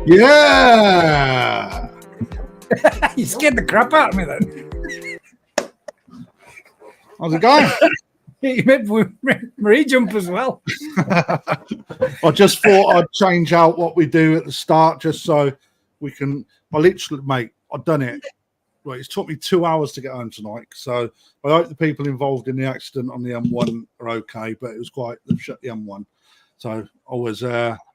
Yeah. You scared the crap out of me then. How's it going? You made Marie jump as well. I just thought I'd change out what we do at the start just so we can. I literally, mate, I've done it. Well, it's took me 2 hours to get home tonight. So I hope the people involved in the accident on the M1 are okay, but it was quite, they've shut the M1. So I was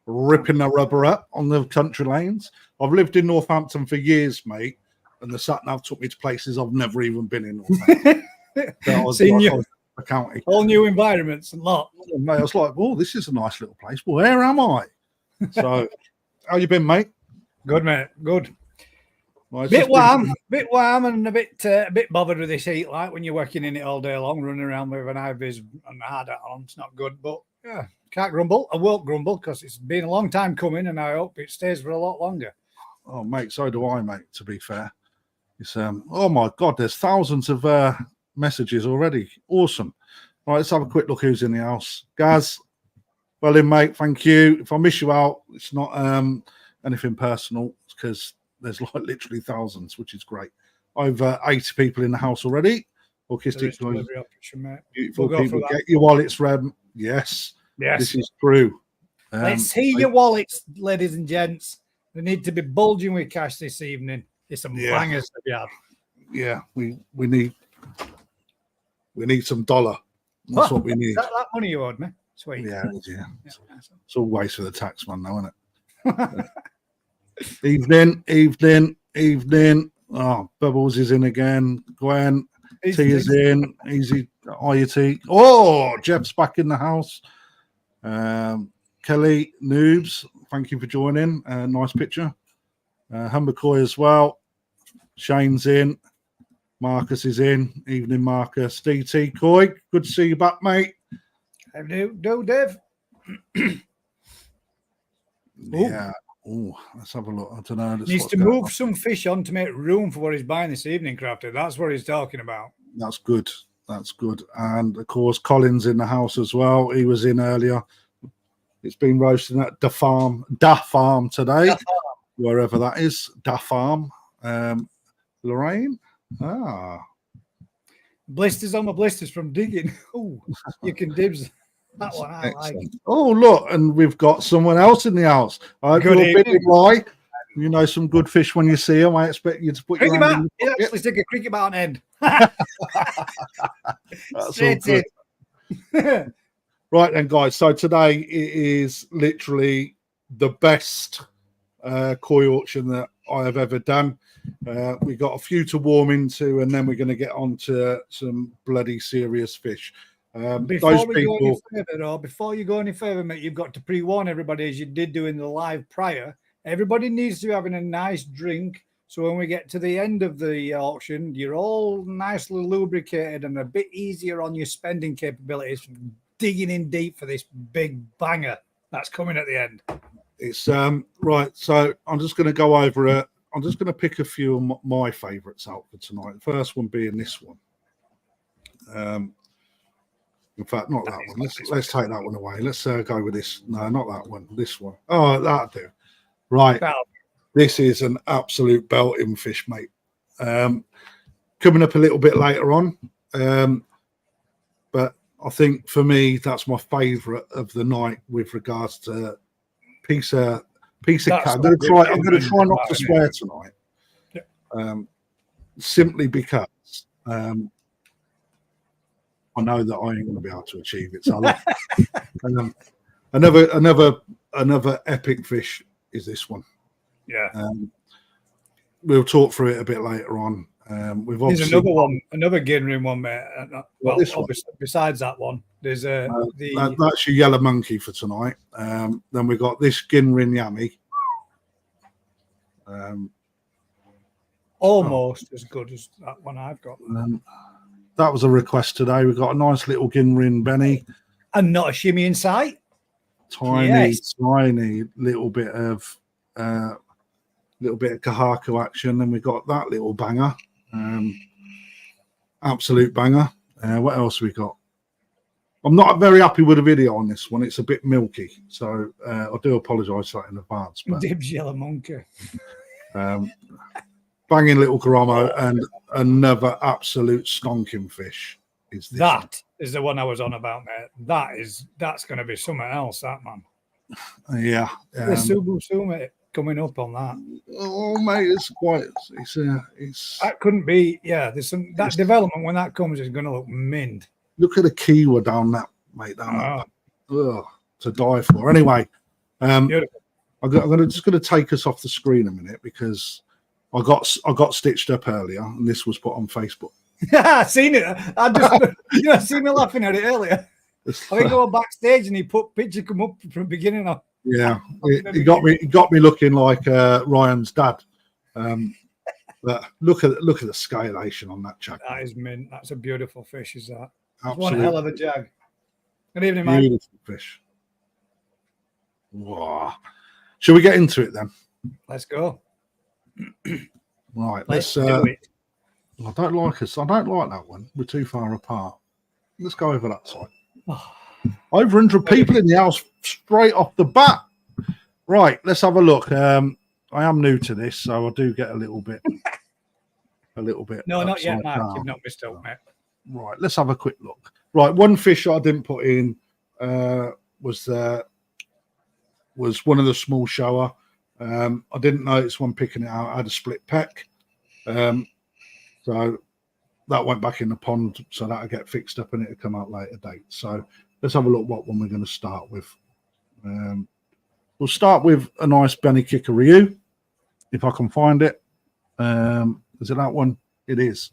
ripping the rubber up on the country lanes. I've lived in Northampton for years, mate, and the sat-nav took me to places I've never even been in Northampton. County. All new environments and lot. Mate, I was like, oh, this is a nice little place. Where am I? So, how you been, mate? Good, mate. Good. Well, bit warm and a bit bothered with this heat, like when you're working in it all day long, running around with an IVs and hard hat on. It's not good, but Yeah, can't grumble. I won't grumble because it's been a long time coming, and I hope it stays for a lot longer. Oh, mate, so do I, mate. To be fair, it's oh my god, there's thousands of messages already. Awesome. All right, let's have a quick look who's in the house. Gaz, well in, mate. Thank you. If I miss you out, it's not anything personal. It's because there's like literally thousands, which is great. Over 80 people in the house already. Autistic noise. Beautiful We'll people. Get your wallets, Rem. Yes. Yes. This is true. Let's see your wallets, ladies and gents. They need to be bulging with cash this evening. There's some bangers to be had. Yeah, we need some dollar. That's what we need. Is that money you owed me? Sweet. Yeah. It's all waste for the tax man, though, isn't it? Evening. Oh, Bubbles is in again. Gwen, T is in. Easy. IUT. Oh, Jeff's back in the house. Kelly, Noobs, thank you for joining. Nice picture. Humber Koi as well. Shane's in. Marcus is in. Evening, Marcus. DT Koi, good to see you back, mate. How do, Dave? Yeah. Oh, let's have a look. I don't know. Needs to move some fish on to make room for what he's buying this evening, Krafty. That's what he's talking about. That's good. And of course, Colin's in the house as well. He was in earlier. It's been roasting at Da Farm today, wherever that is. Da Farm. Lorraine. Blisters on my blisters from digging. Oh, you can dibs that one. I like. Oh, look, and we've got someone else in the house. Good evening. You know some good fish when you see them. I expect you to put your hand in the pocket. Actually stick a cricket bat on end. That's all good. Right then, guys. So today it is literally the best koi auction that I have ever done. We got a few to warm into, and then we're going to get on to some bloody serious fish. Before you go any further, mate, you've got to pre-warn everybody, as you did do in the live prior. Everybody needs to be having a nice drink, so when we get to the end of the auction, you're all nicely lubricated and a bit easier on your spending capabilities from digging in deep for this big banger that's coming at the end. It's right. So I'm just going to go over it. I'm just going to pick a few of my favourites out for tonight. The first one being this one. In fact, not that one. Let's take that one away. Let's go with this. No, not that one. This one. Oh, that'll do. Right. This is an absolute belting fish, mate. Coming up a little bit later on. But I think for me, that's my favourite of the night with regards to piece of cat. I'm going to try not to swear tonight. Yeah. Simply because I know that I ain't going to be able to achieve it. So another epic fish is this one. Yeah. We'll talk through it a bit later on. There's another one, another Ginrin one, mate. Well, besides that one, there's that's your yellow monkey for tonight. Then we've got this Ginrin Yami. Almost as good as that one I've got. That was a request today. We've got a nice little Ginrin Beni. And not a shimmy in sight. Tiny little bit of Kahaku action. Then we've got that little banger. Absolute banger. What else we got? I'm not very happy with the video on this one. It's a bit milky. So I do apologise for that in advance. But, Dibs yellow monkey. Banging little Goromo and another absolute stonking fish is this. That is the one I was on about, mate. That's going to be something else, that man. Yeah. The Subu mate, coming up on that. Oh, mate, it's that couldn't be. Yeah, that development when that comes is going to look mint. Look at the Kiwa down that, mate. That. Ugh, to die for. Anyway, I'm just going to take us off the screen a minute because I got stitched up earlier, and this was put on Facebook. I seen it. I just seen me laughing at it earlier. I think I was backstage, and he put picture come up from the beginning of. Yeah, he got me looking like Ryan's dad. But look at the scalation on that chap. That is mint. That's a beautiful fish. Is that? Absolutely. One hell of a jag. Good evening, mate. Beautiful fish. Wow. Shall we get into it then? Let's go. Right. Let's do it. I don't like us. I don't like that one. We're too far apart. Let's go over that side. Oh. Over 100 people in the house straight off the bat. Right. Let's have a look. I am new to this, so I do get a little bit. No, not yet, Mark. Down. You've not missed out, mate. Right. Let's have a quick look. Right. One fish I didn't put in was one of the small shower. I didn't notice when picking it out. I had a split peck. So that went back in the pond, so that'll get fixed up and it'll come out later date. So let's have a look what one we're going to start with. We'll start with a nice Beni kikokuryu, if I can find it. Is it that one? It is.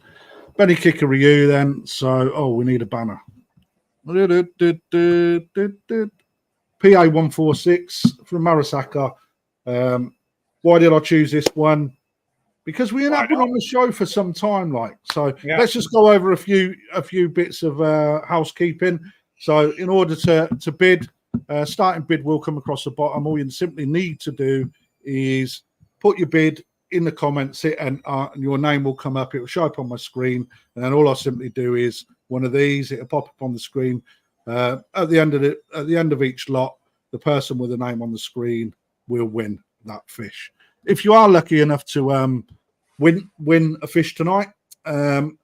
Beni kikokuryu then. So, we need a banner. PA146 from Marasaka. Why did I choose this one? Because we ain't been on the show for some time, Let's just go over a few bits of housekeeping. So in order to bid, starting bid will come across the bottom. All you simply need to do is put your bid in the comments, and your name will come up. It will show up on my screen, and then all I simply do is one of these. It'll pop up on the screen. At the end of each lot, the person with the name on the screen will win that fish. If you are lucky enough to win a fish tonight, you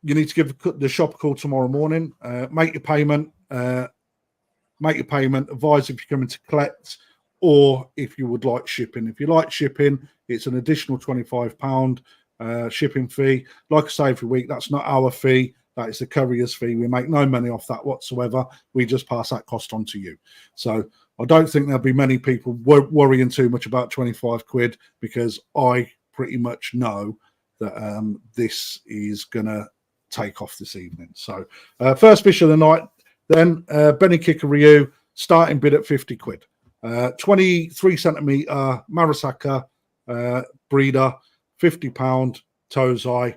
need to give the shop a call tomorrow morning. Make your payment. Advise if you're coming to collect, or if you would like shipping. If you like shipping, it's an additional £25 shipping fee. Like I say every week, that's not our fee. That is the courier's fee. We make no money off that whatsoever. We just pass that cost on to you. So I don't think there'll be many people worrying too much about 25 quid, because I pretty much know that this is going to take off this evening. So first fish of the night, then Beni kikokuryu, starting bid at 50 quid. 23 centimetre Marasaka breeder, £50 Tozai.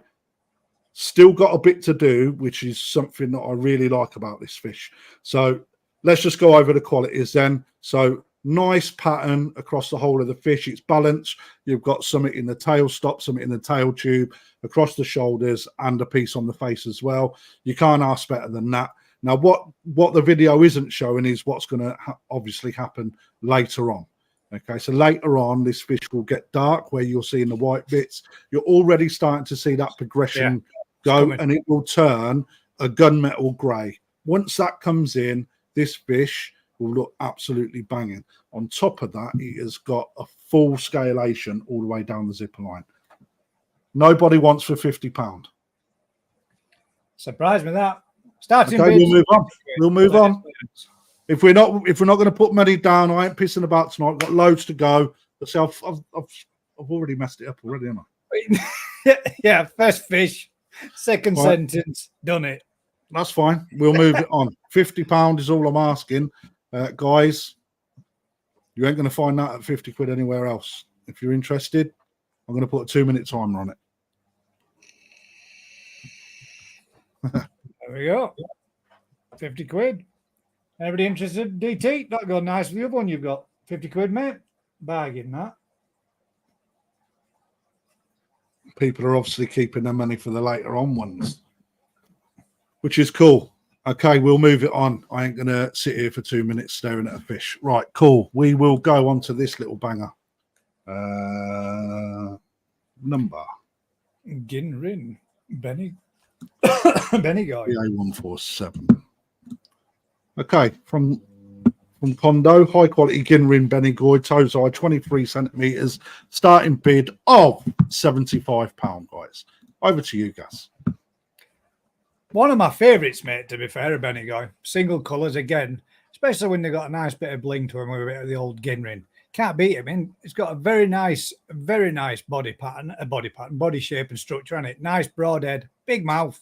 Still got a bit to do, which is something that I really like about this fish. So let's just go over the qualities then. So nice pattern across the whole of the fish. It's balanced. You've got something in the tail stop, something in the tail tube, across the shoulders, and a piece on the face as well. You can't ask better than that. Now, what the video isn't showing is what's going to obviously happen later on. Okay, so later on, this fish will get dark, where you'll see in the white bits. You're already starting to see that progression go, and it will turn a gunmetal grey. Once that comes in, this fish will look absolutely banging. On top of that, it has got a full scalation all the way down the zipper line. Nobody wants for £50. Surprise me that. Starting okay, bids. We'll move on. If we're not going to put money down, I ain't pissing about tonight. I've got loads to go. But I've already messed it up already, haven't I? Yeah, first fish, second sentence, done it. That's fine. We'll move it on. £50 is all I'm asking, guys. You ain't going to find that at 50 quid anywhere else. If you're interested, I'm going to put a 2-minute timer on it. There we go. 50 quid. Everybody interested? DT, that'll go nice with the other one you've got. 50 quid, mate. Bargain that. People are obviously keeping their money for the later on ones, which is cool. Okay, we'll move it on. I ain't going to sit here for 2 minutes staring at a fish. Right, cool. We will go on to this little banger. Number. Ginrin. Benigoi. PA147. Okay, from Kondo, high quality Ginrin benigoi, Tozai, 23 centimeters, starting bid of £75, guys. Over to you, Gus. One of my favourites, mate, to be fair, a benigoi. Single colours again, especially when they've got a nice bit of bling to them with a bit of the old Ginrin. Can't beat him in. It's got a very nice body shape and structure on it. Nice broad head, big mouth.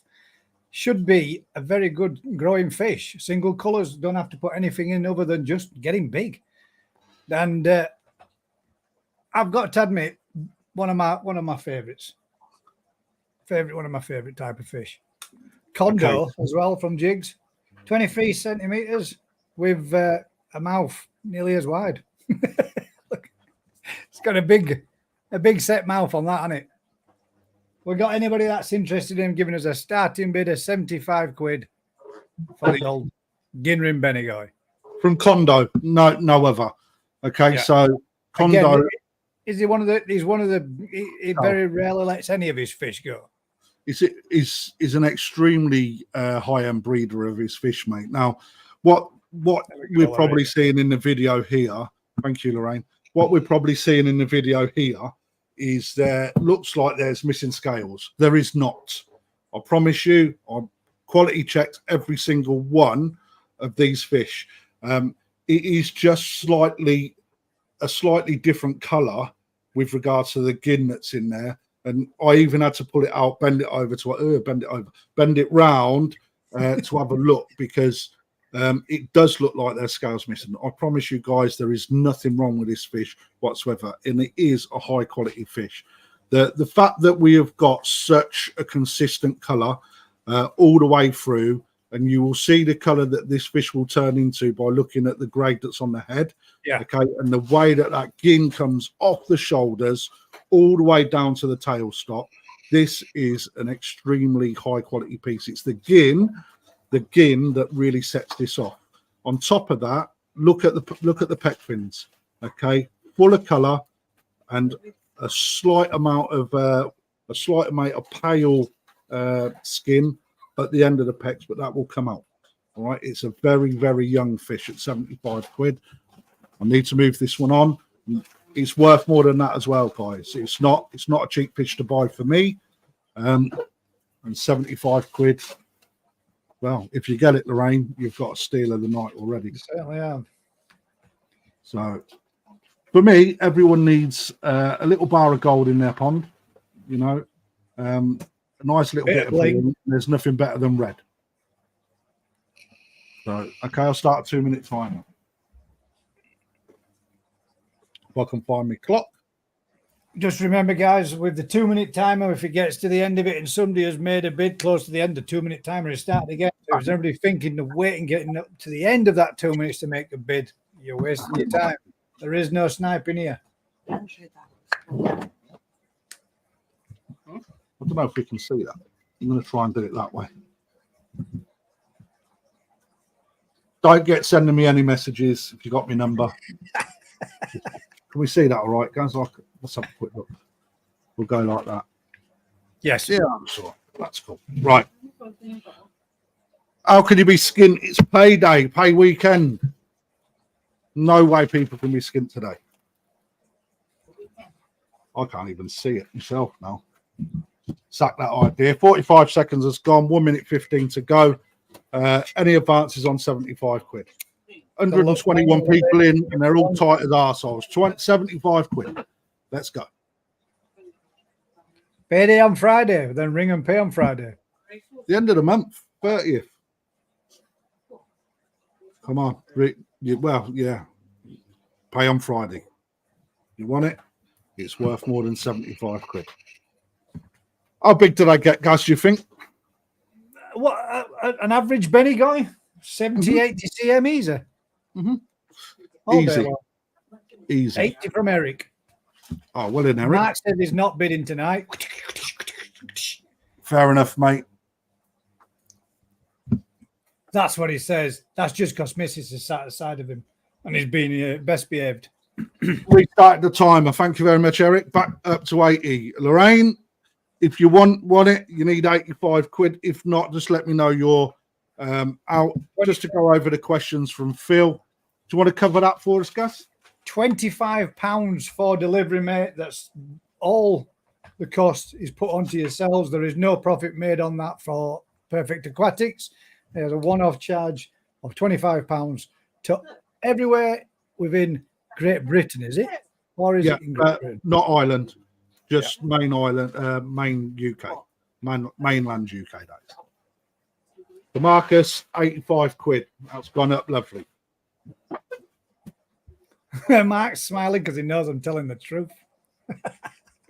Should be a very good growing fish. Single colours, don't have to put anything in other than just getting big. And I've got to admit, one of my favourites. One of my favourite type of fish. Kondo as well from Jigs. 23 centimeters with a mouth nearly as wide. Look, it's got a big set mouth on that, hasn't it? We got anybody that's interested in giving us a starting bid of 75 quid for the old Ginrin Benigoi. From Kondo, no other. Okay, so Kondo. Again, is he one of the? He's one of the. He very rarely lets any of his fish go. Is an extremely high-end breeder of his fish, mate. Now, what we're probably seeing in the video here. Thank you, Lorraine. What we're probably seeing in the video here is there looks like there's missing scales. There is not. I promise you. I quality checked every single one of these fish. It is just a slightly different color with regards to the gin that's in there. And I even had to pull it out, bend it round to have a look, because it does look like there's scales missing. I promise you guys, there is nothing wrong with this fish whatsoever, and it is a high quality fish. The fact that we have got such a consistent color all the way through, and you will see the color that this fish will turn into by looking at the grade that's on the head. Yeah. Okay. And the way that gin comes off the shoulders all the way down to the tail stop. This is an extremely high quality piece. It's the gin that really sets this off. On top of that, look at the pec fins. Okay. Full of color and a slight amount of pale skin at the end of the pecs, but that will come out. All right, it's a very, very young fish at 75 quid. I need to move this one on. It's worth more than that as well, guys. It's not a cheap fish to buy for me. And 75 quid. Well, if you get it, Lorraine, you've got a steal of the night already. Certainly am. So for me, everyone needs a little bar of gold in their pond, you know. A nice little bit of blue. There's nothing better than red. So, okay, I'll start a 2-minute timer. If I can find my clock. Just remember, guys, with the 2-minute timer, if it gets to the end of it and somebody has made a bid close to the end, the 2-minute timer is starting again. So if everybody thinking of waiting, getting up to the end of that 2 minutes to make a bid, you're wasting your time. There is no sniping here. I don't know if we can see that. I'm going to try and do it that way. Don't get sending me any messages if you got my number. Can we see that all right, guys? Let's have a quick look. We'll go like that. Yes. Yeah, I'm sure. That's cool. Right. How can you be skint? It's payday, pay weekend. No way people can be skint today. I can't even see it myself now. Sack that idea. 45 seconds has gone. 1 minute 15 to go. Any advances on 75 quid? 121 people in, and they're all tight as arseholes. 75 quid. Let's go. Payday on Friday, then ring and pay on Friday. The end of the month, 30th. Come on. Well, yeah. Pay on Friday. You want it? It's worth more than 75 quid. How big did I get, guys, do you think? What, an average benigoi? 70, 80 cm easy. Easy. Easy. 80 from Eric. Oh, well in, Eric. Mark said he's not bidding tonight. Fair enough, mate. That's what he says. That's just because Mrs. is sat aside of him and he's been best behaved. Restarted the timer. Thank you very much, Eric. Back up to 80. Lorraine, if you want it, you need 85 quid. If not, just let me know you're out. Just to go over the questions from Phil. Do you want to cover that for us, Gus? £25 for delivery, mate. That's all the cost is put onto yourselves. There is no profit made on that for Perfect Aquatics. There's a one-off charge of £25 to everywhere within Great Britain, is it? Or is it in Great Britain? Not Ireland, just main island, main UK, mainland UK. Days. The Marcus, 85 quid. That's gone up lovely. Mark's smiling because he knows I'm telling the truth.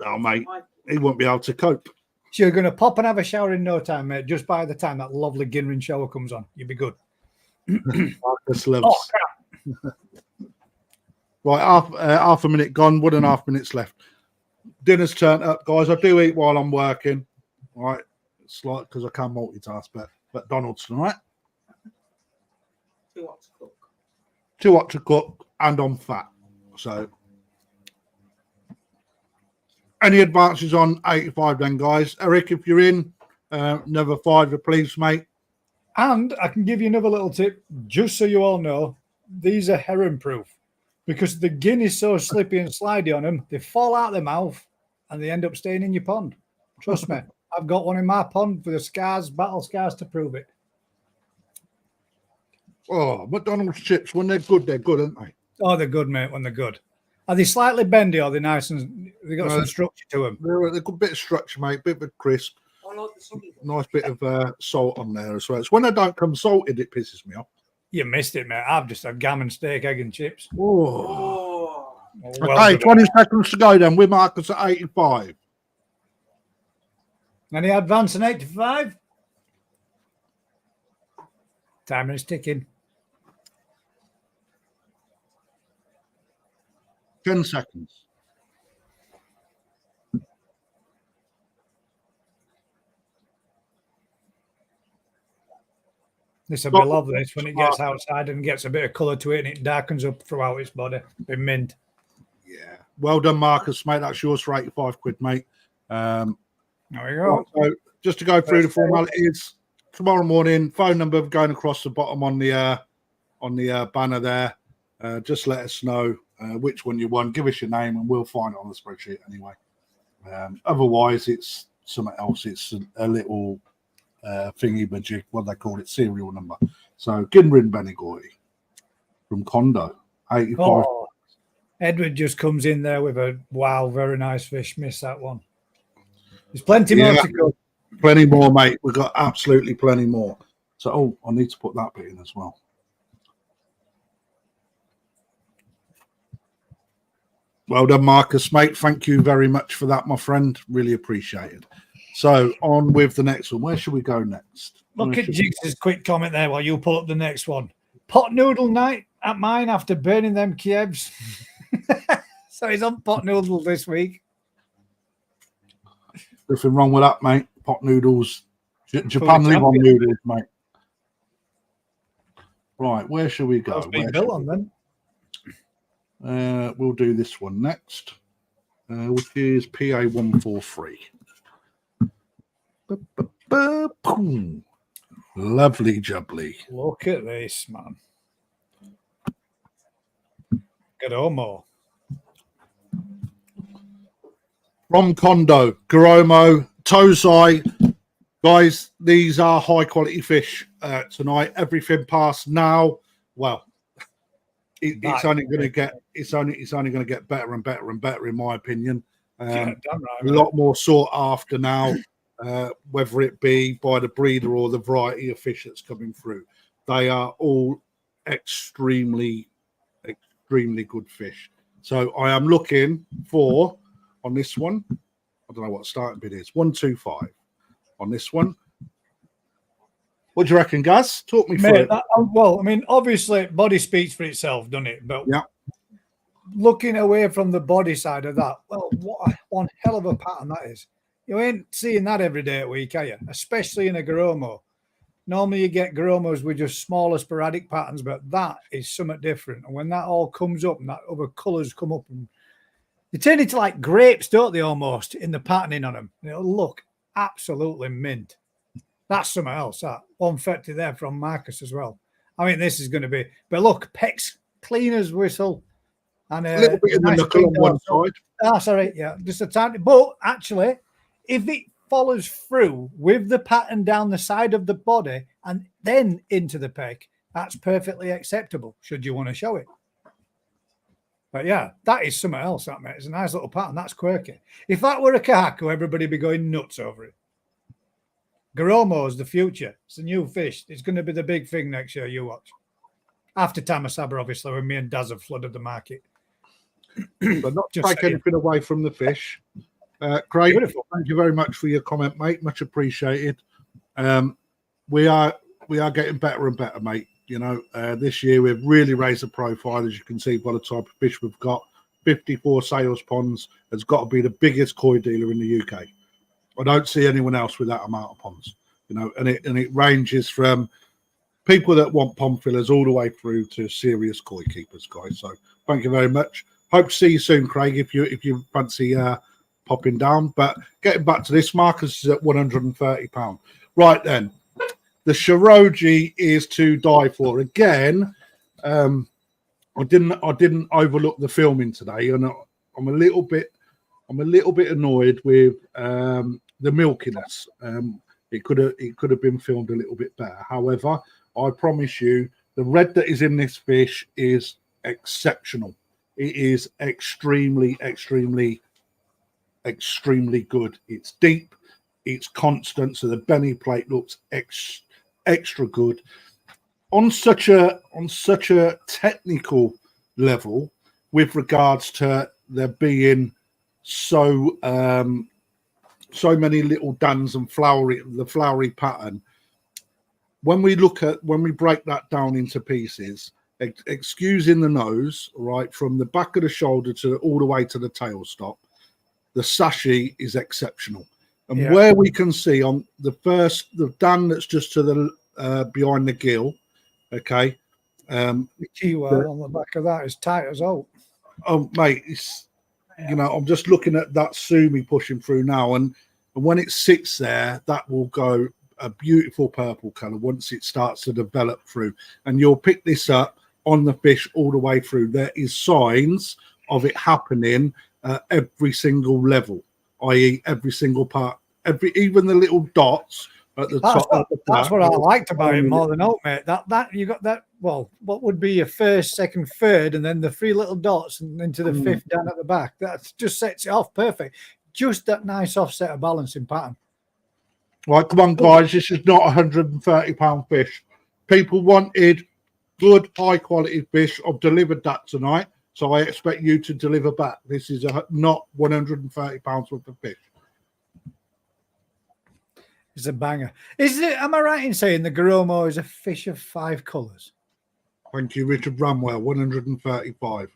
Oh, mate, he won't be able to cope. So you're going to pop and have a shower in no time, mate. Just by the time that lovely Ginrin shower comes on, you'll be good. Marcus loves. Right, half a minute gone, 1.5 minutes left. Dinner's turned up, guys. I do eat while I'm working. Right, it's like because I can multitask, but McDonald's tonight. Too hot to cook. Too hot to cook, and I'm fat. So, any advances on 85 then, guys? Eric, if you're in, another fiver, please, mate. And I can give you another little tip, just so you all know, these are heron proof because the gin is so slippy and slidey on them, they fall out of their mouth and they end up staying in your pond. Trust me, I've got one in my pond for the scars, battle scars to prove it. Oh, McDonald's chips, when they're good, aren't they? Oh, they're good, mate, when they're good. Are they slightly bendy or are they nice and they got some structure to them? They're a good bit of structure, mate, bit of a crisp. I like the sunny one. Nice bit of salt on there as well. It's when they don't come salted, it pisses me off. You missed it, mate. I've just had gammon steak, egg and chips. Oh. Well Okay, done. 20 seconds to go then. We're Marcus at 85. Any advance on 85? Timer is ticking. 10 seconds. This will be lovely. It's when it gets outside and gets a bit of colour to it and it darkens up throughout its body. Be mint. Yeah. Well done, Marcus, mate. That's yours for 85 quid, mate. There we go. So just to go through the formalities, tomorrow morning, phone number going across the bottom on the banner there. Just let us know which one you won. Give us your name and we'll find it on the spreadsheet anyway. Otherwise, it's something else. It's a little thingy majig, what they call it, serial number. So Ginrin Benigoi from Kondo, 85. Oh, Edward just comes in there with a wow, very nice fish. Miss that one. There's plenty more to go. Plenty more, mate. We've got absolutely plenty more. So, I need to put that bit in as well. Well done, Marcus, mate. Thank you very much for that, my friend. Really appreciate it. So, on with the next one. Where should we go next? Look at Jigs' quick comment there while you pull up the next one. Pot noodle night at mine after burning them Kievs. So he's on pot noodle this week. Nothing wrong with that, mate. Pot noodles. Japan live on noodles, mate. Right, where should we go? Built on them. We'll do this one next, which is PA 143. Lovely jubbly. Look at this, man. Goromo. From Kondo, Goromo, Tozai. Guys, these are high quality fish tonight. Everything past now, well, it's only going to get better and better and better, in my opinion. A lot more sought after now, whether it be by the breeder or the variety of fish that's coming through. They are all extremely good fish. So I am looking for, on this one, I don't know what the starting bid is, 125 on this one. What do you reckon, Gaz? Talk me through it. Well, I mean, obviously, body speaks for itself, doesn't it? But yeah, looking away from the body side of that, well, what one hell of a pattern that is. You ain't seeing that every day a week, are you? Especially in a Goromo. Normally, you get Goromos with just smaller, sporadic patterns, but that is something different. And when that all comes up and that other colours come up, and they turn into like grapes, don't they, almost, in the patterning on them? And it'll look absolutely mint. That's something else. That 150 there from Marcus as well. I mean, this is going to be. But look, Peck's cleaner's whistle. And a little bit of the knuckle on one side. Oh, sorry. Yeah, just a tiny. But actually, if it follows through with the pattern down the side of the body and then into the peck, that's perfectly acceptable, should you want to show it. But yeah, that is something else, that, mate. It's a nice little pattern. That's quirky. If that were a kahaku, everybody would be going nuts over it. Goromo is the future. It's a new fish. It's going to be the big thing next year, you watch. After Tamasaba, obviously, when me and Daz have flooded the market. But not to take anything away from the fish. Craig, beautiful. Thank you very much for your comment, mate. Much appreciated. We are getting better and better, mate. This year we've really raised the profile, as you can see by the type of fish we've got. 54 sales ponds. Has got to be the biggest koi dealer in the UK. I don't see anyone else with that amount of ponds, and it ranges from people that want pond fillers all the way through to serious koi keepers, guys. So thank you very much. Hope to see you soon, Craig, if you fancy popping down. But getting back to this, Marcus is at £130. Right then, the Shiroji is to die for. Again, I didn't overlook the filming today, and I'm a little bit annoyed with the milkiness. It could have been filmed a little bit better. However, I promise you, the red that is in this fish is exceptional. It is extremely, extremely, extremely good. It's deep, it's constant, so the Beni plate looks extra good. On such a technical level, with regards to there being so many little dans and the flowery pattern. When we break that down into pieces, excusing the nose, right, from the back of the shoulder to all the way to the tail stop, the sashi is exceptional. And where we can see on the dan that's just to the behind the gill, okay. The keyword on the back of that is tight as all. Oh, mate, it's I'm just looking at that sumi pushing through now, and when it sits there, that will go a beautiful purple color once it starts to develop through, and you'll pick this up on the fish all the way through. There is signs of it happening at every single level, i.e., every single part, even the little dots at the top. That's what I liked about it more than all, mate. That you got that. Well, what would be your first, second, third, and then the three little dots and into the fifth down at the back. That just sets it off perfect. Just that nice offset of balancing pattern. Right, come on, guys. This is not £130 fish. People wanted good, high quality fish. I've delivered that tonight, so I expect you to deliver back. This is not £130 worth of fish. It's a banger. Am I right in saying the Goromo is a fish of 5 colours? Thank you, Richard Bramwell. 135.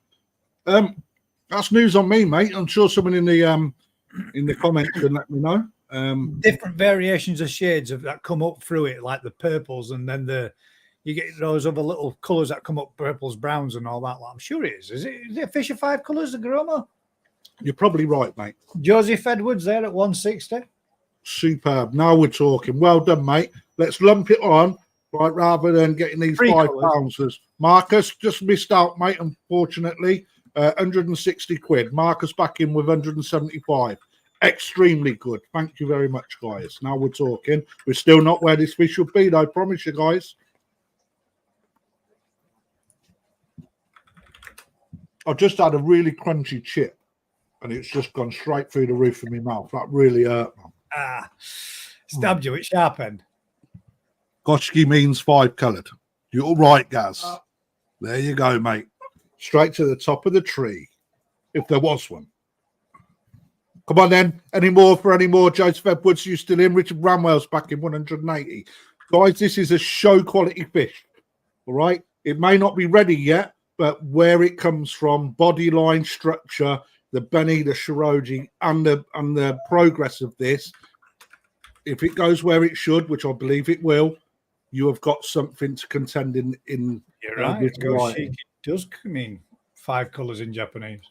That's news on me, mate. I'm sure someone in the comments can let me know. Different variations of shades that come up through it, like the purples, and then you get those other little colours that come up, purples, browns, and all that. I'm sure it is. Is it a fish of 5 colours, the Goromo? You're probably right, mate. Joseph Edwards there at 160. Superb. Now we're talking. Well done, mate. Let's lump it on, right, rather than getting these £5. Marcus just missed out, mate, unfortunately. 160 quid. Marcus back in with 175. Extremely good. Thank you very much, guys. Now we're talking. We're still not where this fish should be, though, I promise you, guys. I just had a really crunchy chip, and it's just gone straight through the roof of my mouth. That really hurt, man. Stabbed you at sharp end. Goshiki means 5 coloured. You're right, Gaz. There you go, mate. Straight to the top of the tree, if there was one. Come on, then. Any more? Joseph Edwards, you still in? Richard Bramwell's back in 180. Guys, this is a show quality fish. All right? It may not be ready yet, but where it comes from, body line, structure, the Beni, the Shiroji, and the progress of this, if it goes where it should, which I believe it will, you have got something to contend in. You're right. Goshiki does mean 5 colours in Japanese.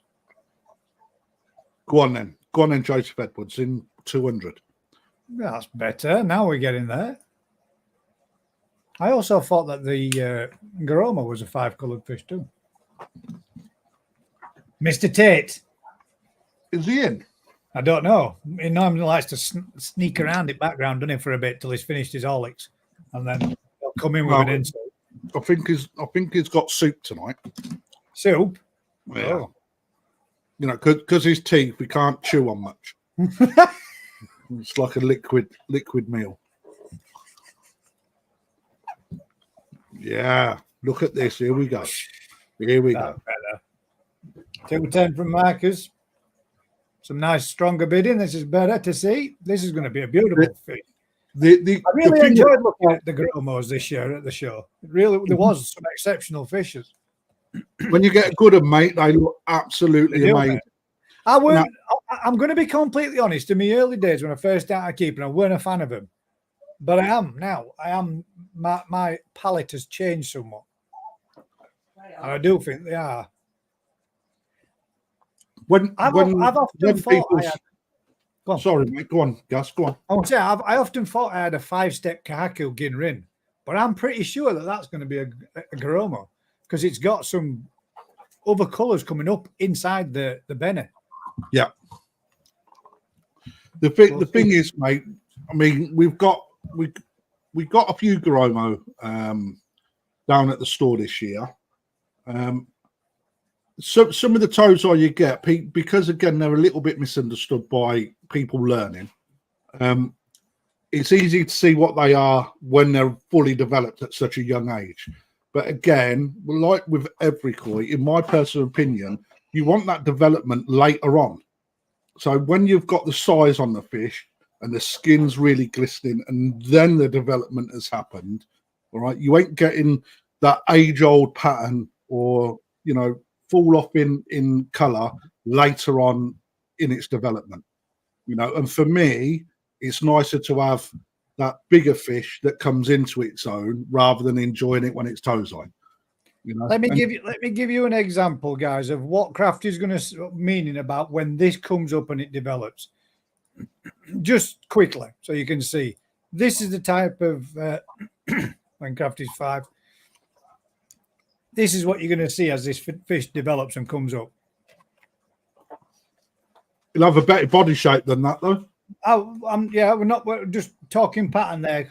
Go on then, Joseph Edwards in 200. That's better. Now we're getting there. I also thought that the Goromo was a 5-coloured fish too. Mr. Tate. Is he in? I don't know. He normally likes to sneak around in background, doesn't he, for a bit till he's finished his Horlicks, and then he'll come in with an insult. I think he's got soup tonight. Soup? Yeah. Oh. Because his teeth, we can't chew on much. It's like a liquid meal. Yeah. Look at this. Here we go. Better. 210 from Marcus. Some nice stronger bidding. This is better to see. This is going to be a beautiful fish. I really enjoyed looking at the Goromos this year at the show. Really, there was some exceptional fishes. When you get good at mate, they look absolutely amazing. I'm going to be completely honest. In my early days, when I first started keeping, I weren't a fan of them, but I am now. My palate has changed somewhat, and I do think they are. I've often thought. Sorry, mate. Go on, Gus. Go on. I would say I often thought I had a 5-step kahaku ginrin, but I'm pretty sure that that's going to be a Goromo because it's got some other colours coming up inside the Beni. Yeah. The thing is, mate. I mean, we've got a few Goromo down at the store this year. So some of the tozai you get, because again they're a little bit misunderstood by people learning. It's easy to see what they are when they're fully developed at such a young age. But again, like with every koi, in my personal opinion, you want that development later on. So when you've got the size on the fish and the skin's really glistening, and then the development has happened, all right, you ain't getting that age-old pattern or fall off in color later on in its development, and for me it's nicer to have that bigger fish that comes into its own rather than enjoying it when it's tozai. Let me give you an example, guys, of what Krafty is going to meaning about when this comes up and it develops. Just quickly, so you can see, this is the type of when Krafty's 5. This is what you're going to see as this fish develops and comes up. It'll have a better body shape than that, though. We're just talking pattern there,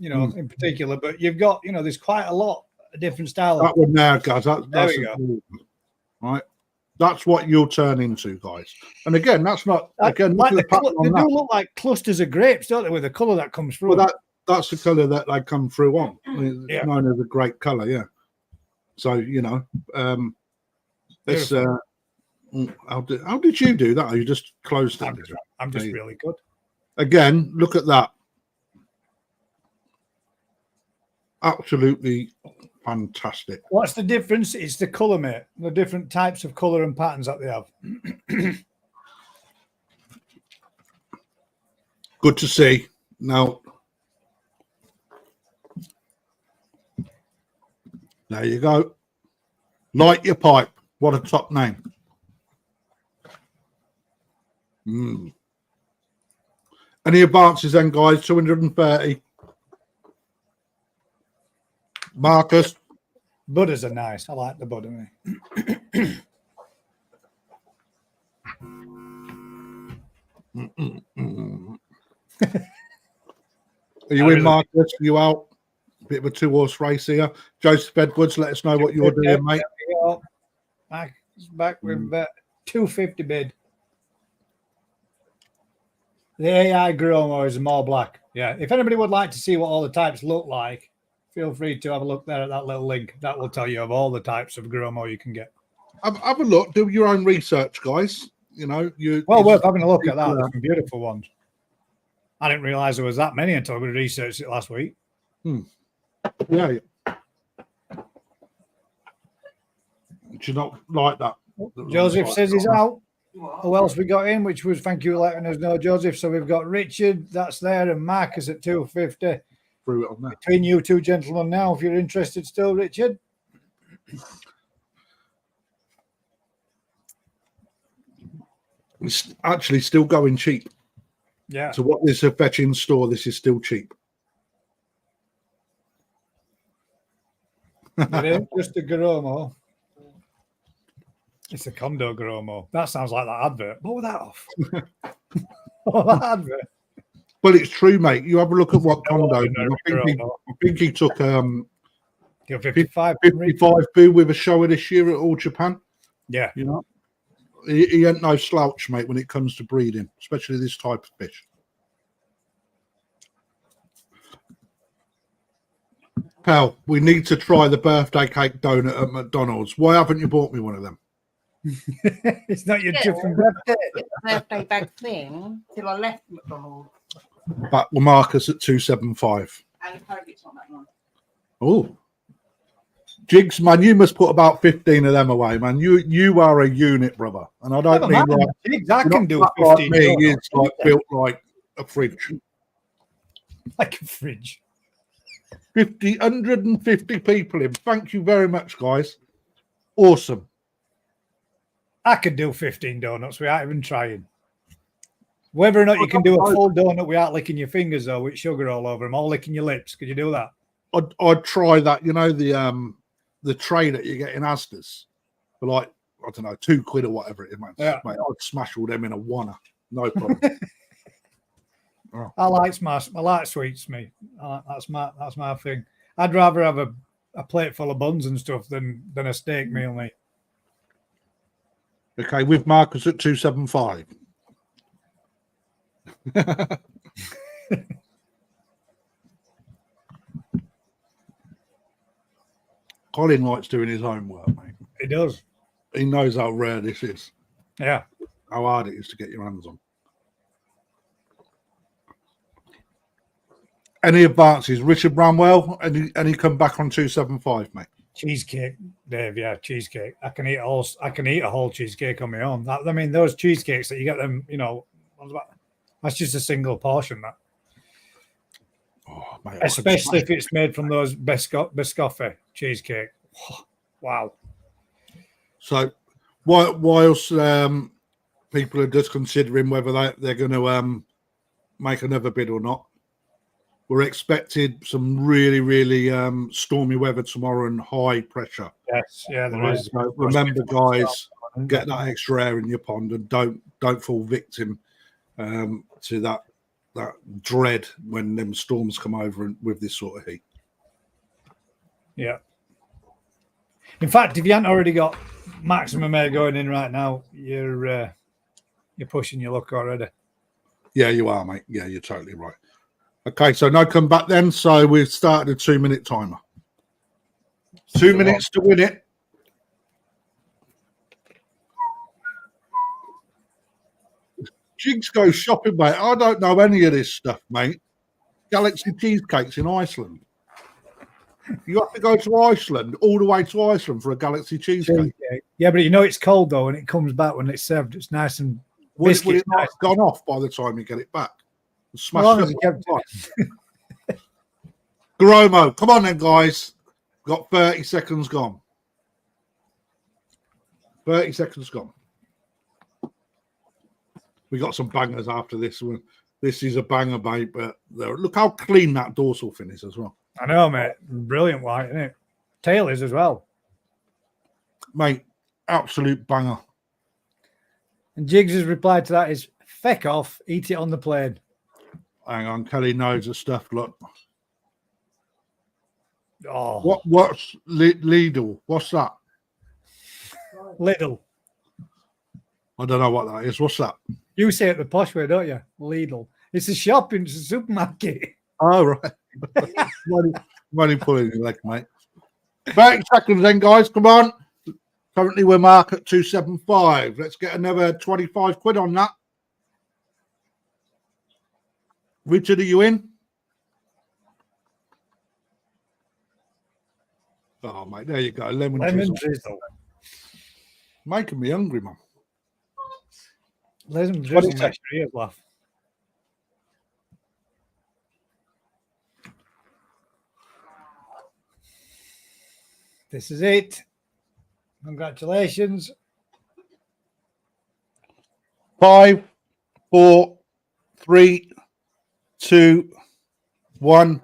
in particular. But you've got, there's quite a lot of different styles. That one there, guys. There we go. Right, that's what you'll turn into, guys. And again, that's not again. Like they do look like clusters of grapes, don't they? With the colour that comes through. Well, that's the colour that they come through on. It's known as a great colour, yeah. So it's how did you do that? You just closed it. I'm just really good. Again, look at that. Absolutely fantastic. What's the difference? It's the colour, mate. The different types of colour and patterns that they have. Good to see. Now, there you go. Light your pipe. What a top name. Any advances then, guys? 230. Marcus. Buddhas are nice. I like the Buddha, mate. Are you in, Marcus? Are you out? Bit of a 2-horse race here. Joseph Edwards, let us know what you're doing, mate. Back with 250 bid. The AI Goromo is more black. Yeah. If anybody would like to see what all the types look like, feel free to have a look there at that little link. That will tell you of all the types of Goromo you can get. Have a look. Do your own research, guys. Worth having a look at that. There's some beautiful ones. I didn't realize there was that many until we researched it last week. Yeah. Do you not like that? Joseph says he's out. Who else we got in? Which was, thank you for letting us know, Joseph. So we've got Richard, that's there, and Marcus at 250. Threw it on there. Between you two gentlemen now, if you're interested still, Richard. It's actually still going cheap. Yeah. So what this is fetching store, this is still cheap. It ain't just a Goromo. It's a Kondo Goromo. That sounds like that advert. What was that off? That advert. Well, it's true, mate. You have a look at what Kondo. I think he took 55 boo with a show this year at All Japan. Yeah. He ain't no slouch, mate, when it comes to breeding, especially this type of fish. Pal, we need to try the birthday cake donut at McDonald's. Why haven't you bought me one of them? It's not your different birthday bag thing till I left McDonald's. But we'll mark us at 275. Oh, Jigs, man, you must put about 15 of them away, man. You are a unit, brother, and I don't mean like Jigs, I can do 15. Like me, it's like built like a fridge, like a fridge. 150 people in. Thank you very much, guys. Awesome. I could do 15 donuts without even trying. Whether or not you can do a full donut without licking your fingers, though, with sugar all over them, or licking your lips, could you do that? I'd try that. You know the tray that you get in Asda's for like, I don't know, £2 or whatever it is, man. Yeah. Mate, I'd smash all them in a wanna. No problem. I like sweets, me. That's my thing. I'd rather have a plate full of buns and stuff than a steak meal, mate. Okay, with Marcus at 275. Colin likes doing his own work, mate. He does. He knows how rare this is. Yeah. How hard it is to get your hands on. Any advances? Richard Bramwell, any come back on 275, mate? Cheesecake, Dave. Yeah, cheesecake. I can eat a whole cheesecake on my own. I mean, those cheesecakes that you get them, that's just a single portion. That. Oh, mate, especially if it's made from those biscotti cheesecake. Wow. So, whilst people are just considering whether they're going to make another bid or not, we're expected some really, really stormy weather tomorrow and high pressure. Yes, yeah, there is. So remember, guys, get that extra air in your pond and don't fall victim to that dread when them storms come over and with this sort of heat. Yeah. In fact, if you haven't already got maximum air going in right now, you're pushing your luck already. Yeah, you are, mate. Yeah, you're totally right. Okay, so no come back then. So we've started a 2-minute timer. 2 minutes to win it. Jigs go shopping, mate. I don't know any of this stuff, mate. Galaxy cheesecakes in Iceland. You have to go to Iceland, all the way to Iceland for a Galaxy cheesecake. Yeah, but it's cold though, and it comes back when it's served. It's nice and will it not have gone off by the time you get it back? Smash it. Goromo, come on then, guys. Got 30 seconds gone. 30 seconds gone. We got some bangers after this one. This is a banger, mate. But look how clean that dorsal fin is as well. I know, mate. Brilliant white, isn't it? Tail is as well. Mate, absolute banger. And Jigs' reply to that is, feck off, eat it on the plane. Hang on, Kelly knows the stuff. Look. Oh. What's Lidl? What's that? Lidl. I don't know what that is. What's that? You say it the posh way, don't you? Lidl. It's a shop, it's a supermarket. Oh, right. Money pulling your leg, mate. 30 seconds then, guys. Come on. Currently, we're marked at 275. Let's get another 25 quid on that. Richard, are you in? Oh, mate, there you go. Lemon drizzle. Making me hungry, man. Lemon drizzle makes your ears laugh. This is it. Congratulations. 5, 4, 3, 2, 1.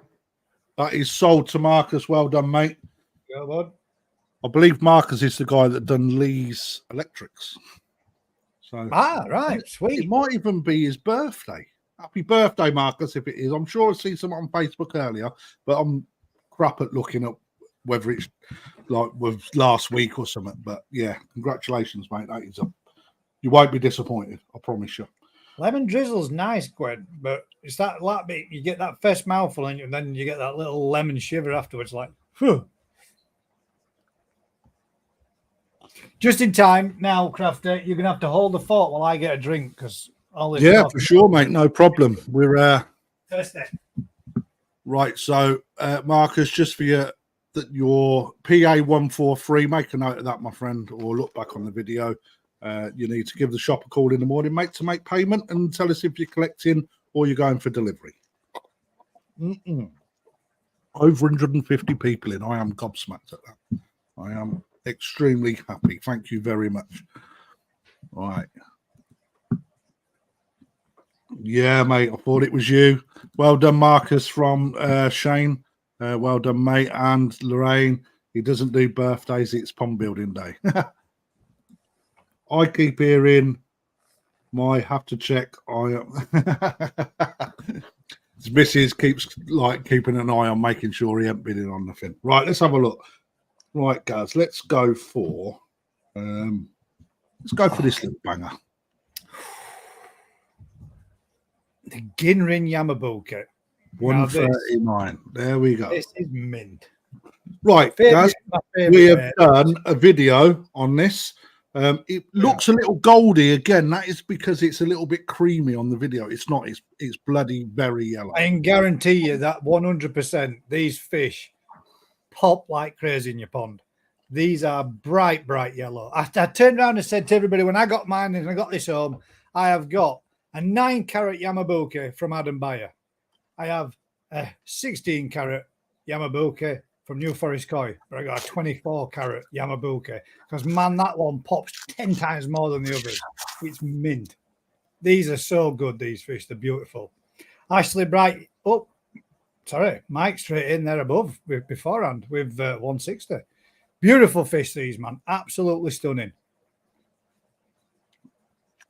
That is sold to Marcus. Well done, mate. Well done. I believe Marcus is the guy that done Lee's Electrics. So right, sweet. It might even be his birthday. Happy birthday, Marcus, if it is. I'm sure I see someone on Facebook earlier, but I'm crap at looking up whether it's like was last week or something. But yeah, congratulations, mate. That is you won't be disappointed, I promise you. Lemon drizzle's nice, Gwen, but it's that bit you get that first mouthful and then you get that little lemon shiver afterwards, like, whew. Just in time now, Krafty. You're gonna have to hold the fort while I get a drink because for sure, mate. No problem. We're Thursday. Right, so Marcus, just for your PA143, make a note of that, my friend, or look back on the video. You need to give the shop a call in the morning, mate, to make payment and tell us if you're collecting or you're going for delivery. Over 150 people in. I am gobsmacked at that. I am extremely happy. Thank you very much. All right. Yeah, mate, I thought it was you. Well done, Marcus, from Shane. Well done, mate. And Lorraine, he doesn't do birthdays, it's pond building day. I keep hearing my have to check. His missus keeps like keeping an eye on making sure he ain't bidding on nothing. Right, let's have a look. Right, guys, let's go for this little banger. The Ginrin Yamabuki. 139. There we go. This is mint. Right, guys, we have done a video on this. It looks a little goldy again. That is because it's a little bit creamy on the video. It's not. It's bloody very yellow. I can guarantee you that 100% these fish pop like crazy in your pond. These are bright, bright yellow. I turned around and said to everybody when I got mine and I got this home, I have got a 9-carat Yamabuki from Adam Bayer. I have a 16-carat Yamabuki from New Forest Koi, but I got a 24-carat Yamabuki because, man, that one pops 10 times more than the others. It's mint. These are so good, these fish. They're beautiful. Ashley Bright, Mike straight in there above beforehand with 160. Beautiful fish, these, man. Absolutely stunning.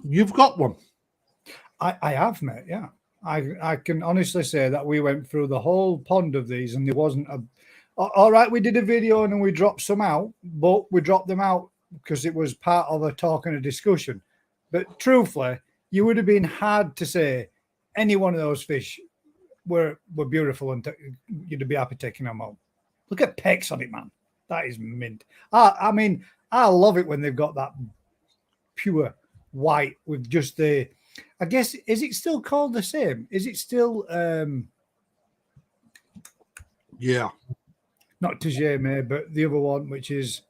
You've got one. I have, mate, yeah. I can honestly say that we went through the whole pond of these and there wasn't a... All right, we did a video and we dropped some out, but we dropped them out because it was part of a talk and a discussion. But truthfully, you would have been hard to say any one of those fish were beautiful and you'd be happy taking them home. Look at pecks on it, man. That is mint. I mean, I love it when they've got that pure white with just the... I guess, is it still called the same? Is it still... Yeah. Not Tajame, but the other one, which is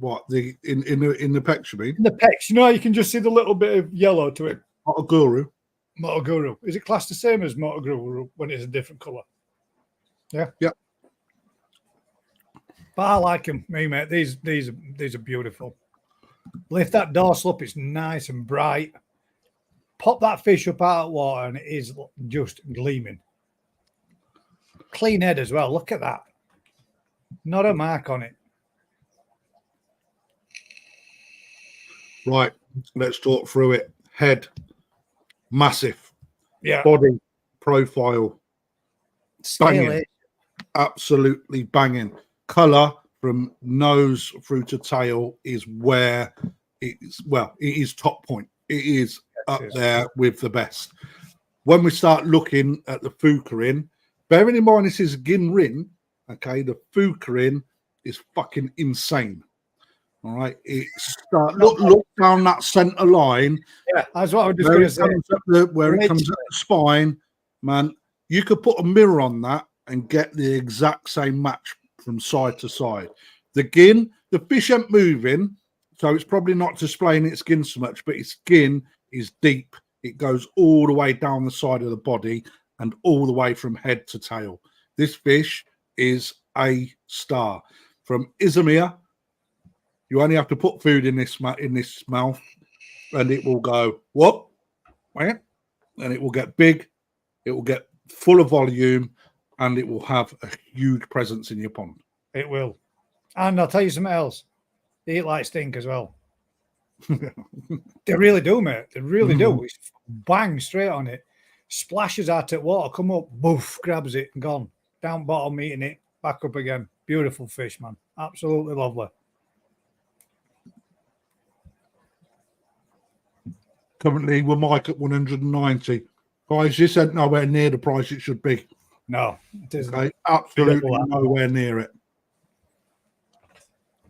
what the in the pecs, you mean? In the pecs, you can just see the little bit of yellow to it. Motoguru. Is it classed the same as Motoguru when it's a different color? Yeah. Yeah. But I like them, mate. These are beautiful. Lift that dorsal up, it's nice and bright. Pop that fish up out of water, and it is just gleaming. Clean head as well. Look at that. Not a mark on it. Right. Let's talk through it. Head. Massive. Yeah. Body. Profile. Banging. It. Absolutely banging. Color from nose through to tail is where it is. Well, it is top point. It is up there with the best. When we start looking at the Fukarin, bearing in mind this is Ginrin, okay, the Fukarin is fucking insane. All right, look down that center line. Yeah, that's what I was just going to say. Where it comes up the spine, man, you could put a mirror on that and get the exact same match from side to side. The gin, the fish ain't moving, so it's probably not displaying its skin so much, but its skin is deep. It goes all the way down the side of the body and all the way from head to tail. This fish is a star. From Izmir, you only have to put food in this mouth, and it will go whoop, and it will get big. It will get full of volume, and it will have a huge presence in your pond. It will. And I'll tell you something else. They eat like stink as well. They really do, mate. They really do. It's bang straight on it. Splashes out at water, come up, boof, grabs it and gone. Down bottom, eating it, back up again. Beautiful fish, man. Absolutely lovely. Currently, we're Mike at 190. Guys, this ain't nowhere near the price it should be. No, it isn't. Okay, absolutely nowhere near it.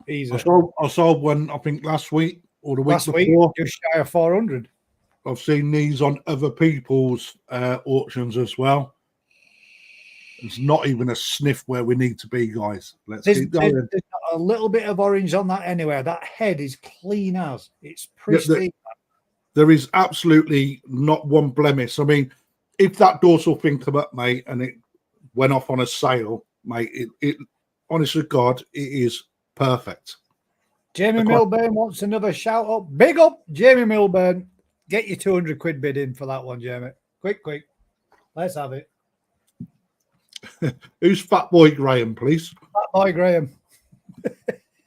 Easy. I sold one, I think, last week or the week before. Just shy of 400. I've seen these on other people's auctions as well. It's not even a sniff where we need to be, guys. Let's keep going. There's a little bit of orange on that anyway. That head is clean as. It's pristine. There is absolutely not one blemish. I mean, if that dorsal thing come up, mate, and it went off on a sale, mate, it honest to God, it is perfect. Jamie Milburn wants another shout out. Big up, Jamie Milburn. Get your 200 quid bid in for that one, Jamie. Quick. Let's have it. Who's Fat Boy Graham, please? Fat Boy Graham.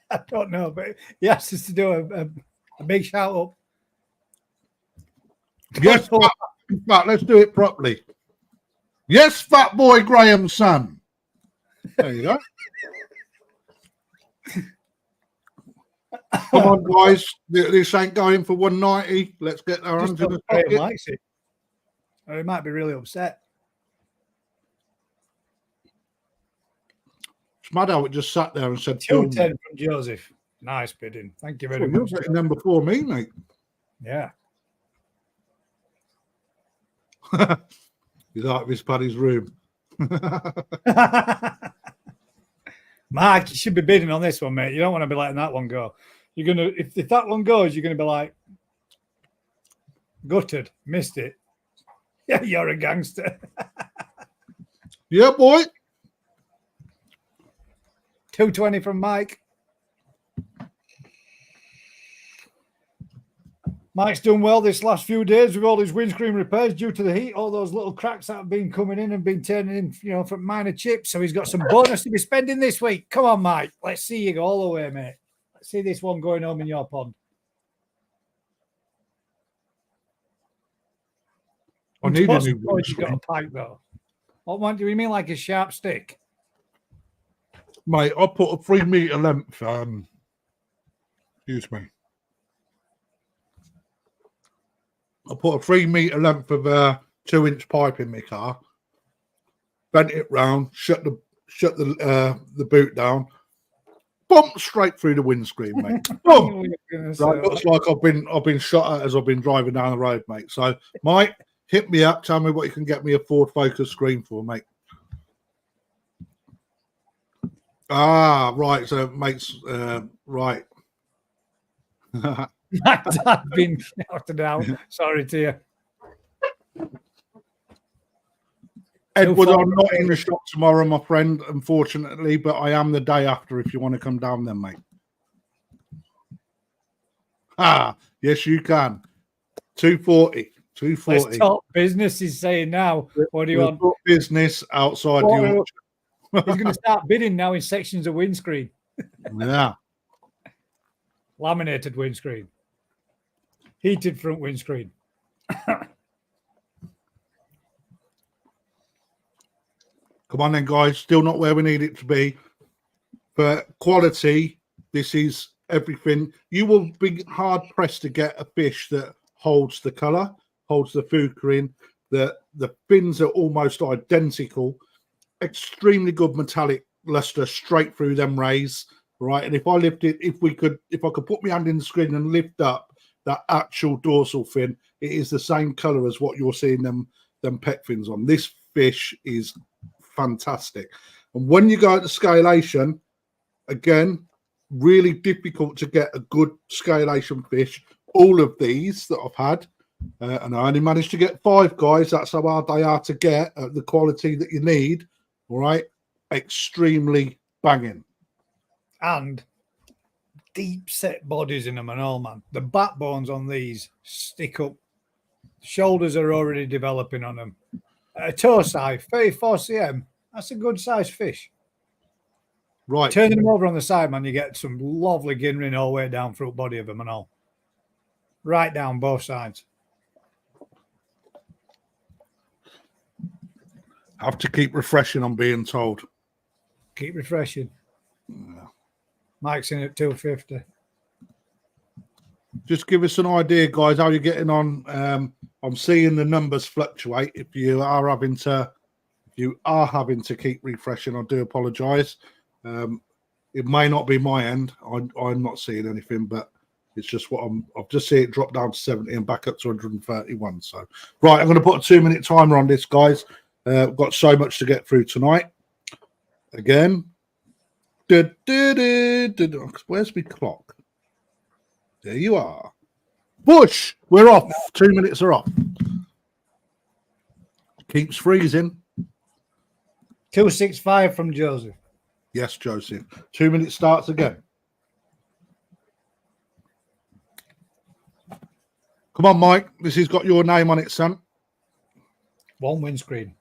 I don't know, but he asked us to do a big shout out. Yes, in fact, let's do it properly. Yes, Fat Boy Graham's son. There you go. Come on, guys. This ain't going for 190. Let's get our hands in the pocket. Likes it. Or he might be really upset. It's mad how it just sat there and said 210 from Joseph. Nice bidding. Thank you very much. You're them before me, mate. Yeah. He's out of his Paddy's room. Mark, you should be bidding on this one, mate. You don't want to be letting that one go. You're gonna if that one goes, you're gonna be like gutted, missed it. Yeah, you're a gangster. Yeah, boy. 220 from Mike. Mike's done well this last few days with all his windscreen repairs due to the heat. All those little cracks that have been coming in and been turning in, from minor chips. So he's got some bonus to be spending this week. Come on, Mike. Let's see you go all the way, mate. Let's see this one going home in your pond. I need a new one. You've got a pipe, though. What one do you mean, like a sharp stick? Mate, I put a 3 meter length. Excuse me. I put a 3 meter length of 2-inch pipe in my car, bent it round, shut the boot down, bumped straight through the windscreen, mate. Boom! Right, looks like I've been shot at as I've been driving down the road, mate. So, Mike, hit me up. Tell me what you can get me a Ford Focus screen for, mate. Ah, right. So it makes right. I've been shouted out. Sorry to you. Edward, I'm not in the shop tomorrow, my friend, unfortunately, but I am the day after if you want to come down then, mate. Ah, yes, you can. 240. 240. Let's talk business, he's saying now. What do you want? Business outside the auction. He's going to start bidding now in sections of windscreen. Yeah. Laminated windscreen. Heated front windscreen. Come on then, guys. Still not where we need it to be. But quality, this is everything. You will be hard-pressed to get a fish that holds the colour, holds the fuka in. The fins are almost identical. Extremely good metallic luster straight through them rays, right? And if I could put my hand in the screen and lift up that actual dorsal fin, it is the same color as what you're seeing them pet fins on. This fish is fantastic. And when you go into scalation, again, really difficult to get a good scalation fish. All of these that I've had, and I only managed to get 5, guys. That's how hard they are to get at the quality that you need. All right, extremely banging. And deep set bodies in them and all, man. The backbones on these stick up. Shoulders are already developing on them. Toe size, 34 cm. That's a good size fish. Right. Turning them over on the side, man, you get some lovely ginnering all the way down through the body of them and all. Right down both sides. Have to keep refreshing, I'm being told. Keep refreshing. Yeah. Mike's in at 250. Just give us an idea, guys, how you're getting on. I'm seeing the numbers fluctuate. If you are having to keep refreshing, I do apologise. It may not be my end. I'm not seeing anything, but It's just I've just seen it drop down to 70 and back up to 131. So, right, I'm going to put a 2-minute timer on this, guys. We've got so much to get through tonight. Again. Where's my clock? There you are. Bush, we're off. 2 minutes are off. Keeps freezing. 265 from Joseph. Yes, Joseph. 2 minutes starts again. Come on, Mike. This has got your name on it, son. One windscreen.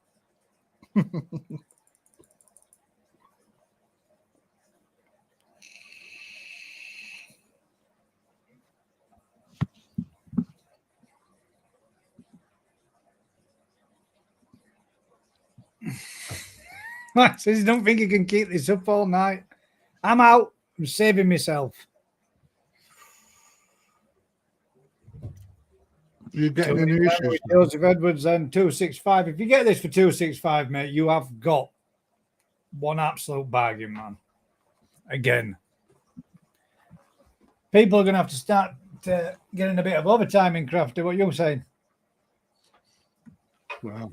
Max says, don't think you can keep this up all night. I'm out. I'm saving myself. You're getting any issues? Joseph Edwards and 265. If you get this for 265, mate, you have got one absolute bargain, man. Again. People are going to have to start getting a bit of overtime in Krafty. What you're saying? Well,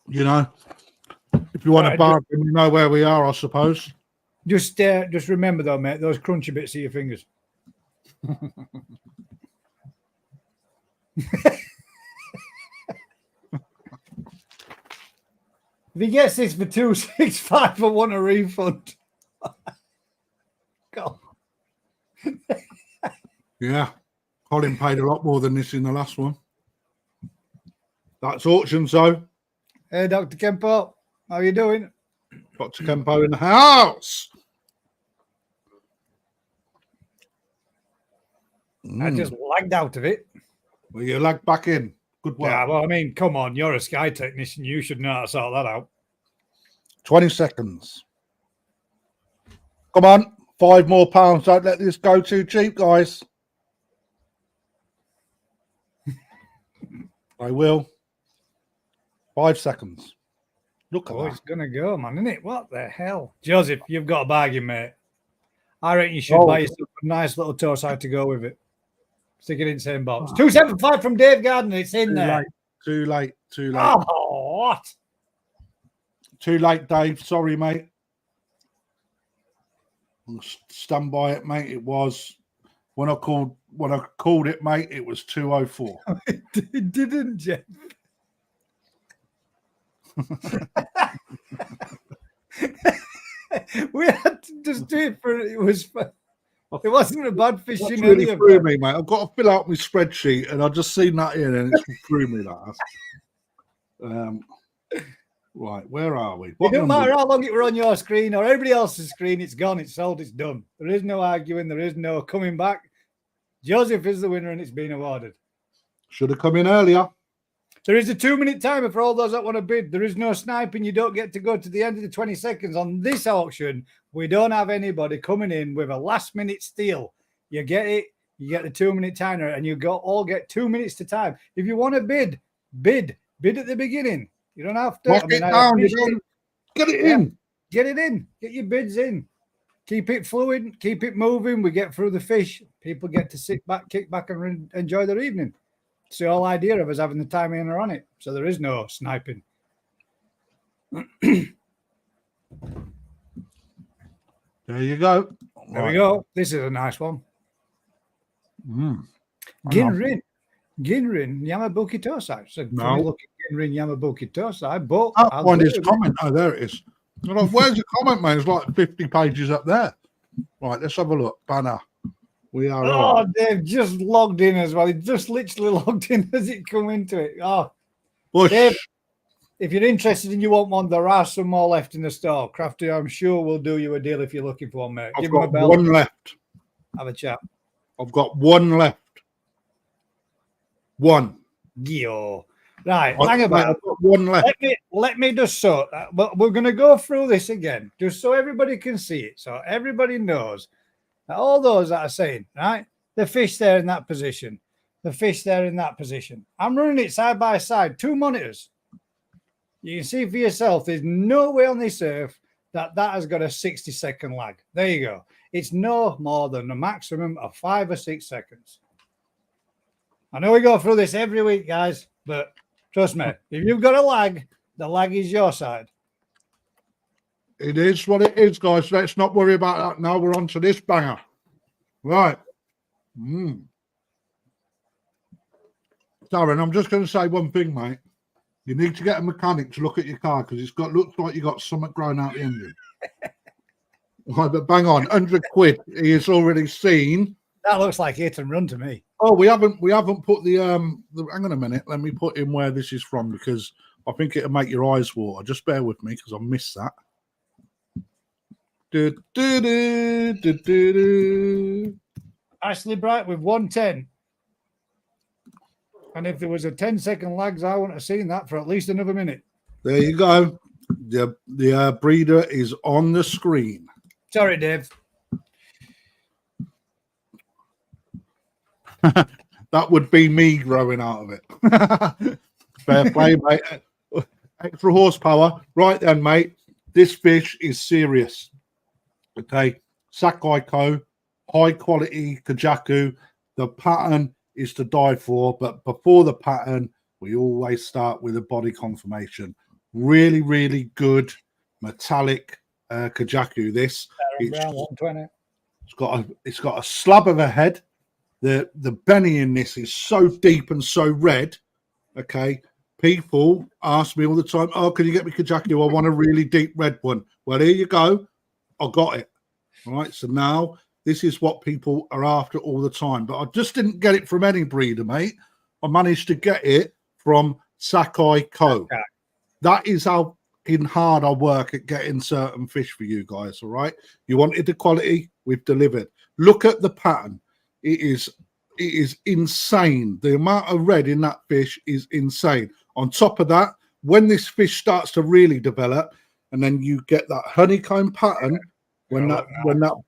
you know, if you want a bargain, you know where we are, I suppose. Just remember, though, mate, those crunchy bits of your fingers. If he gets this for 265, I want a refund. God. Yeah, Colin paid a lot more than this in the last one. That's auction, so. Hey, Dr. Kempo, how are you doing? Dr. Kempo in the house. I just lagged out of it. Well, you lagged back in. Good work. Yeah, well, I mean, come on, you're a Sky technician. You should know how to sort that out. 20 seconds. Come on, £5 more. Don't let this go too cheap, guys. I will. 5 seconds. Look at that. It's going to go, man, isn't it? What the hell? Joseph, you've got a bargain, mate. I reckon you should buy yourself a nice little toe side to go with it. Stick it in the same box. 275 from Dave Gardner. It's in there. Too late. Oh, what? Too late, Dave. Sorry, mate. Stand by it, mate. It was when I called it, mate. It was 204. It didn't, Jeff. We had to just do it for it wasn't a bad fishing. That's really threw me, mate. I've got to fill out my spreadsheet, and I've just seen that in, and it's threw me that. Right, where are we? It don't matter how long it were on your screen or everybody else's screen. It's gone. It's sold. It's done. There is no arguing. There is no coming back. Joseph is the winner, and it's been awarded. Should have come in earlier. There is a 2-minute timer for all those that want to bid. There is no sniping. You don't get to go to the end of the 20 seconds. On this auction, we don't have anybody coming in with a last-minute steal. You get it. You get the 2-minute timer, and you all get 2 minutes to time. If you want to bid at the beginning. You don't have to. Get it in. Get it in. Get your bids in. Keep it fluid. Keep it moving. We get through the fish. People get to sit back, kick back, and enjoy their evening. It's the whole idea of us having the timer on it. So there is no sniping. There you go. There we go. This is a nice one. Ginrin Yamabuki Tosai. So no. Look at Ginrin Yamabuki Tosai, but I'll find his comment. Oh, there it is. Where's the comment, man? It's like 50 pages up there. Right, let's have a look. Banner. We are. Oh, Dave just logged in as well. He just literally logged in as it come into it. Oh, Bush. Dave, if you're interested and you want one, there are some more left in the store. Krafty, I'm sure we'll do you a deal if you're looking for one, mate. I've got one left. Have a chat. I've got one left. One. Yo. Right, hang about. I've got one left. Let me just sort that. But we're going to go through this again, just so everybody can see it, so everybody knows. Now, all those that are saying, right, the fish there in that position, the fish there in that position. I'm running it side by side, 2 monitors. You can see for yourself, there's no way on this earth that has got a 60-second lag. There you go. It's no more than a maximum of 5 or 6 seconds. I know we go through this every week, guys, but trust me, if you've got a lag, the lag is your side. It is what it is, guys. Let's not worry about that now. We're on to this banger. Right. Darren, I'm just going to say one thing, mate. You need to get a mechanic to look at your car because looks like you got something growing out the engine. Right, but bang on, 100 quid. He has already seen. That looks like hit and run to me. Oh, we haven't put the hang on a minute. Let me put in where this is from because I think it'll make your eyes water. Just bear with me because I missed that. Ashley Bright with 110. And if there was a 10-second lags, I wouldn't have seen that for at least another minute. There you go. The breeder is on the screen. Sorry, Dave. That would be me growing out of it. Fair play, mate. Extra horsepower. Right then, mate. This fish is serious. Okay. Sakai Ko, high quality Kajaku. The pattern is to die for, but before the pattern, we always start with a body confirmation. Really, really good metallic Kajaku. This it's got a slab of a head. The Beni in this is so deep and so red. Okay, people ask me all the time, "Oh, can you get me Kajaku? I want a really deep red one." Well, here you go. I got it. All right. So now this is what people are after all the time. But I just didn't get it from any breeder, mate. I managed to get it from Sakai Ko. Okay. That is how hard I work at getting certain fish for you guys. All right. You wanted the quality, we've delivered. Look at the pattern. It is insane. The amount of red in that fish is insane. On top of that, when this fish starts to really develop, and then you get that honeycomb pattern, when that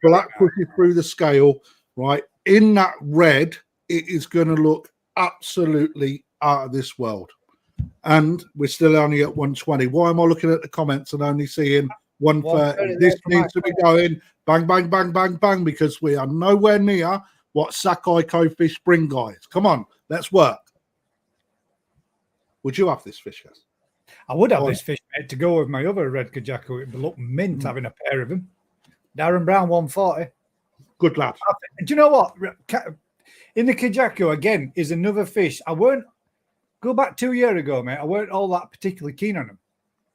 black pushes through the scale, right, in that red, it is going to look absolutely out of this world. And we're still only at 120. Why am I looking at the comments and only seeing 130? This needs to be going bang, bang, bang, bang, bang, because we are nowhere near what Sakai Ko fish bring, guys. Come on, let's work. Would you have this fish, guys? I would have this fish, mate, to go with my other red Kajaku. It would look mint having a pair of them. Darren Brown, 140. Good lad. Do you know what? In the Kajaku, again, is another fish. Go back 2 years ago, mate. I weren't all that particularly keen on them.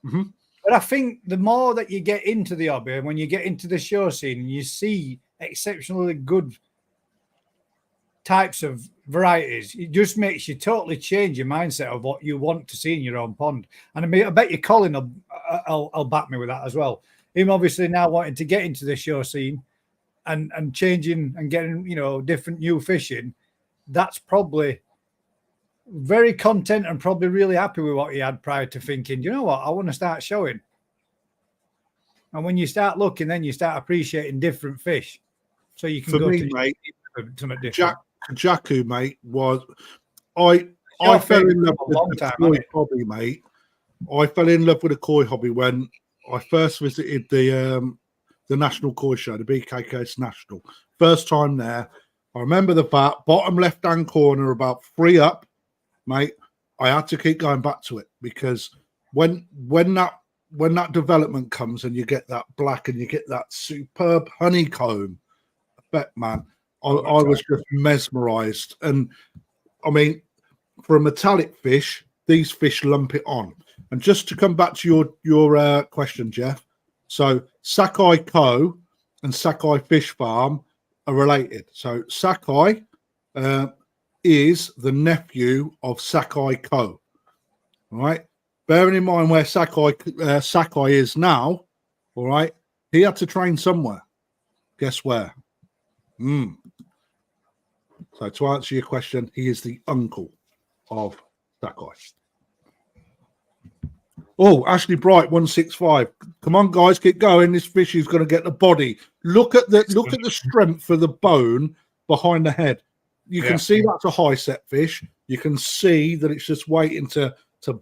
Mm-hmm. But I think the more that you get into the hobby, and when you get into the show scene and you see exceptionally good types of varieties, it just makes you totally change your mindset of what you want to see in your own pond. And I bet you Colin will back me with that as well. Him obviously now wanting to get into the show scene and changing and getting, different new fishing. That's probably very content and probably really happy with what he had prior to thinking, you know what, I want to start showing. And when you start looking, then you start appreciating different fish. So you can something different. Kajaku, mate, was I fell in love with the koi hobby, mate. I fell in love with the koi hobby when I first visited the National Koi Show, the BKK's National. First time there. I remember the bottom left-hand corner, about 3 up, mate. I had to keep going back to it because when that development comes and you get that black and you get that superb honeycomb effect, man, I was just mesmerized. And I mean, for a metallic fish, these fish lump it on. And just to come back to your question, Jeff. So Sakai Ko and Sakai Fish Farm are related. So Sakai is the nephew of Sakai Ko. All right. Bearing in mind where Sakai is now, all right, he had to train somewhere. Guess where? So to answer your question, he is the uncle of Sakai. Oh, Ashley Bright, 165. Come on, guys, keep going. This fish is going to get the body. Look at the strength of the bone behind the head. You can see that's a high set fish. You can see that it's just waiting to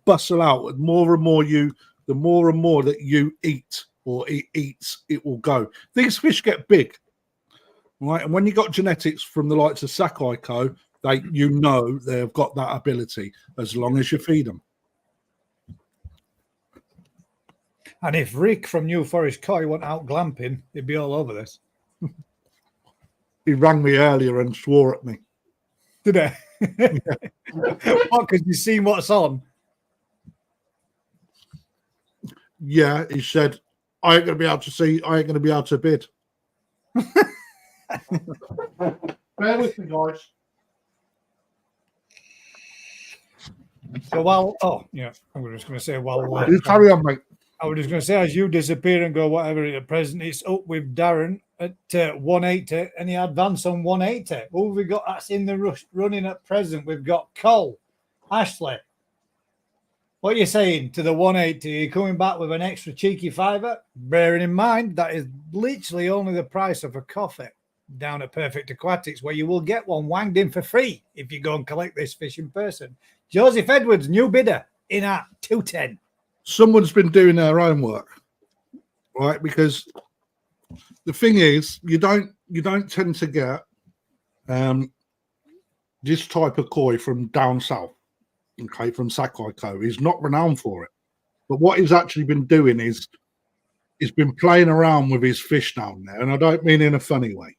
bustle out. And more and more the more and more that you eat or it eats, it will go. These fish get big. right? And when you got genetics from the likes of Sakai Co, they've got that ability as long as you feed them. And if Rick from New Forest Koi went out glamping, he'd be all over this. He rang me earlier and swore at me. Did he? What? Because you've seen what's on. Yeah, he said, I ain't going to be able to see, I ain't going to be able to bid. Bear with me, guys. So I'm just going to say, you carry on, mate. I was just going to say, as you disappear and go whatever at present, it's up with Darren at 180, and he advanced on 180. Who have we got that's in the running at present? We've got Cole, Ashley. What are you saying to the 180? Are you coming back with an extra cheeky fiver? Bearing in mind, that is literally only the price of a coffee down at Perfect Aquatics, where you will get one wanged in for free if you go and collect this fish in person. Joseph Edwards, new bidder, in at 210. Someone's been doing their own work, right? Because the thing is, you don't tend to get this type of koi from down south, okay, from Sakai Co. He's not renowned for it, but what he's actually been doing is he's been playing around with his fish down there, and I don't mean in a funny way,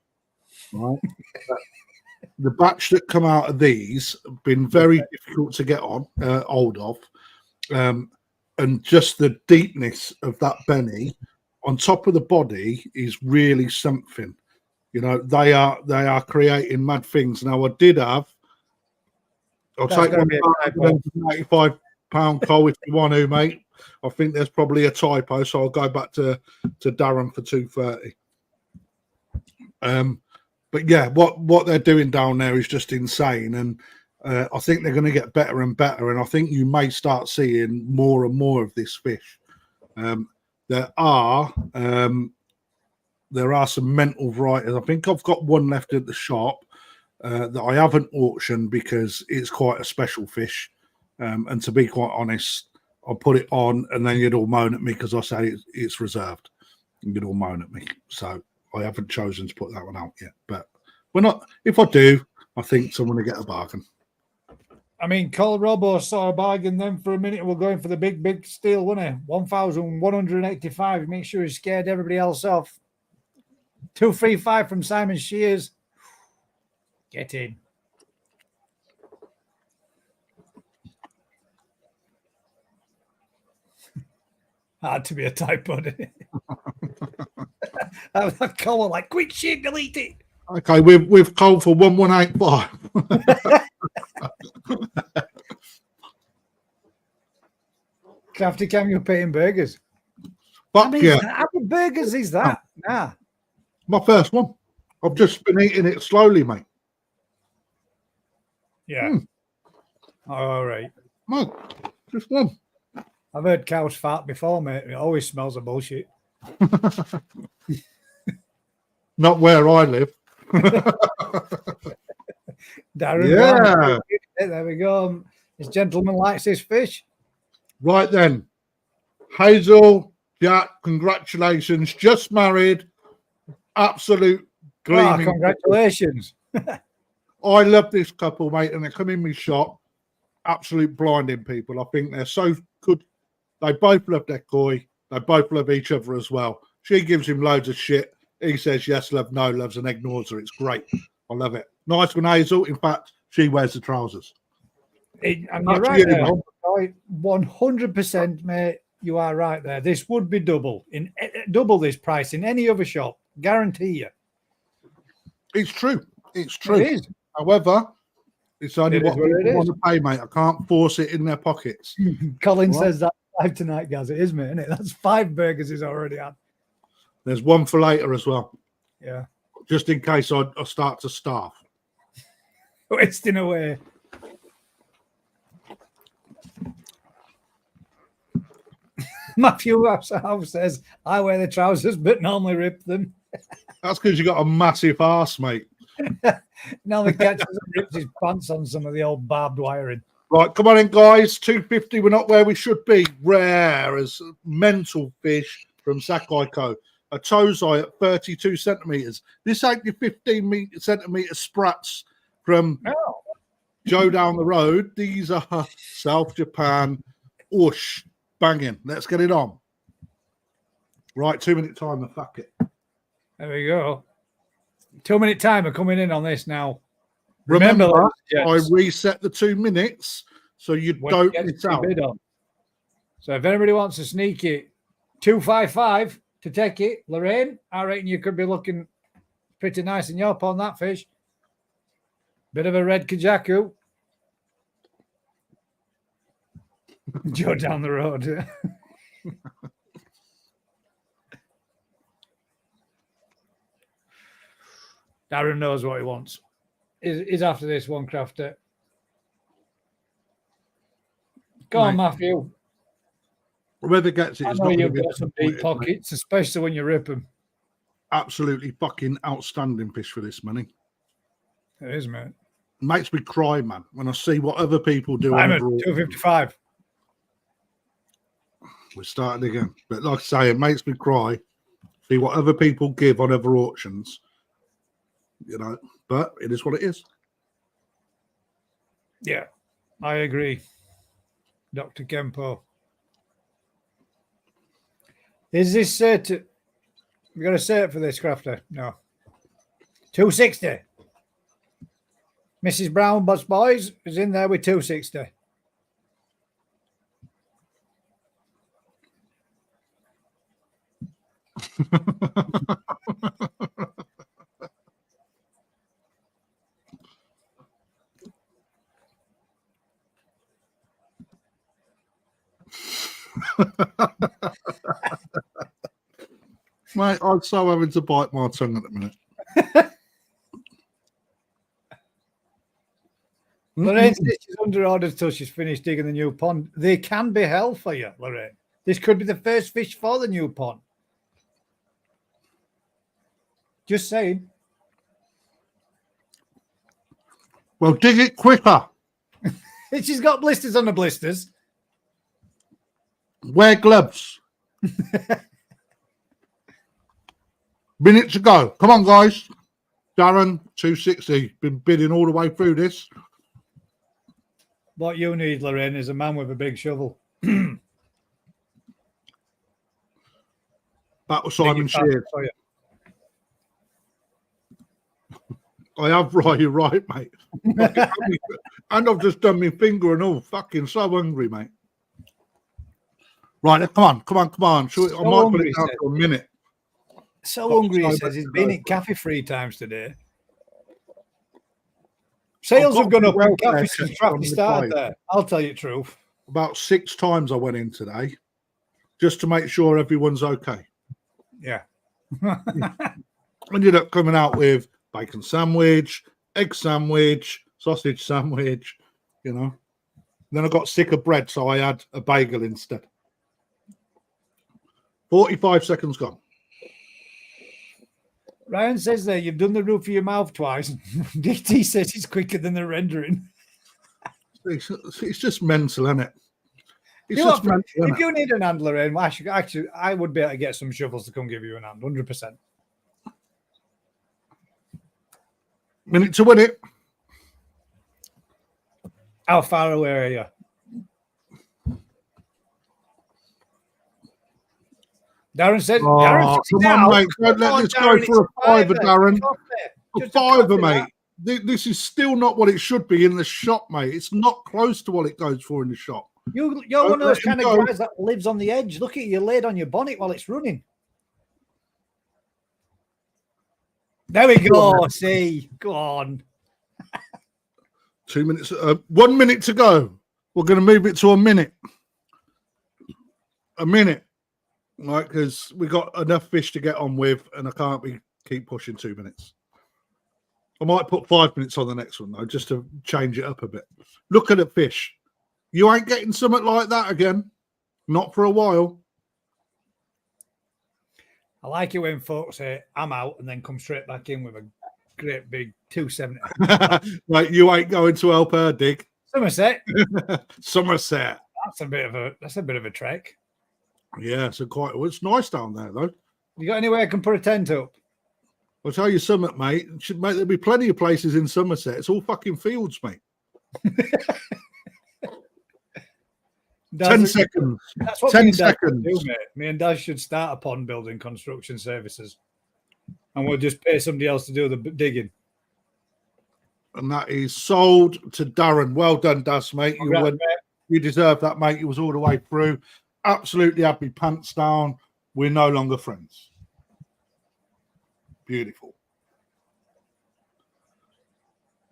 right? The batch that come out of these have been very difficult to get hold of. And just the deepness of that Beni on top of the body is really something. You know, they are creating mad things. Now, I'll take £185 coal if you want to, mate. I think there's probably a typo, so I'll go back to Darren for 230. But yeah, what they're doing down there is just insane, and I think they're going to get better and better, and I think you may start seeing more and more of this fish. There are some mental varieties. I think I've got one left at the shop that I haven't auctioned because it's quite a special fish. And to be quite honest, I'll put it on, and then you'd all moan at me because I say it's reserved. You'd all moan at me, so I haven't chosen to put that one out yet. But we're not. If I do, I think someone will get a bargain. I mean, Cole Robo saw a bargain then for a minute. We're going for the big steal, wasn't it? 1,185. Make sure he scared everybody else off. 235 from Simon Shears. Get in. Hard to be a typo, didn't it? That Cole like, quick shit, delete it. Okay, we've called for 1185. Krafty, can you pay in burgers? But yeah, how many burgers is that? Nah, my first one. I've just been eating it slowly, mate. Yeah. All right. No, just one. I've heard cows fart before, mate. It always smells of bullshit. Not where I live. Darren, yeah. There we go. This gentleman likes his fish. Right then, Hazel, Jack, congratulations. Just married. Absolute gleaming. Congratulations. I love this couple, mate, and they come in my shop. Absolute blinding people. I think they're so good. They both love their koi. They both love each other as well. She gives him loads of shit. He says yes, love, no, loves, and ignores her. It's great. I love it. Nice one, Hazel. In fact, she wears the trousers. And you're right there. 100%, mate. You are right there. This would be double this price in any other shop. Guarantee you. It's true. It's true. It is. However, it's only what people it want to pay, mate. I can't force it in their pockets. Colin says that live tonight, guys. It is, mate, isn't it? That's 5 burgers he's already had. There's one for later as well. Yeah. Just in case I start to starve. Wasting away. Matthew House says, I wear the trousers, but normally rip them. That's because you got a massive arse, mate. Now the catcher rips his pants on some of the old barbed wiring. Right, come on in, guys. 250, we're not where we should be. Rare as mental fish from Sakai Co. a tozai at 32 centimeters. This ain't your 15 centimeter sprats from Joe down the road. These are South Japan. Whoosh, banging. Let's get it on. Right, 2-minute timer. Fuck it. There we go. 2-minute timer coming in on this now. Remember I reset the 2 minutes so you don't miss out. So if anybody wants a sneaky 255 to take it, Lorraine, I reckon you could be looking pretty nice in your pond, that fish. Bit of a red kajaku. Joe down the road. Darren knows what he wants. Is after this one, Crafter. Go on, Matthew. Whoever gets it, I know you've got some deep pockets, especially when you rip them. Absolutely fucking outstanding fish for this money. It is, mate. It makes me cry, man, when I see what other people do. I'm at 255. We're starting again. But like I say, it makes me cry. See what other people give on other auctions. You know, but it is what it is. Yeah, I agree. Dr. Kempo. Is this we got a set for this, Crafter? No. 260. Mrs. Brown Bus Boys is in there with 260. Mate, I'm so having to bite my tongue at the minute. Lorraine says she's under orders till she's finished digging the new pond. They can be hell for you, Lorraine. This could be the first fish for the new pond. Just saying. Well, dig it quicker. She's got blisters on the blisters. Wear gloves. Minute to go. Come on, guys. Darren, 260. Been bidding all the way through this. What you need, Lorraine, is a man with a big shovel. That was Simon Shears. I have right, you're right, mate. And I've just done my finger and all. Fucking so hungry, mate. Right, come on. I might put it down for a minute. So hungry, he says. He's been at cafe 3 times today. Sales have gone up in cafe since Krafty started there. I'll tell you the truth. About 6 times I went in today just to make sure everyone's okay. Yeah. Ended up coming out with bacon sandwich, egg sandwich, sausage sandwich, you know. Then I got sick of bread, so I had a bagel instead. 45 seconds gone. Ryan says there, you've done the roof of your mouth twice. DT says it's quicker than the rendering. It's just mental, isn't it? If you need an hand, Lorraine, actually, I would be able to get some shovels to come give you an hand, 100%. Minute to win it. How far away are you? Darren said, Darren, come on, mate. Don't let this go for a fiver, Darren. A fiver, mate. This is still not what it should be in the shop, mate. It's not close to what it goes for in the shop. You're one of those kind of guys that lives on the edge. Look at you laid on your bonnet while it's running. There we go. See, go on. 2 minutes. 1 minute to go. We're going to move it to a minute. A minute. Right, because we got enough fish to get on with, and I can't keep pushing 2 minutes. I might put 5 minutes on the next one, though, just to change it up a bit. Look at the fish. You ain't getting something like that again. Not for a while. I like it when folks say, I'm out, and then come straight back in with a great big 270. Like, you ain't going to help her dig. Somerset. Somerset. That's a bit of a trek. Yeah, so it's nice down there, though. You got anywhere I can put a tent up? I'll tell you something, mate. There'll be plenty of places in Somerset. It's all fucking fields, mate. 10 seconds. That's what 10 seconds. Do, mate. Me and Dad should start a pond building construction services, and we'll just pay somebody else to do the digging. And that is sold to Darren. Well done, Daz, mate. You deserve that, mate. You was all the way through. Absolutely happy, pants down. We're no longer friends. Beautiful.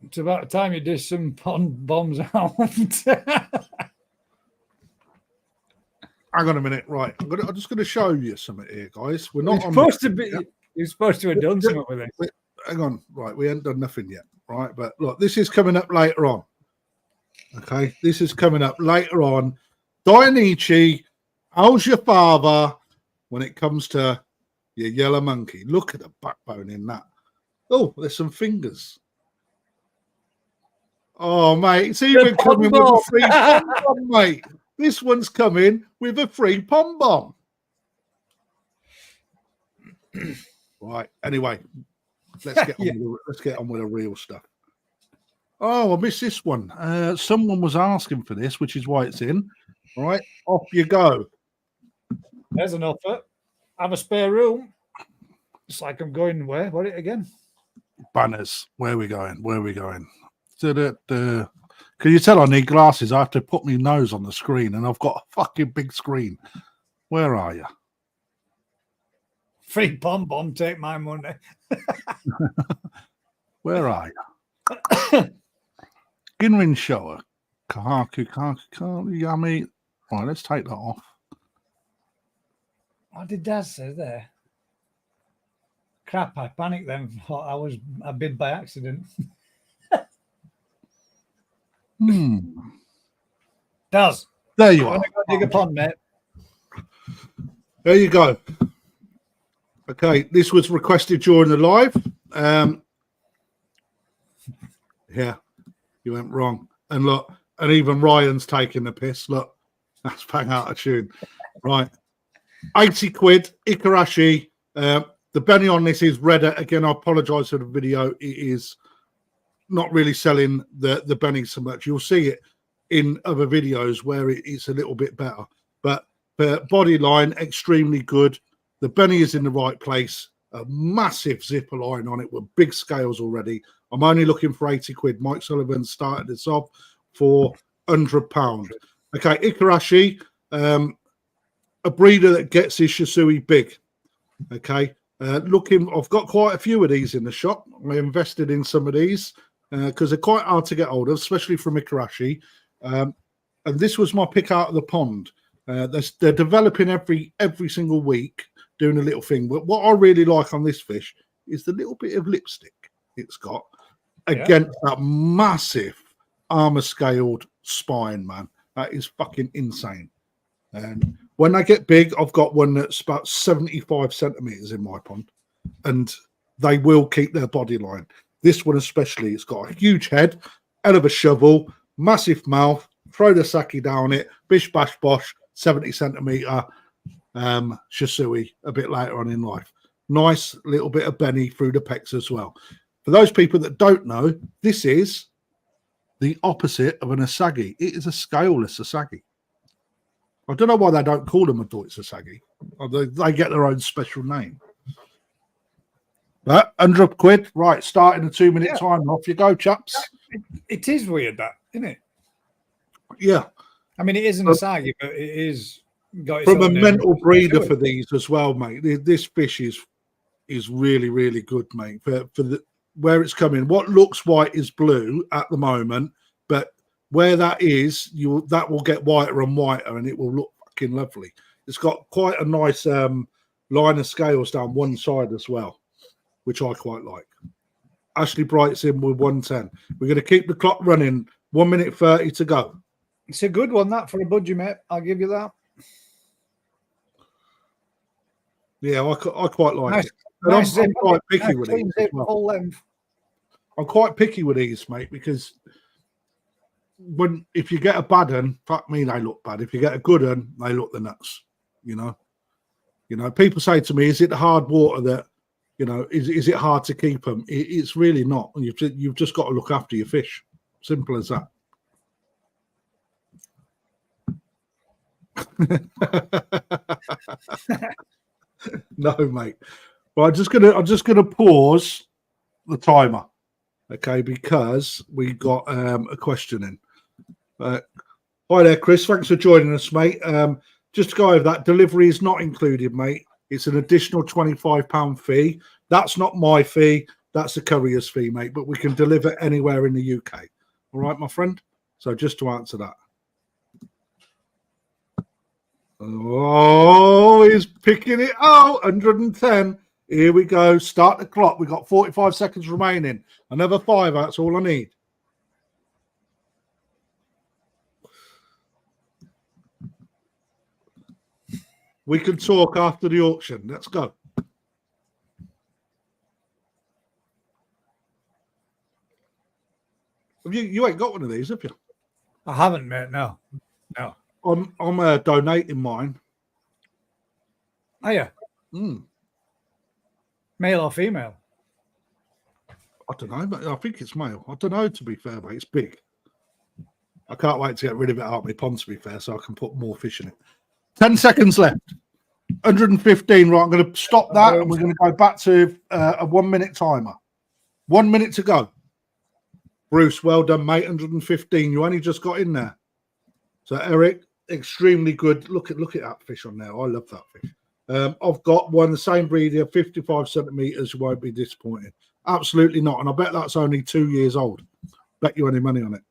It's about time you dish some pond bombs out. Hang on a minute, right? I'm just going to show you something here, guys. We're not You're supposed to have done something with it. Hang on, right? We haven't done nothing yet, right? But look, this is coming up later on. Okay, this is coming up later on. Dainichi, how's your father when it comes to your yellow monkey? Look at the backbone in that. Oh, there's some fingers. Oh, mate, it's even coming with a free pom bomb, mate. This one's coming with a free pom bomb. Right. Anyway, let's get on with the real stuff. Oh, I missed this one. Someone was asking for this, which is why it's in. All right, off you go. There's an offer. Have a spare room. It's like I'm going where? What again? Banners. Where are we going? Where are we going? Can you tell I need glasses? I have to put my nose on the screen, and I've got a fucking big screen. Where are you? Free pom bomb. Take my money. Where are you? Ginrin shower. Kahaku, yummy. Right, let's take that off. What did Dad say there? Crap, I panicked then. Thought I was a bid by accident. Daz. There you are. Go dig a pond, mate. There you go. Okay, this was requested during the live. Yeah, you went wrong. And look, and even Ryan's taking the piss. Look, that's bang out of tune. Right. 80 quid, Ikarashi. The Beni on this is redder. Again, I apologize for the video. It is not really selling the Beni so much. You'll see it in other videos where it's a little bit better. But the body line, extremely good. The Beni is in the right place. A massive zipper line on it with big scales already. I'm only looking for 80 quid. Mike Sullivan started this off for £100. Okay, Ikarashi, a breeder that gets his Shisui big. Okay, I've got quite a few of these in the shop. I invested in some of these because they're quite hard to get hold of, especially from Ikarashi. And this was my pick out of the pond. They're developing every single week, doing a little thing. But what I really like on this fish is the little bit of lipstick it's got against that massive armor scaled spine, man. That is fucking insane. And when I get big, I've got one that's about 75 centimeters in my pond, and they will keep their body line. This one especially, it's got a huge head, hell of a shovel, massive mouth, throw the sake down it, bish bash bosh, 70 centimeter Shisui a bit later on in life. Nice little bit of Beni through the pecs as well. For those people that don't know, this is the opposite of an asagi. It is a scaleless asagi. I don't know why they don't call them a Deutsch asagi. They get their own special name. But 100 quid, right, starting a 2-minute time. Off you go, chaps. It is weird, that, isn't it? Yeah. I mean, it isn't a asagi, but it is got its from a own mental name. breeder for these as well, mate. This fish is really, really good, mate. For the where it's coming, what looks white is blue at the moment, but where that is, that will get whiter and whiter, and it will look fucking lovely. It's got quite a nice line of scales down one side as well, which I quite like. Ashley Bright's in with 110. We're going to keep the clock running. 1 minute 30 to go. It's a good one, that, for a budgie, mate. I'll give you that. Yeah, I quite like it. And I'm quite picky with these as well. I'm quite picky with these, mate, because if you get a bad one, fuck me, they look bad. If you get a good one, they look the nuts, you know. You know, people say to me, is it the hard water that, you know, is it hard to keep them? It's really not. You've just got to look after your fish. Simple as that. No, mate. Well, I'm just gonna pause the timer, okay? Because we got a question in. Hi there, Chris. Thanks for joining us, mate. Just to go over that, delivery is not included, mate. It's an additional £25 fee. That's not my fee. That's the courier's fee, mate. But we can deliver anywhere in the UK. All right, my friend. So just to answer that. Oh, he's picking it out. 110. Here we go. Start the clock. We've got 45 seconds remaining. Another 5. That's all I need. We can talk after the auction. Let's go. You ain't got one of these, have you? I haven't, mate. No. I'm donating mine. Are you? Mm. Male or female? I don't know, but I think it's male. I don't know, to be fair, but it's big. I can't wait to get rid of it out of my pond, to be fair, so I can put more fish in it. 10 seconds left. 115. Right, I'm going to stop that, and we're going to go back to a 1 minute timer. 1 minute to go. Bruce, well done, mate. 115. You only just got in there. So Eric, extremely good. Look at that fish on there. I love that fish. I've got one, the same breed here, 55 centimeters. You won't be disappointed. Absolutely not. And I bet that's only 2 years old. Bet you any money on it.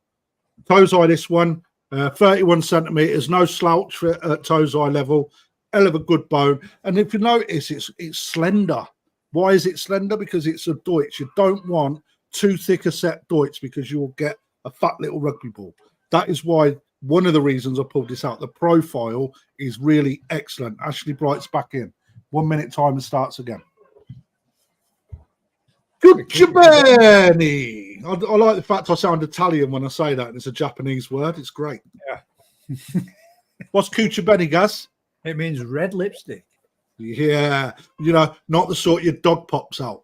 Toes eye, this one, 31 centimeters. No slouch at toes eye level. Hell of a good bone. And if you notice, it's slender. Why is it slender? Because it's a Deutsch. You don't want too thick a set Deutsch because you'll get a fat little rugby ball. That is why one of the reasons I pulled this out. The profile is really excellent. Ashley Bright's back in. 1 minute timer starts again. Good Beni. I like the fact I sound Italian when I say that. And it's a Japanese word. It's great. Yeah. What's Beni, Gaz? It means red lipstick. Yeah. You know, not the sort your dog pops out.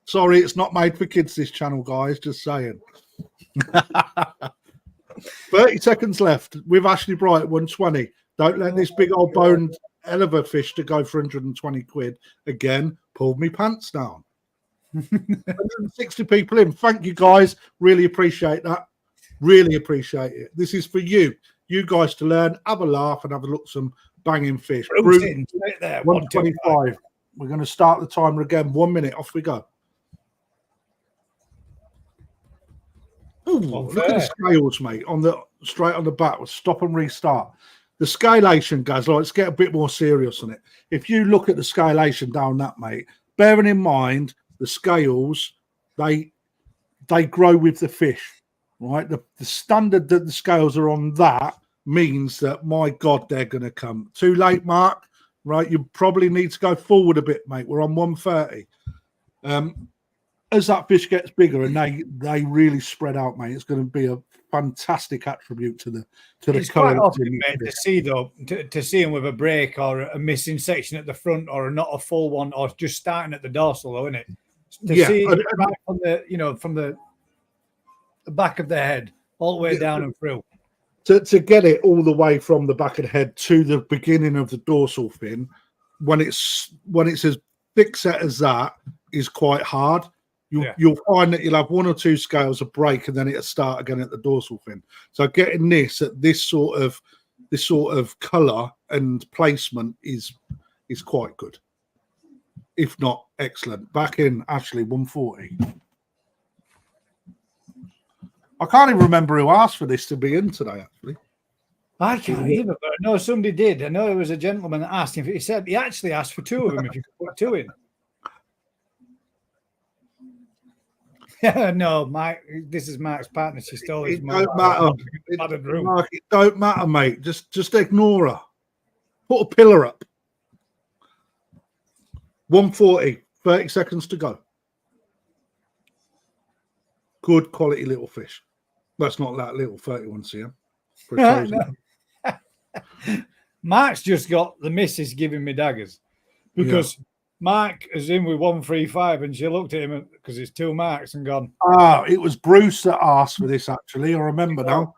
Sorry, it's not made for kids, this channel, guys. Just saying. 30 seconds left with Ashley Bright, 120. Don't let this big old boned hell of a fish to go for 120 quid. Again, pulled me pants down. 160 people in. Thank you, guys. Really appreciate that. Really appreciate it. This is for you guys to learn, have a laugh, and have a look at some banging fish. Bruce, right there, 125. We're going to start the timer again. 1 minute. Off we go. Ooh, look at the scales, mate. Straight on the back. We'll stop and restart. The scalation, guys. Let's get a bit more serious on it. If you look at the scalation down that, mate, bearing in mind the scales, they grow with the fish. Right, the standard that the scales are on that means that, my God, they're going to come. Too late, Mark. Right, you probably need to go forward a bit, mate. We're on 130. As that fish gets bigger and they really spread out, mate, it's going to be a fantastic attribute to the it's colour. Quite often, mate, to see though, to see them with a break or a missing section at the front or not a full one or just starting at the dorsal, though, isn't it? To see it right from the back of the head all the way down and through. To get it all the way from the back of the head to the beginning of the dorsal fin, when it's as thick set as that, is quite hard. You'll find that you'll have one or two scales of break and then it'll start again at the dorsal fin. So getting this at this sort of colour and placement is quite good, if not excellent. Back in Ashley, 140. I can't even remember who asked for this to be in today, actually. I can't either, but no, somebody did. I know it was a gentleman that asked him. He said he actually asked for 2 of them if you could put 2 in. Yeah, no, Mike, this is Mark's partner. She stole his money. Mark, it don't matter, mate. Just ignore her. Put a pillar up. 140, 30 seconds to go. Good quality little fish. That's not that little, 31 cm. No. Mark's just got the missus giving me daggers because Mark is in with 135 and she looked at him because it's 2 marks and gone. Ah, it was Bruce that asked for this. Actually, I remember now.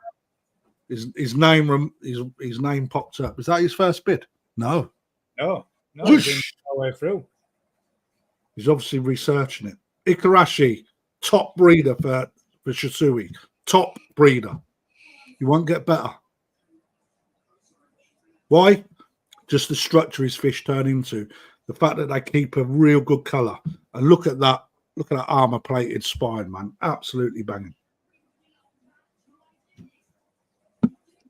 His name popped up. Is that his first bid? No. No, he's been all the way through. He's obviously researching it. Ikarashi, top breeder for Shisui. Top breeder. You won't get better. Why? Just the structure his fish turn into. The fact that they keep a real good colour. And look at that. Look at that armour-plated spine, man. Absolutely banging.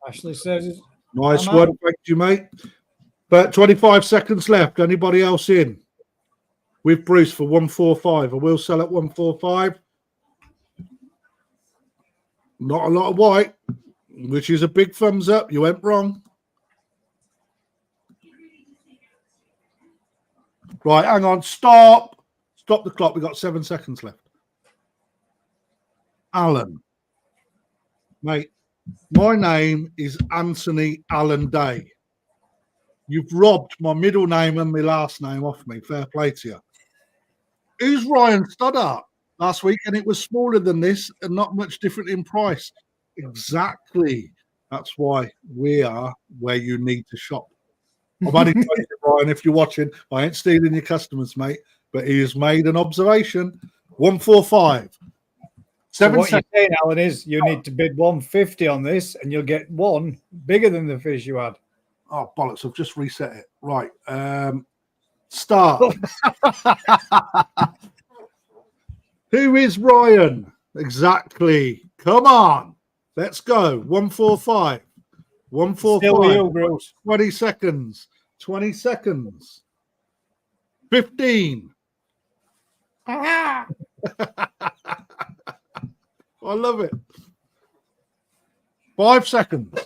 Ashley says... Nice one. Thank you, mate. But 25 seconds left. Anybody else in? With Bruce for 145. I will sell at 145. Not a lot of white, which is a big thumbs up. You went wrong. Right, hang on. Stop. Stop the clock. We've got 7 seconds left. Alan. Mate, my name is Anthony Allen Day. You've robbed my middle name and my last name off me. Fair play to you. Who's Ryan Stoddart? Last week, and it was smaller than this and not much different in price. Exactly. That's why we are where you need to shop. I'm only telling you, Ryan, if you're watching, I ain't stealing your customers, mate, but he has made an observation. 145. So what you're saying, Alan, is you need to bid 150 on this and you'll get one bigger than the fish you had. Oh, bollocks. I've just reset it. Right. Start. Who is Ryan? Exactly. Come on. Let's go. 145. 145. You, Bruce. 20 seconds. 20 seconds. 15. I love it. 5 seconds.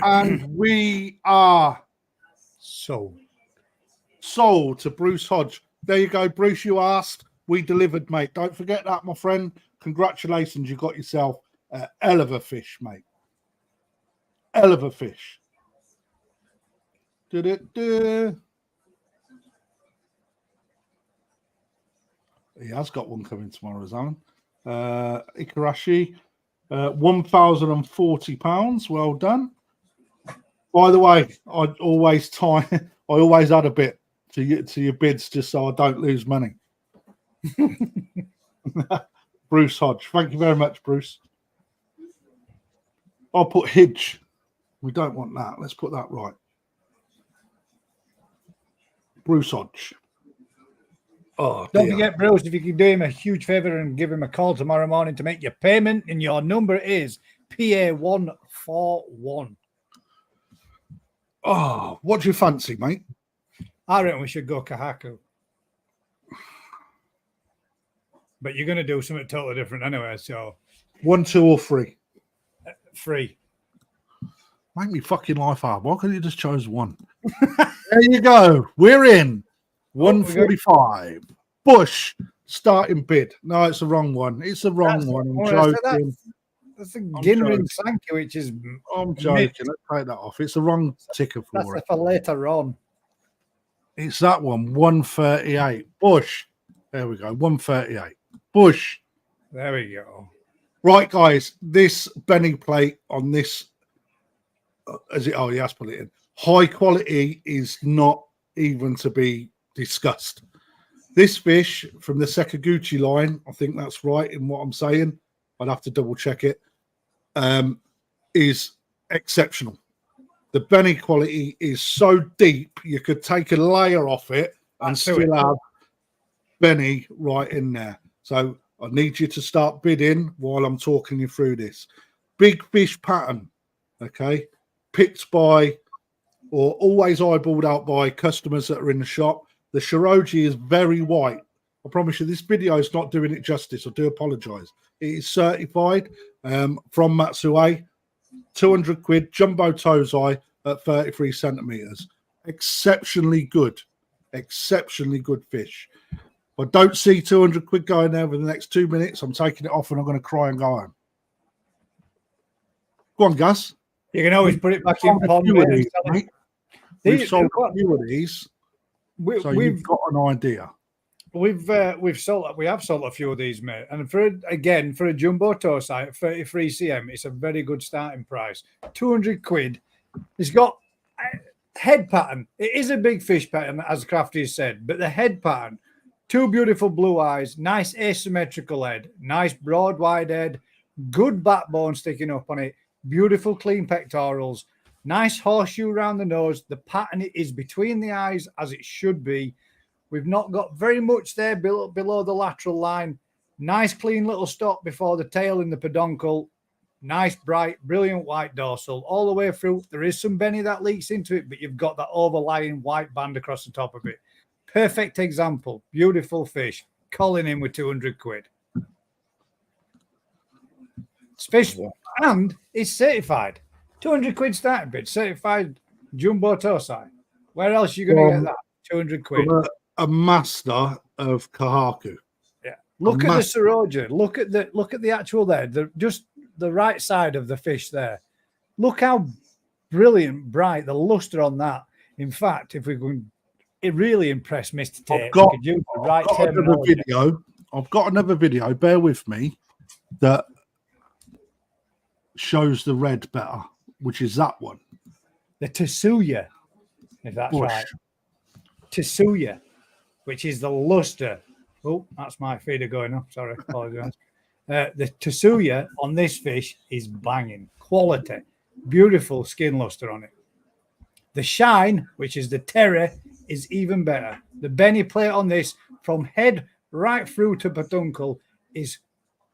And we are sold to Bruce Hodge. There you go, Bruce. You asked, we delivered, mate. Don't forget that, my friend. Congratulations, you got yourself a hell of a fish, mate. Hell of a fish. He has got one coming tomorrow, Alan. Ikarashi, £1,040. Well done. By the way, I always add a bit to your bids just so I don't lose money. Bruce Hodge. Thank you very much, Bruce. I'll put Hidge. We don't want that. Let's put that right. Bruce Hodge. Oh, don't forget, Bruce, if you can do him a huge favour and give him a call tomorrow morning to make your payment, and your number is PA141. Oh, what do you fancy, mate? I reckon we should go Kahaku. But you're going to do something totally different anyway, so... 1, 2, or 3? 3. Make me fucking life hard. Why couldn't you just choose 1? There you go. We're in. 145. Bush starting bid. No, it's the wrong one. It's the wrong one. I'm joking. That's a Ginrin Sankey, which is... I'm joking. Let's take that off. It's the wrong ticker for it. That's for later on. It's that one. 138. Bush. There we go. 138. Bush. There we go. Right, guys. This Beni plate on this... he has put it in. High quality is not even to be discussed. This fish from the Sekaguchi line, I think that's right in what I'm saying. I'd have to double check it. Is exceptional. The Beni quality is so deep you could take a layer off it and still have Beni right in there. So I need you to start bidding while I'm talking you through this. Big fish pattern, okay? Picked by or always eyeballed out by customers that are in the shop. The Shiroji is very white. I promise you, this video is not doing it justice. I do apologize. It is certified from Matsue. 200 quid, jumbo tozai at 33 centimeters. Exceptionally good. Exceptionally good fish. If I don't see 200 quid going there over the next 2 minutes, I'm taking it off and I'm going to cry and go home. Go on, Gus. You can always put it back in pond. We've sold a few of these, so you've got an idea. We have sold a few of these, mate. And for a jumbo tow site, 33 cm, it's a very good starting price. 200 quid. It's got head pattern. It is a big fish pattern, as Krafty said, but the head pattern, two beautiful blue eyes, nice asymmetrical head, nice broad wide head, good backbone sticking up on it, beautiful clean pectorals, nice horseshoe around the nose. The pattern is between the eyes as it should be. We've not got very much there below the lateral line. Nice clean little stop before the tail in the peduncle. Nice, bright, brilliant white dorsal all the way through. There is some Beni that leaks into it, but you've got that overlying white band across the top of it. Perfect example. Beautiful fish. Calling in with 200 quid. It's fish and it's certified. 200 quid starting bid. Certified jumbo tosai. Where else are you going to get that? 200 quid. A master of kahaku. Yeah. Look at the Soroja. Look at the actual there. Just the right side of the fish there. Look how brilliant, bright the luster on that. In fact, if we can, it really impressed Mr. Tate. I've got another video. Bear with me. That shows the red better, which is that one. The Tsuya, if that's right. Tsuya, which is the luster. Oh, that's my feeder going up. Sorry, apologize. The Tsuya on this fish is banging. Quality. Beautiful skin luster on it. The shine, which is the terror, is even better. The Beni plate on this, from head right through to peduncle, is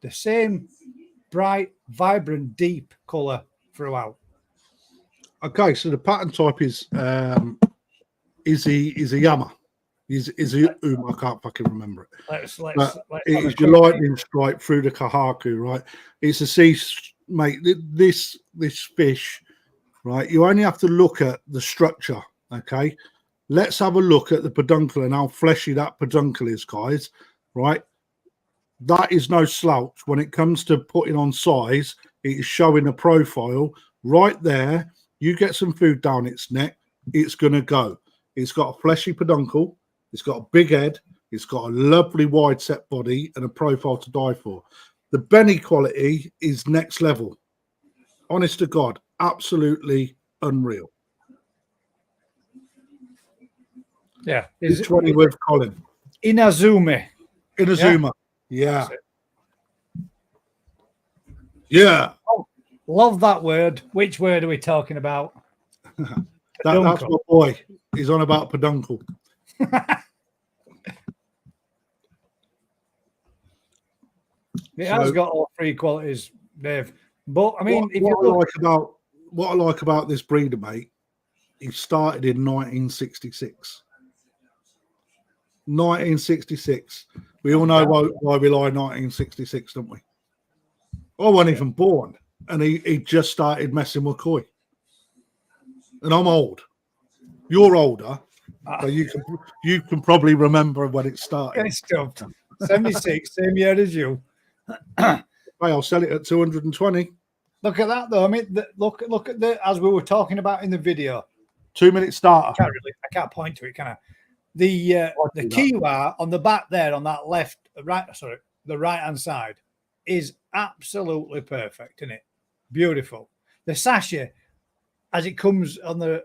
the same bright, vibrant, deep colour throughout. Okay, so the pattern type is a Yama. Is a I can't fucking remember it. Let's it's your lightning strike through the kahaku, right? It's a sea, mate. This fish, right? You only have to look at the structure, okay? Let's have a look at the peduncle and how fleshy that peduncle is, guys. Right? That is no slouch when it comes to putting on size. It is showing a profile right there. You get some food down its neck, it's gonna go. It's got a fleshy peduncle. It's got a big head. It's got a lovely wide set body and a profile to die for. The Beni quality is next level. Honest to God, absolutely unreal. Yeah. It's 20 with Colin. Inazuma. Yeah. Yeah. Oh, love that word. Which word are we talking about? That's my boy. He's on about peduncle. It has got all three qualities, Dave. But I mean, what I like about this breeder, mate, he started in 1966. 1966. We all know why we lie 1966, don't we? I wasn't even born, and he just started messing with koi. And I'm old. You're older, so you can probably remember when it started. It's stuffed. 76, same year as you. Hey, I'll sell it at 220. Look at that, though. I mean, look at the, as we were talking about in the video. 2-minute starter. I can't point to it, can I? The kiwa on the back there, on that the right hand side, is absolutely perfect, isn't it? Beautiful. The sasha, as it comes on the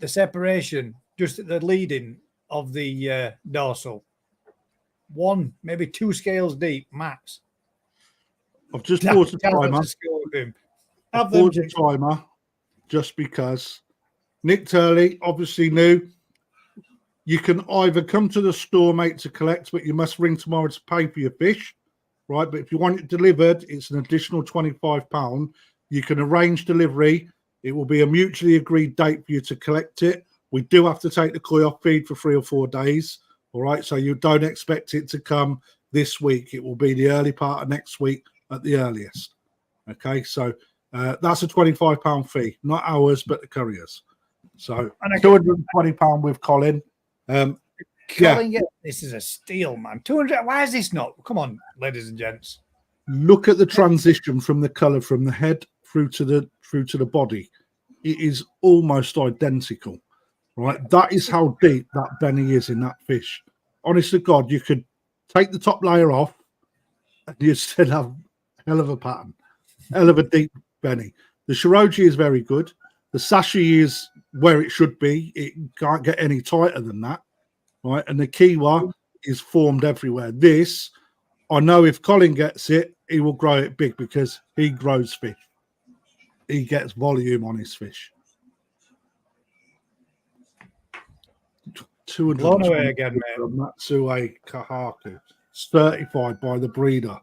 separation, just at the leading of the dorsal, 1, maybe 2 scales deep max. I've just paused the timer. I've paused the timer just because Nick Turley obviously knew. You can either come to the store, mate, to collect, but you must ring tomorrow to pay for your fish, right? But if you want it delivered, it's an additional £25. You can arrange delivery. It will be a mutually agreed date for you to collect it. We do have to take the koi off feed for 3 or 4 days, all right? So you don't expect it to come this week. It will be the early part of next week at the earliest, okay? So that's a £25 fee, not ours, but the courier's. So £220 with Colin. Colin, this is a steal, man. 200. Why is this not? Come on, ladies and gents. Look at the transition from the colour from the head through to the body. It is almost identical, right? That is how deep that Beni is in that fish. Honest to God, you could take the top layer off and you still have a hell of a pattern, hell of a deep Beni. The shiroji is very good. The sashi is where it should be. It can't get any tighter than that, right? And the kiwa is formed everywhere. This, I know if Colin gets it, he will grow it big because he grows fish. He gets volume on his fish. 200 blown away again, mate. Matsue Kahaku, certified by the breeder.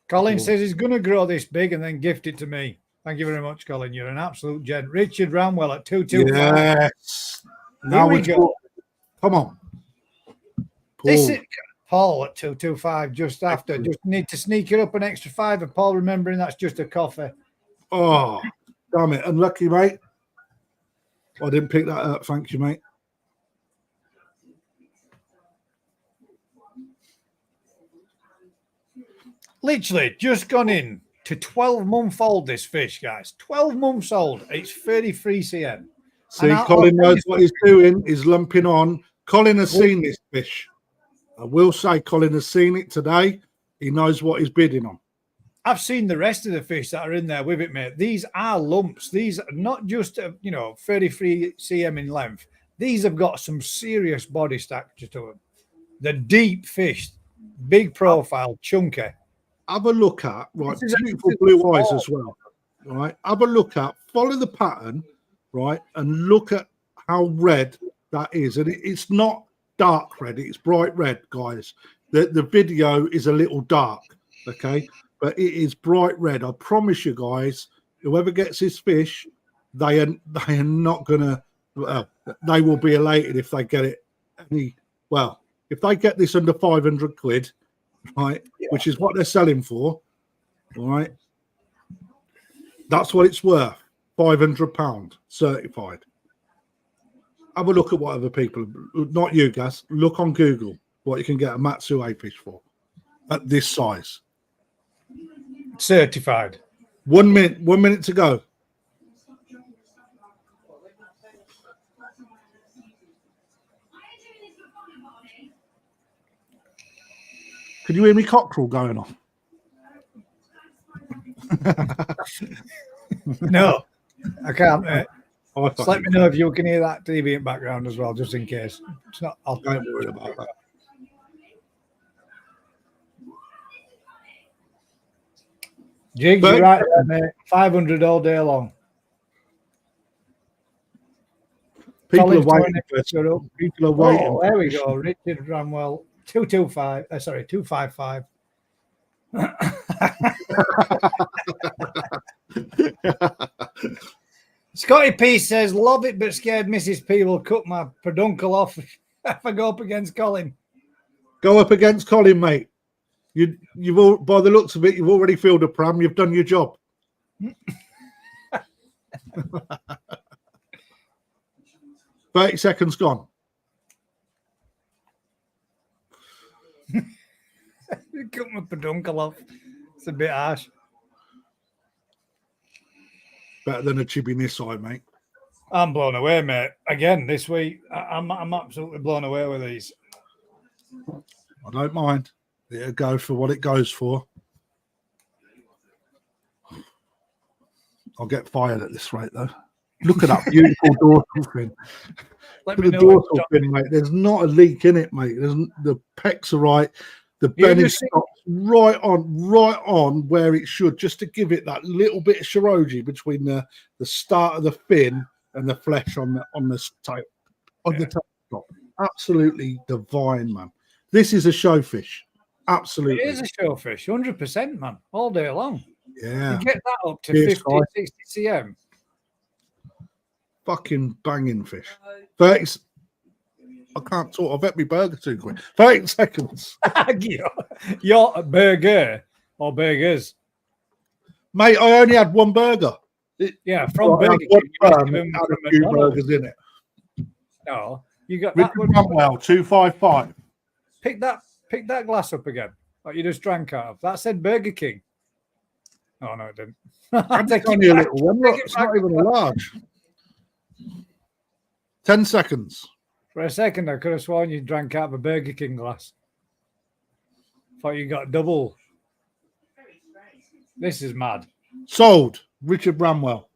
Colin says he's going to grow this big and then gift it to me. Thank you very much, Colin. You're an absolute gent. Richard Ramwell at 225. Yes. Now we go. Come on. This is Paul at 225 just after. Just need to sneak it up an extra £5. Paul, remembering that's just a coffee. Oh, damn it. Unlucky, mate. I didn't pick that up. Thank you, mate. Literally just gone in to 12-month-old, this fish, guys. 12 months old. It's 33 cm. See, Colin knows what he's doing. He's lumping on. Colin has seen this fish. I will say Colin has seen it today. He knows what he's bidding on. I've seen the rest of the fish that are in there with it, mate. These are lumps. These are not just, 33 cm in length. These have got some serious body structure to them. The deep fish, big profile, chunky. Have a look at, right, beautiful blue eyes as well, right? Have a look at, follow the pattern, right, and look at how red that is. And it's not dark red, it's bright red, guys. The video is a little dark, okay? But it is bright red. I promise you guys, whoever gets this fish, they are not gonna. Well, they will be elated if they get it. If they get this under 500 quid, right, which is what they're selling for, all right, that's what it's worth. £500 certified. Have a look at what other people, not you guys, look on Google what you can get a Matsue fish for at this size. Certified. 1 minute to go. Can you hear me cockerel going on? No, I can't. Just let me know if you can hear that TV in background as well, just in case. It's not. I'll don't worry about that. Jigs, you're right there, mate. 500 all day long. People are waiting. People are waiting. Oh, there we go. Richard Ramwell, 225. Sorry, 255. Scotty P says, love it, but scared Mrs. P will cut my peduncle off if I go up against Colin. Go up against Colin, mate. You've all, by the looks of it, you've already filled a pram. You've done your job. 30 seconds gone. Cut my peduncle off. It's a bit harsh. Better than a chibi this side, mate. I'm blown away, mate. Again, this week, I'm absolutely blown away with these. I don't mind. It'll go for what it goes for. I'll get fired at this rate, though. Look at that beautiful dorsal fin. Look at the dorsal fin, mate. There's not a leak in it, mate. The pecs are right. The Beni stops right on where it should, just to give it that little bit of shiroji between the start of the fin and the flesh on the tail, the top. Absolutely divine, man. This is a showfish. Absolutely. It is a showfish, 100%, man, all day long. Yeah. You get that up to 50, 60 cm. Fucking banging fish. 30. I can't talk. I've ate my burger too quick. 30 seconds. You're a burger or burgers. Mate, I only had one burger. From Burger King. Had a few burgers in it. No, you got that one. 255. Pick that glass up again. Like you just drank out of. That said Burger King. Oh, no, it didn't. It's only a little one. Look, it's not even a large. 10 seconds. For a second, I could have sworn you drank out of a Burger King glass. Thought you got double. This is mad. Sold. Richard Bramwell.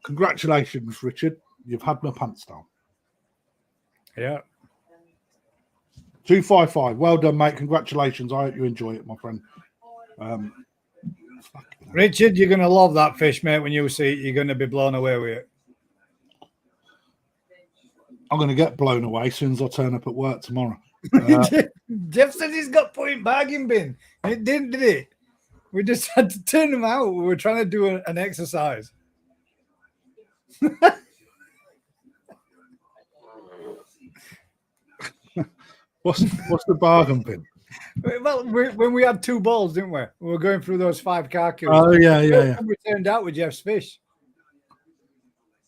Congratulations, Richard. You've had my pants down. Yeah. 255. Well done, mate. Congratulations. I hope you enjoy it, my friend. Richard, you're going to love that fish, mate. When you see it, you're going to be blown away with it. I'm going to get blown away as soon as I turn up at work tomorrow. Jeff said he's got point bargain bin. It didn't, did it? We just had to turn them out. We were trying to do an exercise. What's the bargain bin? Well, when we had 2 balls, didn't we? We were going through those 5 carcasses. Oh, yeah. We turned out with Jeff's fish.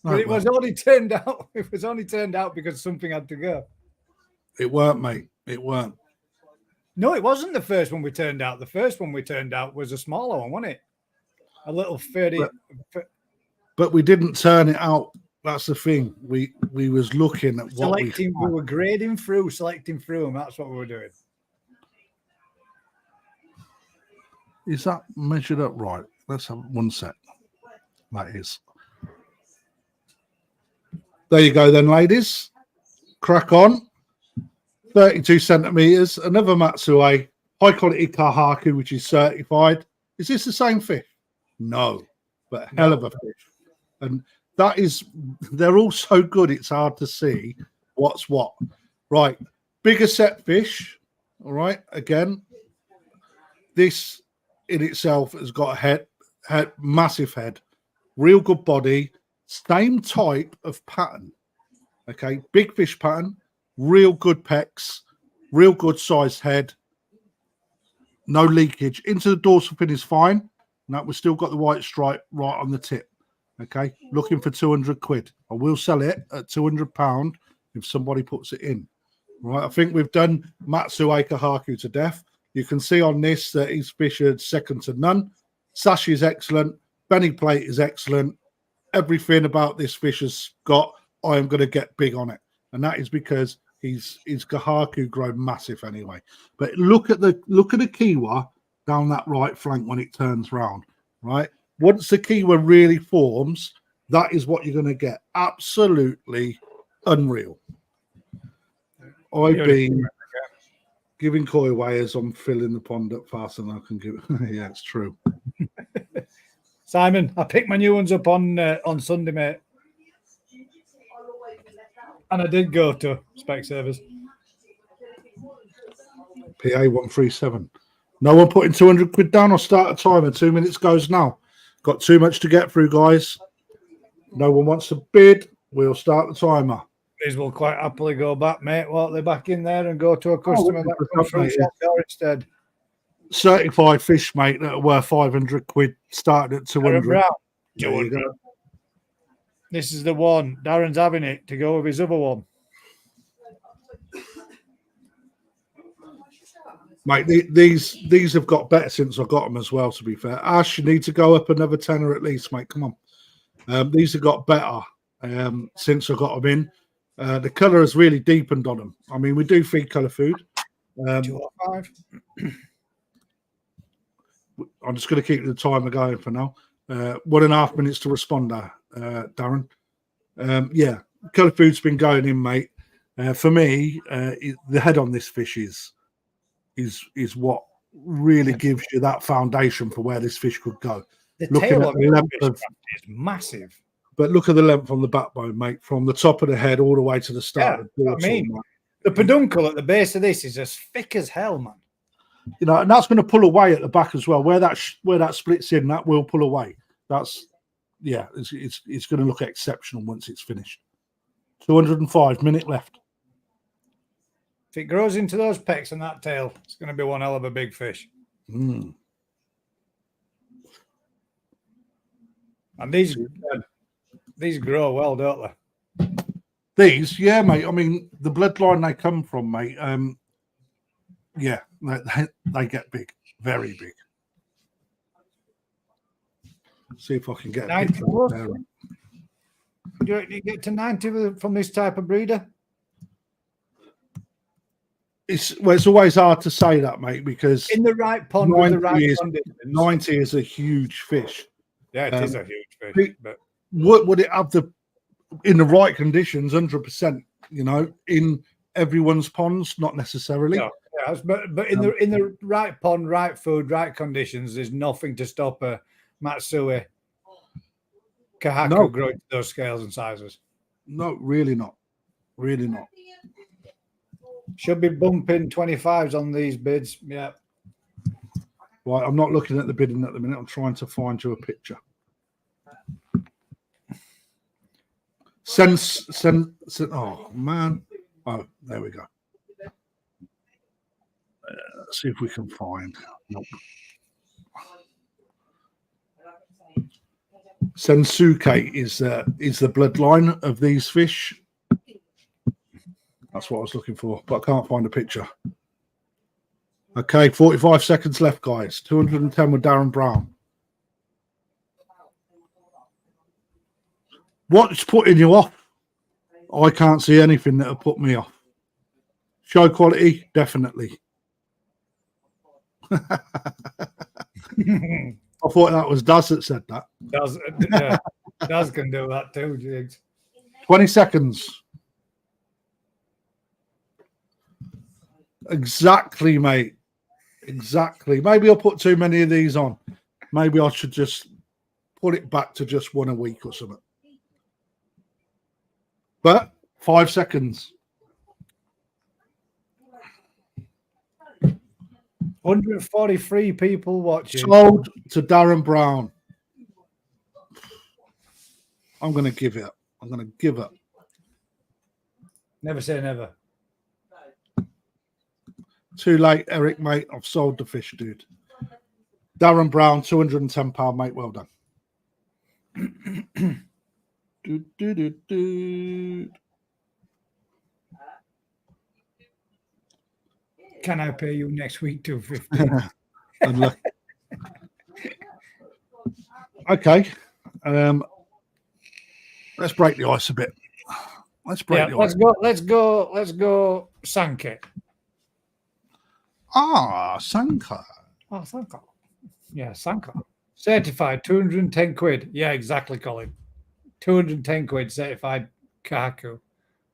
But Right, it was only turned out. It was only turned out because something had to go. It weren't, mate. It weren't. No, it wasn't the first one we turned out. The first one we turned out was a smaller one, wasn't it? A little 30. But we didn't turn it out. That's the thing. We was looking at what we were grading through, selecting through them. That's what we were doing. Is that measured up right? Let's have one sec. That is. There you go then, ladies. Crack on. 32 centimeters. Another Matsue. High quality kahaku, which is certified. Is this the same fish? No. But hell of a fish. And that is, they're all so good, it's hard to see what's what. Right. Bigger set fish. All right. Again, this in itself has got a head, massive head, real good body, same type of pattern. Okay. Big fish pattern, real good pecs, real good sized head, no leakage. Into the dorsal fin is fine. Now we've still got the white stripe right on the tip. Okay, looking for 200 quid. I will sell it at £200 if somebody puts it in. Right, I think we've done Matsue Kahaku to death. You can see on this that he's fished second to none. Sash is excellent. Beni plate is excellent. Everything about this fish has got, I am going to get big on it. And that is because his Kahaku grown massive anyway. But look at the Kiwa down that right flank when it turns round, right? Once the Kiwa really forms, that is what you're going to get. Absolutely unreal. I've been giving koi away as I'm filling the pond up faster than I can give it. Yeah, it's true. Simon, I picked my new ones up on Sunday, mate. And I did go to Specsavers. PA 137. No one putting 200 quid down. I'll start a timer. 2 minutes goes now. Got too much to get through, guys. No one wants to bid. We'll start the timer. These will quite happily go back, mate. Won't they back in there and go to a customer that comes from shop door instead? Certified fish, mate, that are worth 500 quid, starting at 200. This is the one. Darren's having it to go with his other one. Mate, these have got better since I got them as well, to be fair. Ash, you need to go up another tenner at least, mate. Come on. These have got better since I got them in. The colour has really deepened on them. I mean, we do feed colour food. 205. I'm just going to keep the timer going for now. 1.5 minutes to respond, Darren. Yeah, colour food's been going in, mate. For me, the head on this fish is what really gives you that foundation for where this fish could go. The tail of the length is massive. But look at the length on the backbone, mate, from the top of the head all the way to the start of the dorsal. I mean, the peduncle at the base of this is as thick as hell, man. You know, and that's going to pull away at the back as well. Where that splits in, that will pull away. That's, yeah, it's going to look exceptional once it's finished. 205 minute left. If it grows into those pecs and that tail, it's going to be one hell of a big fish. Mm. And these grow well, don't they? These, yeah, mate. I mean, the bloodline they come from, mate. Yeah, they get big. Very big. See if I can get a 90 picture plus. there. Do you reckon you get to 90 from this type of breeder? It's always hard to say that, mate, because In the right pond with the right conditions. 90 is a huge fish. Yeah, it is a huge fish. But would it have in the right conditions? 100%. You know, in everyone's ponds, not necessarily. No, yes, but in the right pond, right food, right conditions, there's nothing to stop a Matsui Kahaku growing to those scales and sizes. No, really not. Really not. Should be bumping 25s on these bids. Yeah. Right, I'm not looking at the bidding at the minute. I'm trying to find you a picture. Oh, man. Oh, there we go. Let's see if we can find. Nope. Sensuke is the bloodline of these fish. That's what I was looking for, but I can't find a picture. Okay, 45 seconds left, guys. 210 with Darren Brown. What's putting you off? I can't see anything that'll put me off. Show quality, definitely. I thought that was Daz that said that. Daz can do that too, Jigs. 20 seconds. Exactly, mate. Exactly. Maybe I'll put too many of these on. Maybe I should just put it back to just one a week or something. But 5 seconds. 143 people watching. Sold to Darren Brown. I'm going to give it. I'm going to give it. Never say never. Too late, Eric, mate. I've sold the fish, dude. Darren Brown, £210, mate. Well done. Can I pay you next week $250? Okay. Let's break the ice a bit. Let's break the ice. Let's go Sanke. Sanka. Oh, Sanka. Yeah, Sanka. Certified, 210 quid. Yeah, exactly, Colin. 210 quid certified Kahaku.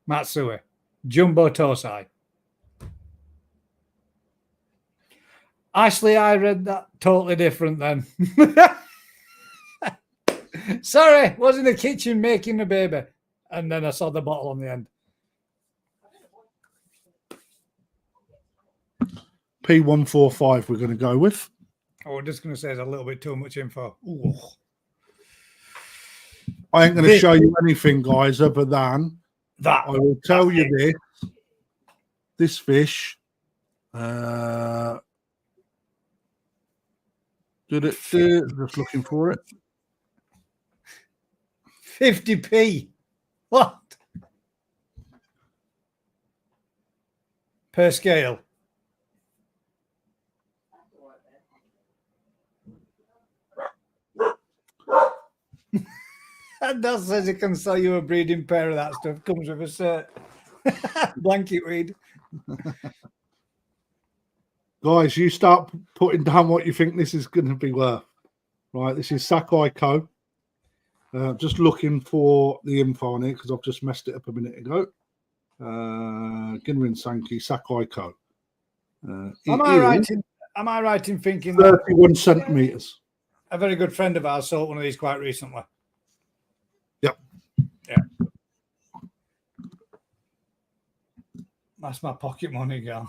Matsui. Jumbo Tosai. Ashley, I read that totally different then. Sorry, was in the kitchen making a baby. And then I saw the bottle on the end. P145 we're going to go with. Oh, I'm just going to say there's a little bit too much info. Ooh. I ain't going to show you anything, guys, other than that. I will tell you this. This fish, just looking for it. 50p. What? Per scale. And that says it can sell you a breeding pair of that stuff. Comes with a cert. Blanket weed. Guys, you start putting down what you think this is going to be worth. Right, this is Sakai Co. Just looking for the info on it because I've just messed it up a minute ago. Ginrin Sankey, Sakai Co. Am I right in thinking 31 centimeters? A very good friend of ours sold one of these quite recently. Yep. Yeah. That's my pocket money gone.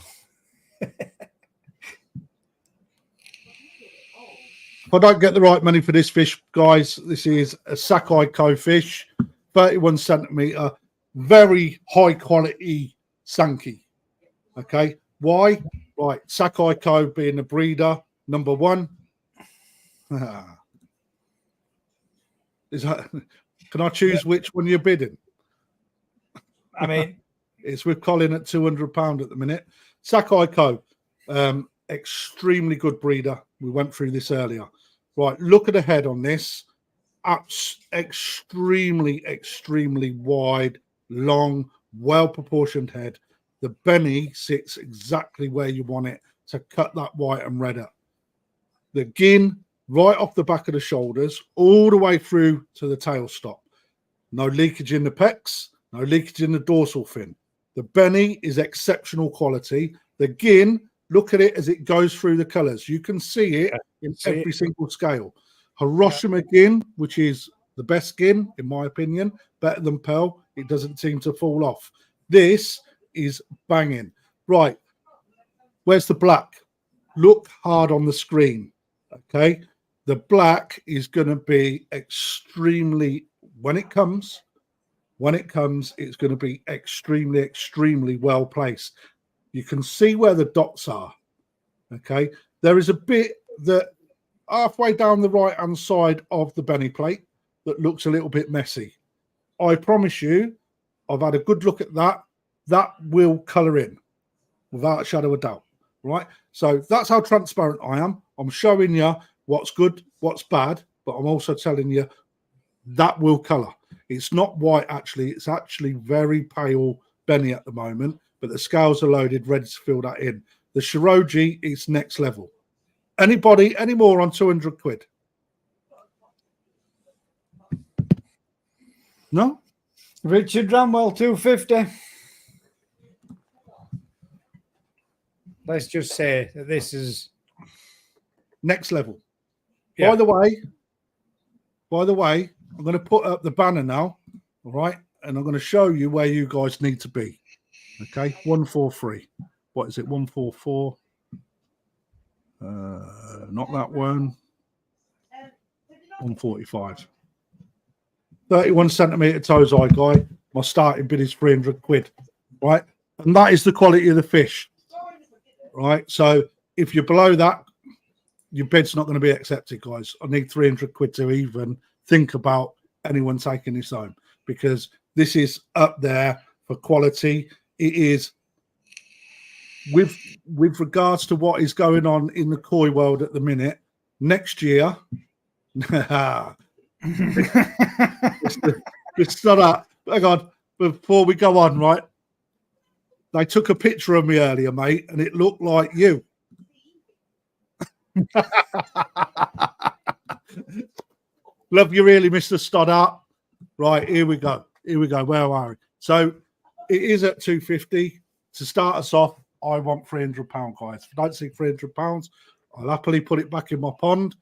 If I don't get the right money for this fish, guys, this is a Sakai Co fish, 31 centimeter, very high quality Sankey. Okay, why? Right, Sakai Co being a breeder, number one. Is that? Can I choose which one you're bidding? I mean, it's with Colin at £200 at the minute. Sakai Co. extremely good breeder. We went through this earlier. Right, look at the head on this. Extremely wide, long, well-proportioned head. The Beni sits exactly where you want it to cut that white and red up. The gin right off the back of the shoulders, all the way through to the tail stop. No leakage in the pecs, no leakage in the dorsal fin. The Beni is exceptional quality. The gin, look at it as it goes through the colours. You can see it in every single scale. Hiroshima gin, which is the best gin, in my opinion, better than Pearl. It doesn't seem to fall off. This is banging. Right, where's the black? Look hard on the screen, okay? The black is going to be extremely, when it comes, it's going to be extremely well placed. You can see where the dots are, okay? There is a bit that halfway down the right-hand side of the Beni plate that looks a little bit messy. I promise you, I've had a good look at that. That will colour in without a shadow of doubt, right? So that's how transparent I am. I'm showing you what's good, what's bad, but I'm also telling you that will colour. It's not white, actually. It's actually very pale Beni at the moment, but the scales are loaded, ready to fill that in. The Shiroji is next level. Anybody, any more on 200 quid? No? Richard Ramwell, 250. Let's just say that this is next level. Yeah. By the way, I'm going to put up the banner now, all right? And I'm going to show you where you guys need to be. Okay, 143. What is it? 144. Not that one. 145. 31 centimeter toes eye guy. My starting bid is 300 quid, right? And that is the quality of the fish, right? So if you're below that, your bid's not going to be accepted, guys. I need 300 quid to even think about anyone taking this home, because this is up there for quality. It is, with regards to what is going on in the koi world at the minute. Next year, it's not that. Hang on, before we go on, right? They took a picture of me earlier, mate, and it looked like you. Love you really, Mr. Stoddart. Right, here we go. Where are we? So it is at 250. To start us off, I want £300, guys. If I don't see £300, I'll happily put it back in my pond,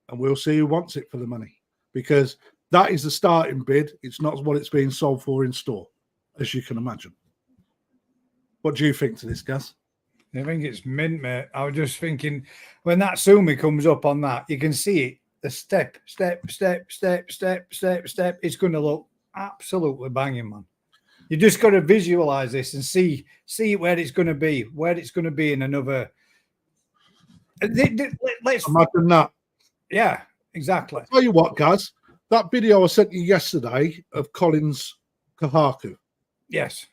and we'll see who wants it for the money, because that is the starting bid. It's not what it's being sold for in store, as you can imagine. What do you think to this, Gus? I think it's mint, mate. I was just thinking, when that sumi comes up on that, you can see it. The step. It's going to look absolutely banging, man. You just got to visualize this and see where it's going to be, in another. Let's imagine that. Yeah, exactly. I'll tell you what, guys. That video I sent you yesterday of Colin's Kahaku. Yes.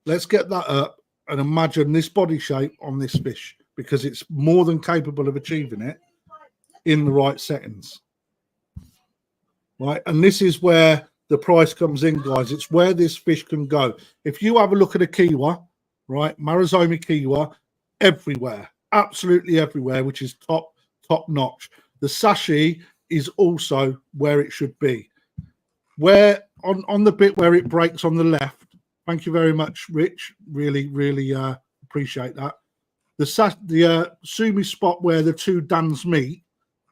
Let's get that up and imagine this body shape on this fish, because it's more than capable of achieving it in the right settings. Right, and this is where the price comes in, guys. It's where this fish can go. If you have a look at a Kiwa, right, Marizomi Kiwa, everywhere, absolutely everywhere, which is top notch. The sashi is also where it should be. Where on the bit where it breaks on the left. Thank you very much, Rich. Really appreciate that. The sumi spot where the two dans meet.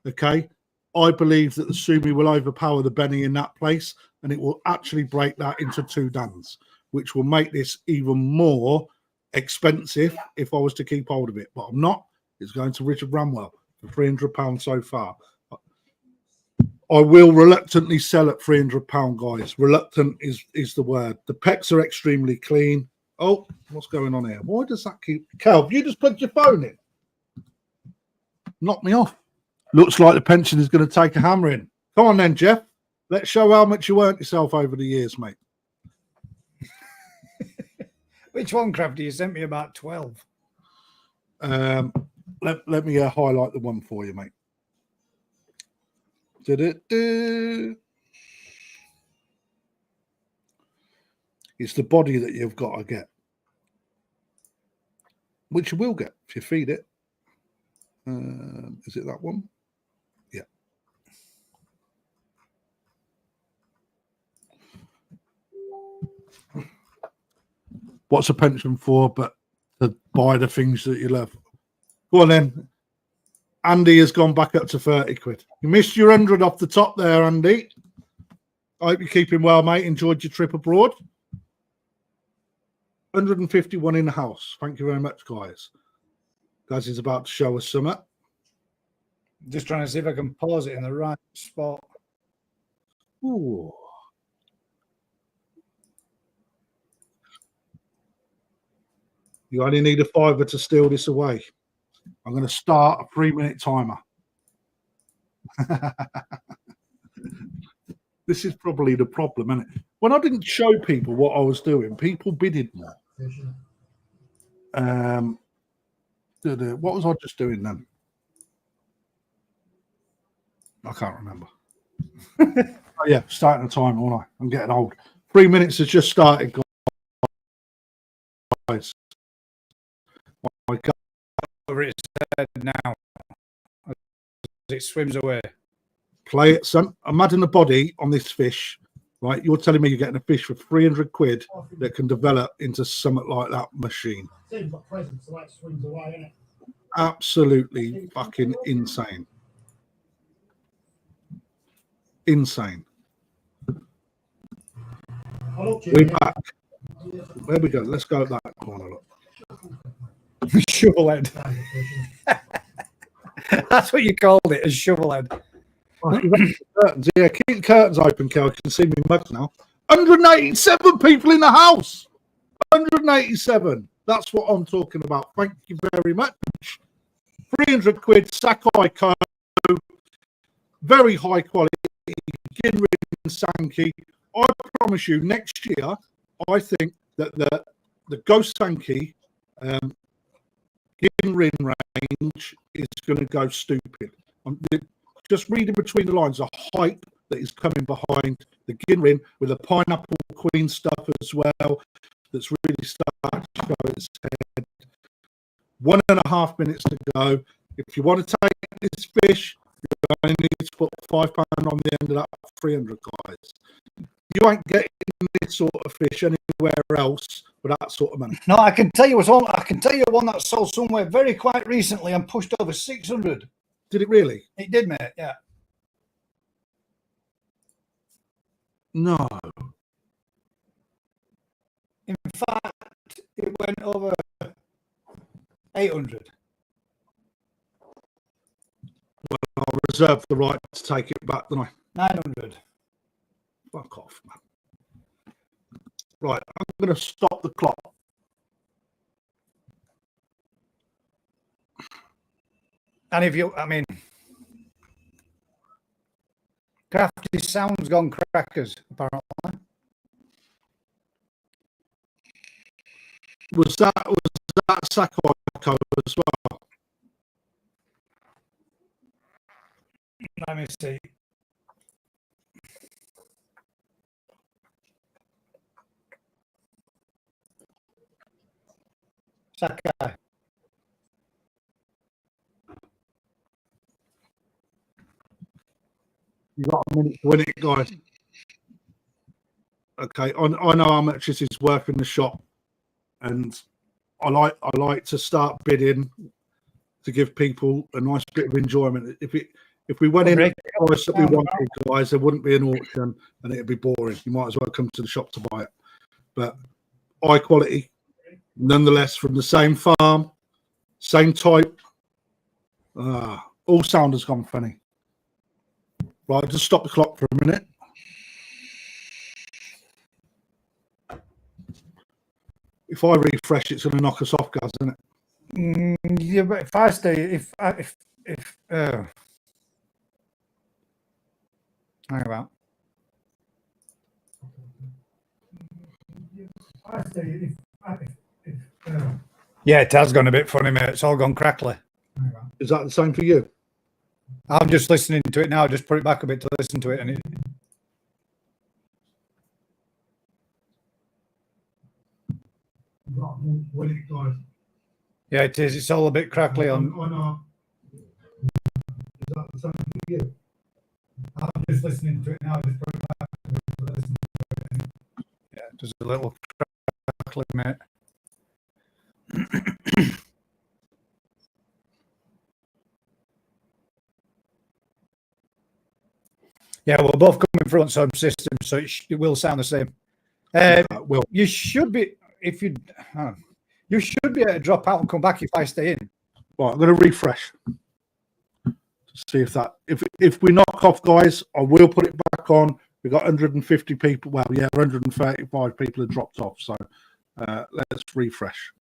Okay, I believe that the sumi will overpower the Beni in that place, and it will actually break that into two dans, which will make this even more expensive if I was to keep hold of it. But I'm not. It's going to Richard Ramwell for £300 so far. I will reluctantly sell at £300, guys. Reluctant is the word. The pecs are extremely clean. Oh, what's going on here? Why does that keep... Cal, you just plugged your phone in. Knock me off. Looks like the pension is going to take a hammer in. Come on then, Jeff. Let's show how much you earned yourself over the years, mate. Which one, Krafty? You sent me about 12. Let me highlight the one for you, mate. It's the body that you've got to get, which you will get if you feed it. Is it that one? Yeah. What's a pension for but to buy the things that you love? Go on then. Andy has gone back up to 30 quid. You missed your 100 off the top there, Andy. I hope you're keeping well, mate. Enjoyed your trip abroad. 151 in the house. Thank you very much, guys. Guys is about to show us something. Just trying to see if I can pause it in the right spot. Ooh. You only need a fiver to steal this away. I'm going to start a 3-minute timer. This is probably the problem, isn't it? When I didn't show people what I was doing, people bidded more. What was I just doing then? I can't remember. Oh, yeah, starting the timer, aren't I? I'm getting old. 3 minutes has just started, guys. My God. Over its head now. As it swims away. Play it, son. Imagine the body on this fish, right? You're telling me you're getting a fish for 300 quid that can develop into something like that machine. Absolutely fucking insane. Insane. We're back. There we go. Let's go that corner. Look. Shovel head. That's what you called it, a shovel head. Curtains. Yeah, keep the curtains open, Kel. You can see me mugs now. 187 people in the house. 187. That's what I'm talking about. Thank you very much. 300 quid, Sakai Ko. Very high quality. Ginrin Sankey. I promise you, next year, I think that the Ghost Sankey Ginrin range is going to go stupid. Just reading between the lines, the hype that is coming behind the Ginrin with a pineapple queen stuff as well, that's really starting to show its head. 1.5 minutes to go. If you want to take this fish, you only need to put £5 on the end of that 300, guys. You ain't getting this sort of fish anywhere else with that sort of money. No, I can tell you one that sold somewhere very quite recently and pushed over 600. Did it really? It did, mate. Yeah. No. In fact, it went over 800. Well, I'll reserve the right to take it back, don't I? 900. Fuck off, man. Right, I'm going to stop the clock. And if you, I mean, Crafty sound's gone crackers, apparently. Was that Sakai Ko as well? Let me see. Sakai. You got a minute to win it, guys. Okay, I know how much this is worth in the shop, and I like to start bidding to give people a nice bit of enjoyment. If we went in at the price that we wanted, guys, there wouldn't be an auction and it'd be boring. You might as well come to the shop to buy it. But high quality, nonetheless, from the same farm, same type. All sound has gone funny. Right, just stop the clock for a minute. If I refresh, it's going to knock us off, guys, isn't it? Yeah, but if I stay, hang about. Yeah, it has gone a bit funny, mate. It's all gone crackly. Is that the same for you? I'm just listening to it now. Just put it back a bit to listen to it, and it. Yeah, it is. It's all a bit crackly on. Is that the same for you? I'm just listening to it now. Just put it back a bit to listen to it. Yeah, just a little crackly, mate. Yeah, we're both coming from some system, so it will sound the same. Well, you should be you should be able to drop out and come back if I stay in. right, I'm going to refresh to see if that if we knock off, guys. I will put it back on. We've got 150 people. Well, yeah, 135 people have dropped off. So let's refresh.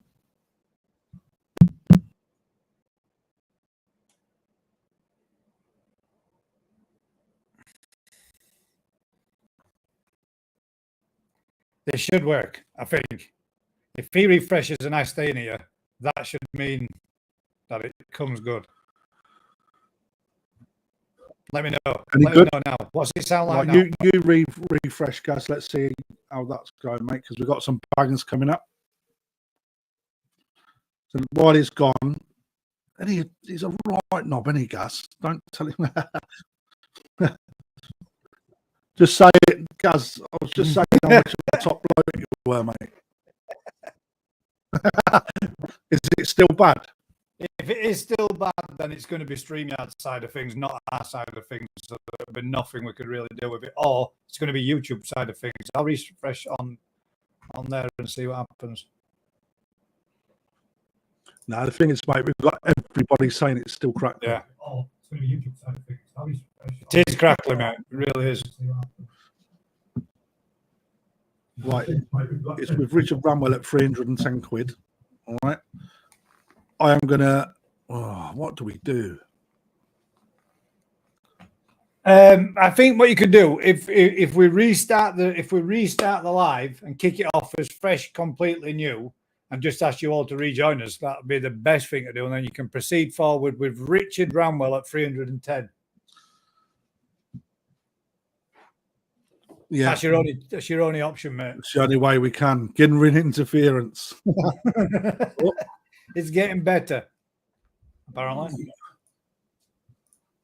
They should work, I think. If he refreshes and I stay in here, that should mean that it comes good. Let me know. Any Let good? me know now. What's it sound like Right, now? you refresh, guys. Let's see how that's going, mate, because we've got some bangers coming up. So while he's gone, and he's a right knob, isn't he, Gus? Don't tell him that. Just say it, Gaz. I was just saying how much of a top bloke you were, mate. Is it still bad? If it is still bad, then it's going to be StreamYard side of things, not our side of things. So there'll be nothing we could really do with it. Or it's going to be YouTube side of things. I'll refresh on there and see what happens. No, the thing is, mate, we've got everybody saying it's still crackling. Yeah. Oh, it's going to be YouTube side of things. I'll refresh. It is crackling, mate. It really is. Right. It's with Richard Bramwell at 310 quid. All right. I am gonna. Oh, what do we do? I think what you could do if we restart the live and kick it off as fresh, completely new, and just ask you all to rejoin us, that would be the best thing to do, and then you can proceed forward with Richard Bramwell at 310. Yeah, that's your only option, mate. it's the only way we can. Getting rid of interference. It's getting better, apparently.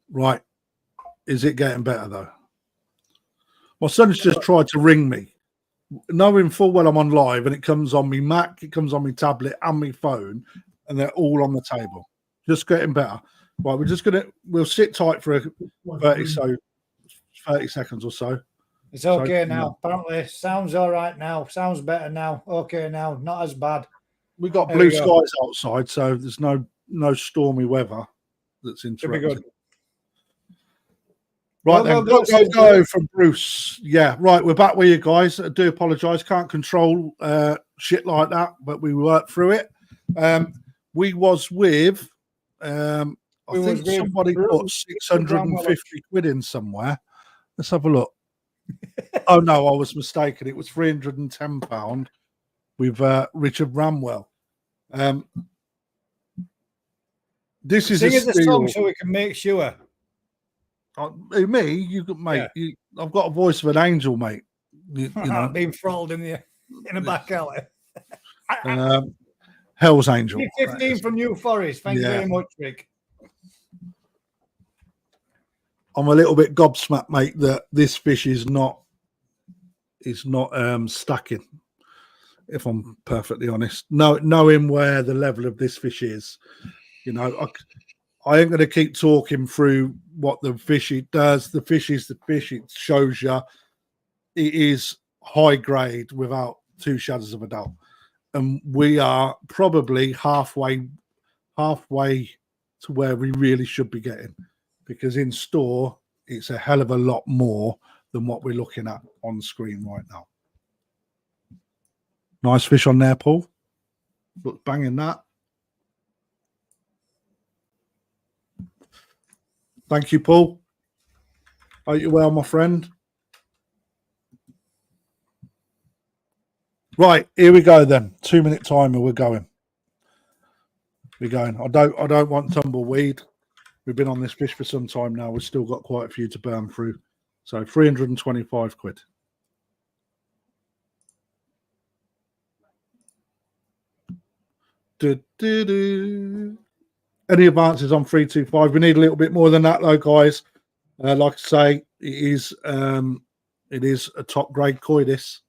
Right. Is it getting better though? My son's just tried to ring me, knowing full well I'm on live, and it comes on me Mac, it comes on me tablet and me phone, and they're all on the table. Just getting better. Right, we'll sit tight for 30 seconds or so. It's okay now. Apparently, sounds all right now. Sounds better now. Okay now, not as bad. We've got blue skies outside, so there's no stormy weather that's interrupting. Right, go from Bruce. Yeah, right, we're back with you guys. I do apologise, can't control shit like that, but we worked through it. We was with, I think somebody put 650 quid in somewhere. Let's have a look. Oh no, I was mistaken. It was £310 with Richard Bramwell. This is sing us a song so we can make sure. Me, you mate. Yeah. I've got a voice of an angel, mate. You know, being thralled in a back alley. Hell's Angel. 15 from New Forest. Thank you very much, Rick. I'm a little bit gobsmacked, mate, that this fish is not stacking. If I'm perfectly honest, knowing where the level of this fish is, you know, I ain't going to keep talking through what the fish it does. The fish is the fish. It shows you it is high grade without two shadows of a doubt. And we are probably halfway to where we really should be getting, because in store it's a hell of a lot more than what we're looking at on screen right now. Nice fish on there, Paul. Look, banging that. Thank you, Paul. Hope you're well, my friend. Right, here we go then. 2-minute timer, we're going. we're going. I don't want tumbleweed. We've been on this fish for some time now. We've still got quite a few to burn through. So 325 quid. Any advances on 325? We need a little bit more than that, though, guys. Like I say, it is a top grade koi. This.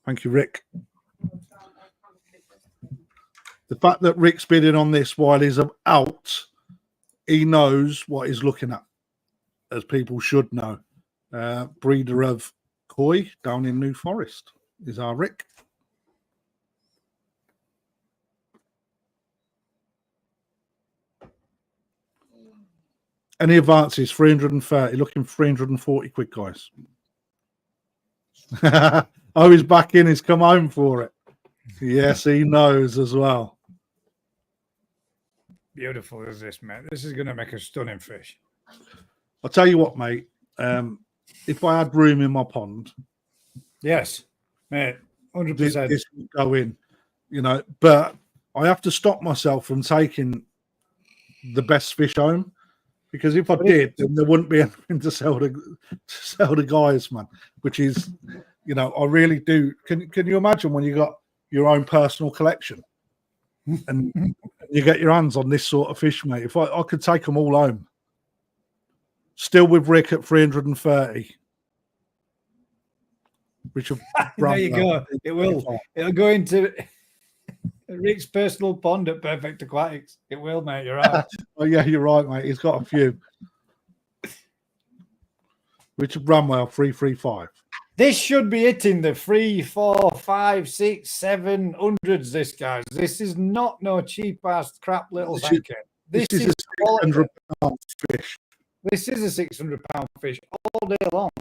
Thank you, Rick. The fact that Rick's bidding on this while he's out, he knows what he's looking at, as people should know. Breeder of koi down in New Forest is our Rick. Any advances? 330, looking 340 quid, guys. Oh, he's back in. He's come home for it. Yes, he knows as well. Beautiful is this, mate. This is going to make a stunning fish. I'll tell you what, mate. If I had room in my pond, yes, mate, 100%. This would go in, but I have to stop myself from taking the best fish home, because if I did, then there wouldn't be anything to sell the guys, man. Which is, I really do. Can you imagine when you got your own personal collection and you get your hands on this sort of fish, mate? If I could take them all home, still with Rick at 330. Richard, there you go. It'll go into Rick's personal pond at Perfect Aquatics. It will, mate. You're right. Oh yeah, you're right, mate. He's got a few. Richard Bramwell, 335. This should be hitting the 3, 4, 5, 6, 700s. This, guys. This is not no cheap ass crap little tanker. This is a 600-pound fish. This is a 600-pound fish all day long.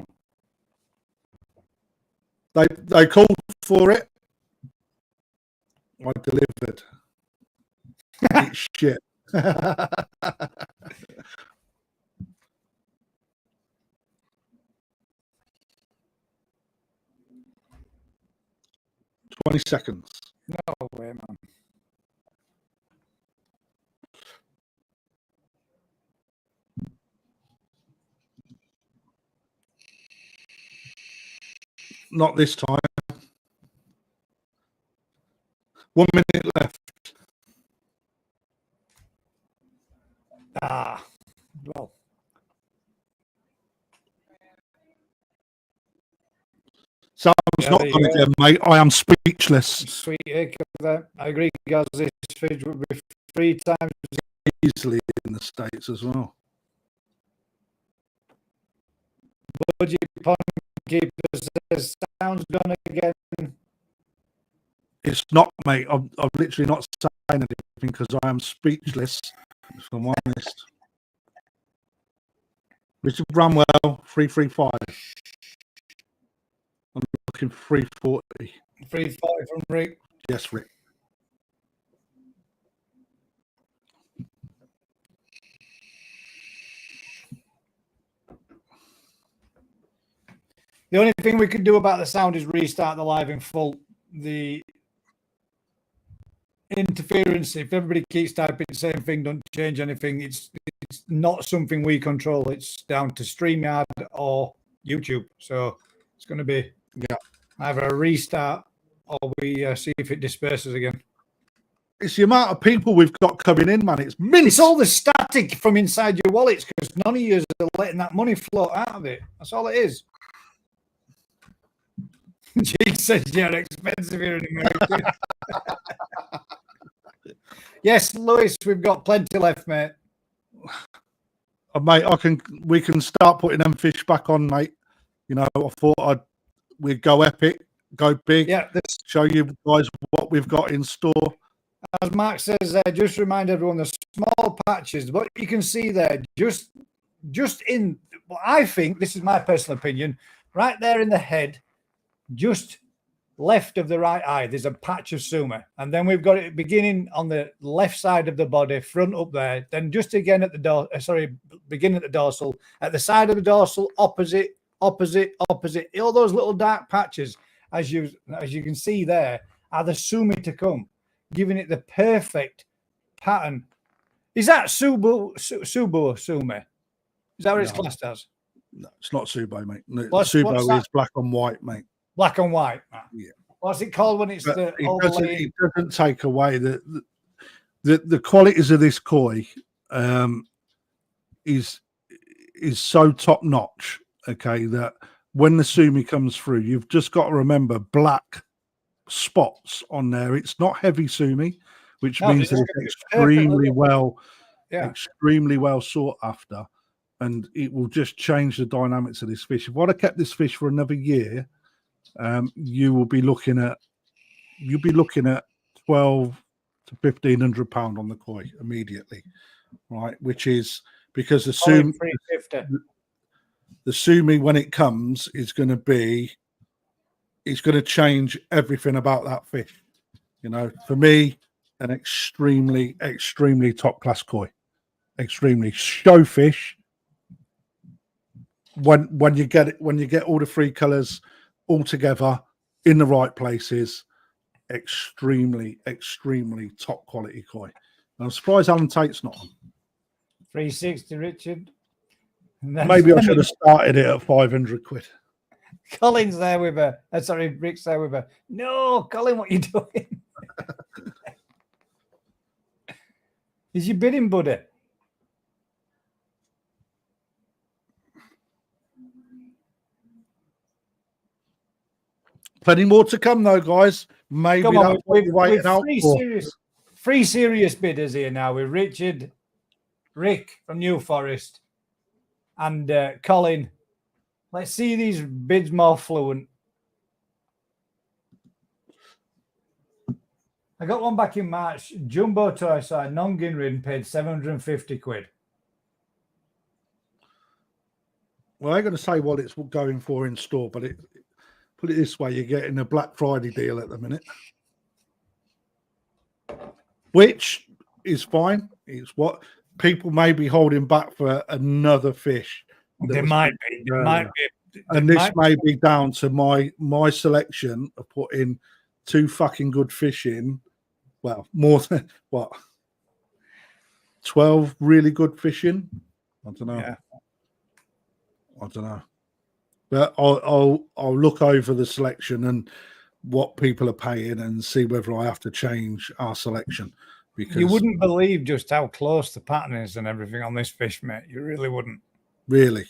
They called for it. I delivered. It's shit. 20 seconds. No way, man. Not this time. 1 minute left. Well. Sounds not good again, mate. I am speechless. Sweet heck of that. I agree, guys. This fish would be 3 times easily in the States as well. Budget pond keeper says, sounds gone again. It's not, mate. I'm literally not saying anything because I am speechless, if I'm honest. Richard Bramwell, 335. I'm looking 340. 340 from Rick. Yes, Rick. The only thing we could do about the sound is restart the live in full. The interference, if everybody keeps typing the same thing, don't change anything. It's not something we control. It's down to StreamYard or YouTube. So it's going to be either a restart or we see if it disperses again. It's the amount of people we've got coming in, man. It's mint. It's all the static from inside your wallets because none of you are letting that money float out of it. That's all it is. Jake says you're expensive here in America. Yes, Lewis, we've got plenty left, mate. Mate, we can start putting them fish back on, mate. I thought we'd go epic, go big, show you guys what we've got in store. As Mark says, just remind everyone the small patches, what you can see there, just in, well, I think, this is my personal opinion, right there in the head, just left of the right eye, there's a patch of suma. And then we've got it beginning on the left side of the body, front up there. Then just again at the beginning at the dorsal, at the side of the dorsal, opposite, all those little dark patches. as you can see there, are the sumi to come, giving it the perfect pattern. Is that subo sumi? Is that what it's classed as? No, it's not Subo, mate. No, What's Subo is black and white, mate. Black and white. Yeah. What's it called when it's But the it doesn't take away the qualities of this koi. Is so top notch. Okay, that when the sumi comes through, you've just got to remember black spots on there. It's not heavy sumi, which means that it's extremely well sought after, and it will just change the dynamics of this fish. If I'd have kept this fish for another year, you'll be looking at 12 to £1,500 on the koi immediately, right? Which is because the sumi when it comes is going to change everything about that fish. You know, for me, an extremely top class koi, extremely show fish. When you get all the three colors all together in the right places, extremely top quality koi. I'm surprised Alan Tate's not on. 360, Richard. Maybe I should have started it at 500 quid. Colin's there with her. Sorry, Rick's there with her. No, Colin, what are you doing? Is your bidding, buddy? Plenty more to come, though, guys. Maybe come on, that's what we're waiting out for. Three serious bidders here now with Richard, Rick from New Forest, and Colin. Let's see these bids more fluent. I got one back in March. Jumbo toy side, non-Ginrin, paid 750 quid. Well, I'm going to say what it's going for in store, but put it this way, you're getting a Black Friday deal at the minute, which is fine. It's what people may be holding back for another fish. There might be. And this may be down to my selection of putting two fucking good fish in. Well, more than what? 12 really good fish in? I don't know. Yeah. I don't know. But I'll look over the selection and what people are paying and see whether I have to change our selection. Because you wouldn't believe just how close the pattern is and everything on this fish, mate. You really wouldn't. Really?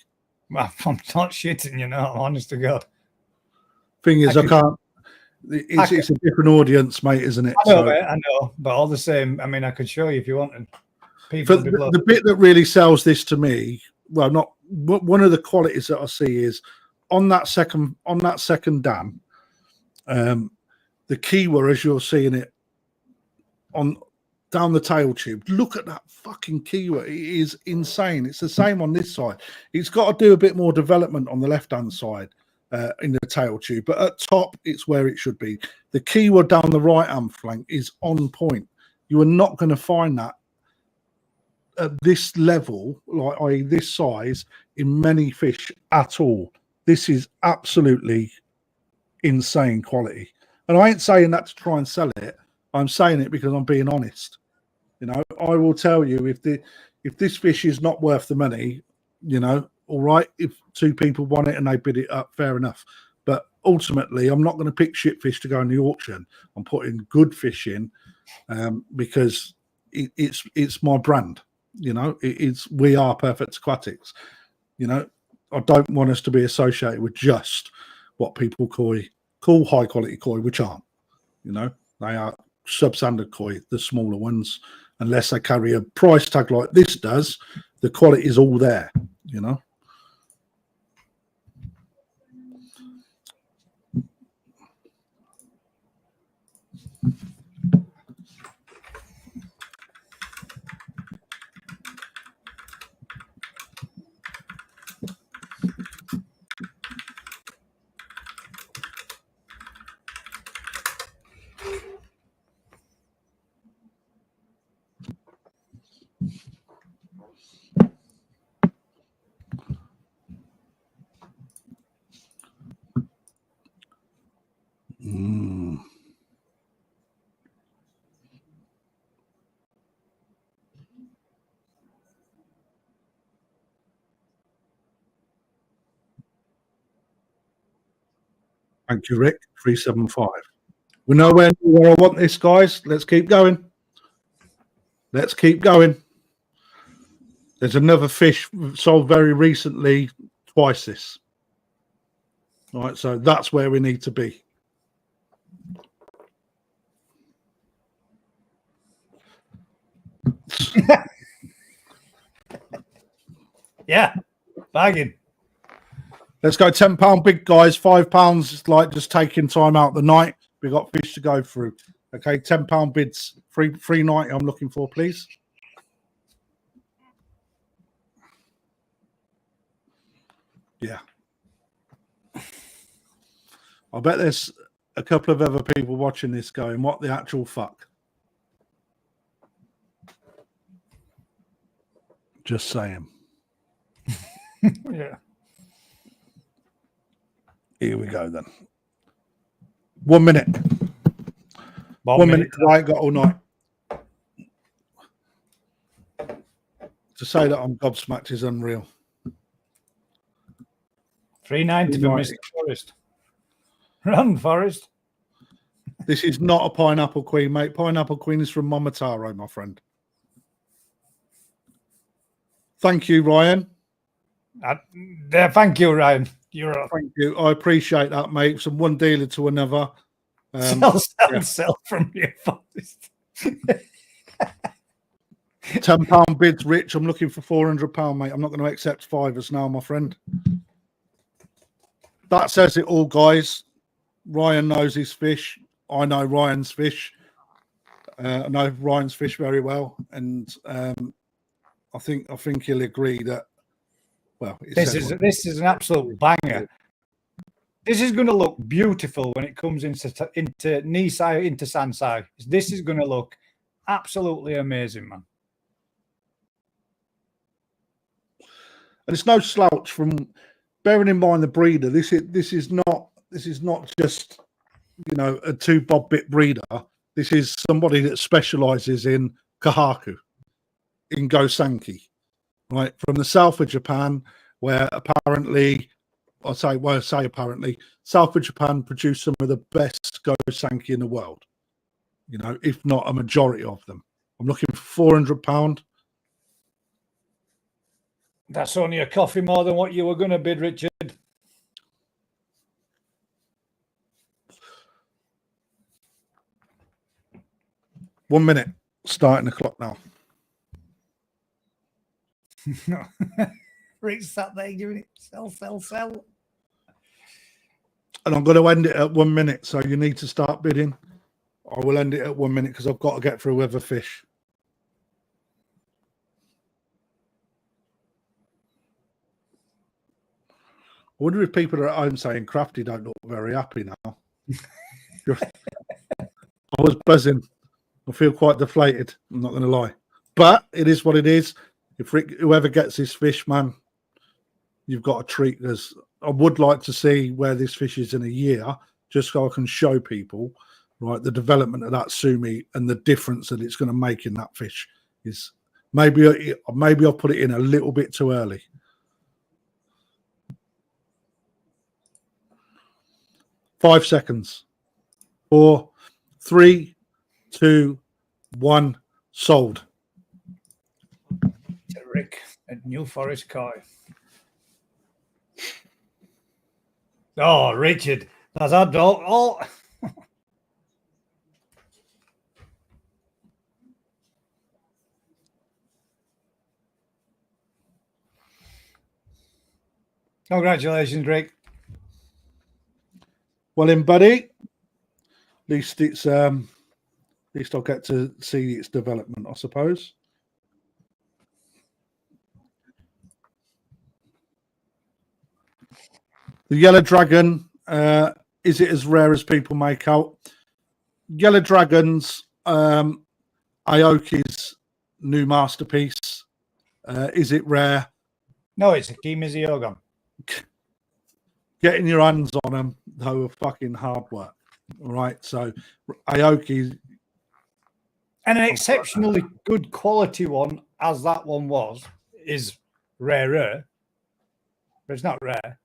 Well, I'm not shitting, you know, honest to God. Thing is, I can't. It's a different audience, mate, isn't it? I know, mate, I know. But all the same, I mean, I could show you if you wanted. People the bit that really sells this to me, well, not one of the qualities that I see is on that second dam, the keyword, as you're seeing it on down the tail tube. Look at that fucking keyword. It is insane. It's the same on this side. It's got to do a bit more development on the left-hand side in the tail tube, but at top, it's where it should be. The keyword down the right-hand flank is on point. You are not going to find that at this level, like i.e. this size, in many fish at all. This is absolutely insane quality. And I ain't saying that to try and sell it. I'm saying it because I'm being honest. You know, I will tell you if this fish is not worth the money, you know, all right, if two people want it and they bid it up, fair enough. But ultimately, I'm not going to pick shit fish to go in the auction. I'm putting good fish in because it's my brand. You know, we are Perfect Aquatics. You know, I don't want us to be associated with just what people call high quality koi, which aren't. You know, they are substandard koi, the smaller ones. Unless they carry a price tag like this does, the quality is all there. You know. Thank you, Rick. 375. We're nowhere near where I want this, guys. Let's keep going. Let's keep going. There's another fish sold very recently, twice this. All right, so that's where we need to be. Yeah, bagging. Let's go £10 big, guys. £5 like just taking time out the night. We got fish to go through. Okay, £10 bids. 390 I'm looking for, please. Yeah. I bet there's a couple of other people watching this going, what the actual fuck? Just saying. Yeah. Here we go then. 1 minute. 1 minute because I ain't got all night. To say that I'm gobsmacked is unreal. 390 for Mr. Forrest. Run, Forrest. This is not a pineapple queen, mate. Pineapple queen is from Momotaro, my friend. Thank you, Ryan. Thank you, Ryan. Thank you. I appreciate that, mate. From one dealer to another. Sell from your Forrest. £10 bids, Rich. I'm looking for £400, mate. I'm not going to accept fivers now, my friend. That says it all, guys. Ryan knows his fish. I know Ryan's fish. I know Ryan's fish very well, and I think he'll agree that. Well, this is an absolute banger. This is going to look beautiful when it comes into Nisai, into Sansai. This is going to look absolutely amazing, man. And it's no slouch from bearing in mind the breeder. This is not just, you know, a 2 bob bit breeder. This is somebody that specializes in kahaku, in gosanki, right? From the south of Japan, where apparently, apparently, south of Japan produce some of the best gosanki in the world, you know, if not a majority of them. I'm looking for £400. That's only a coffee more than what you were going to bid, Richard. One minute, starting the clock now. Rick sat there giving it sell. And I'm going to end it at 1 minute, so you need to start bidding. I will end it at 1 minute because I've got to get through other fish. I wonder if people are at home saying Krafty don't look very happy now. I was buzzing. I feel quite deflated. I'm not going to lie. But it is what it is. If whoever gets this fish, man, you've got a treat. I would like to see where this fish is in a year, just so I can show people, right, the development of that sumi and the difference that it's going to make in that fish. Is maybe I'll put it in a little bit too early. Five seconds. 4, 3, 2, 1. Sold. Rick at New Forest Koi. Oh, Richard, that's our dog. Oh. Congratulations, Rick. Well in, buddy. At least it's at least I'll get to see its development, I suppose. The yellow dragon, is it as rare as people make out? Yellow dragons, Aoki's new masterpiece. Is it rare? No, it's a Kimizi Ogon. Getting your hands on them, though, are fucking hard work. All right, so Aoki, and an exceptionally good quality one, as that one was, is rarer, but it's not rare.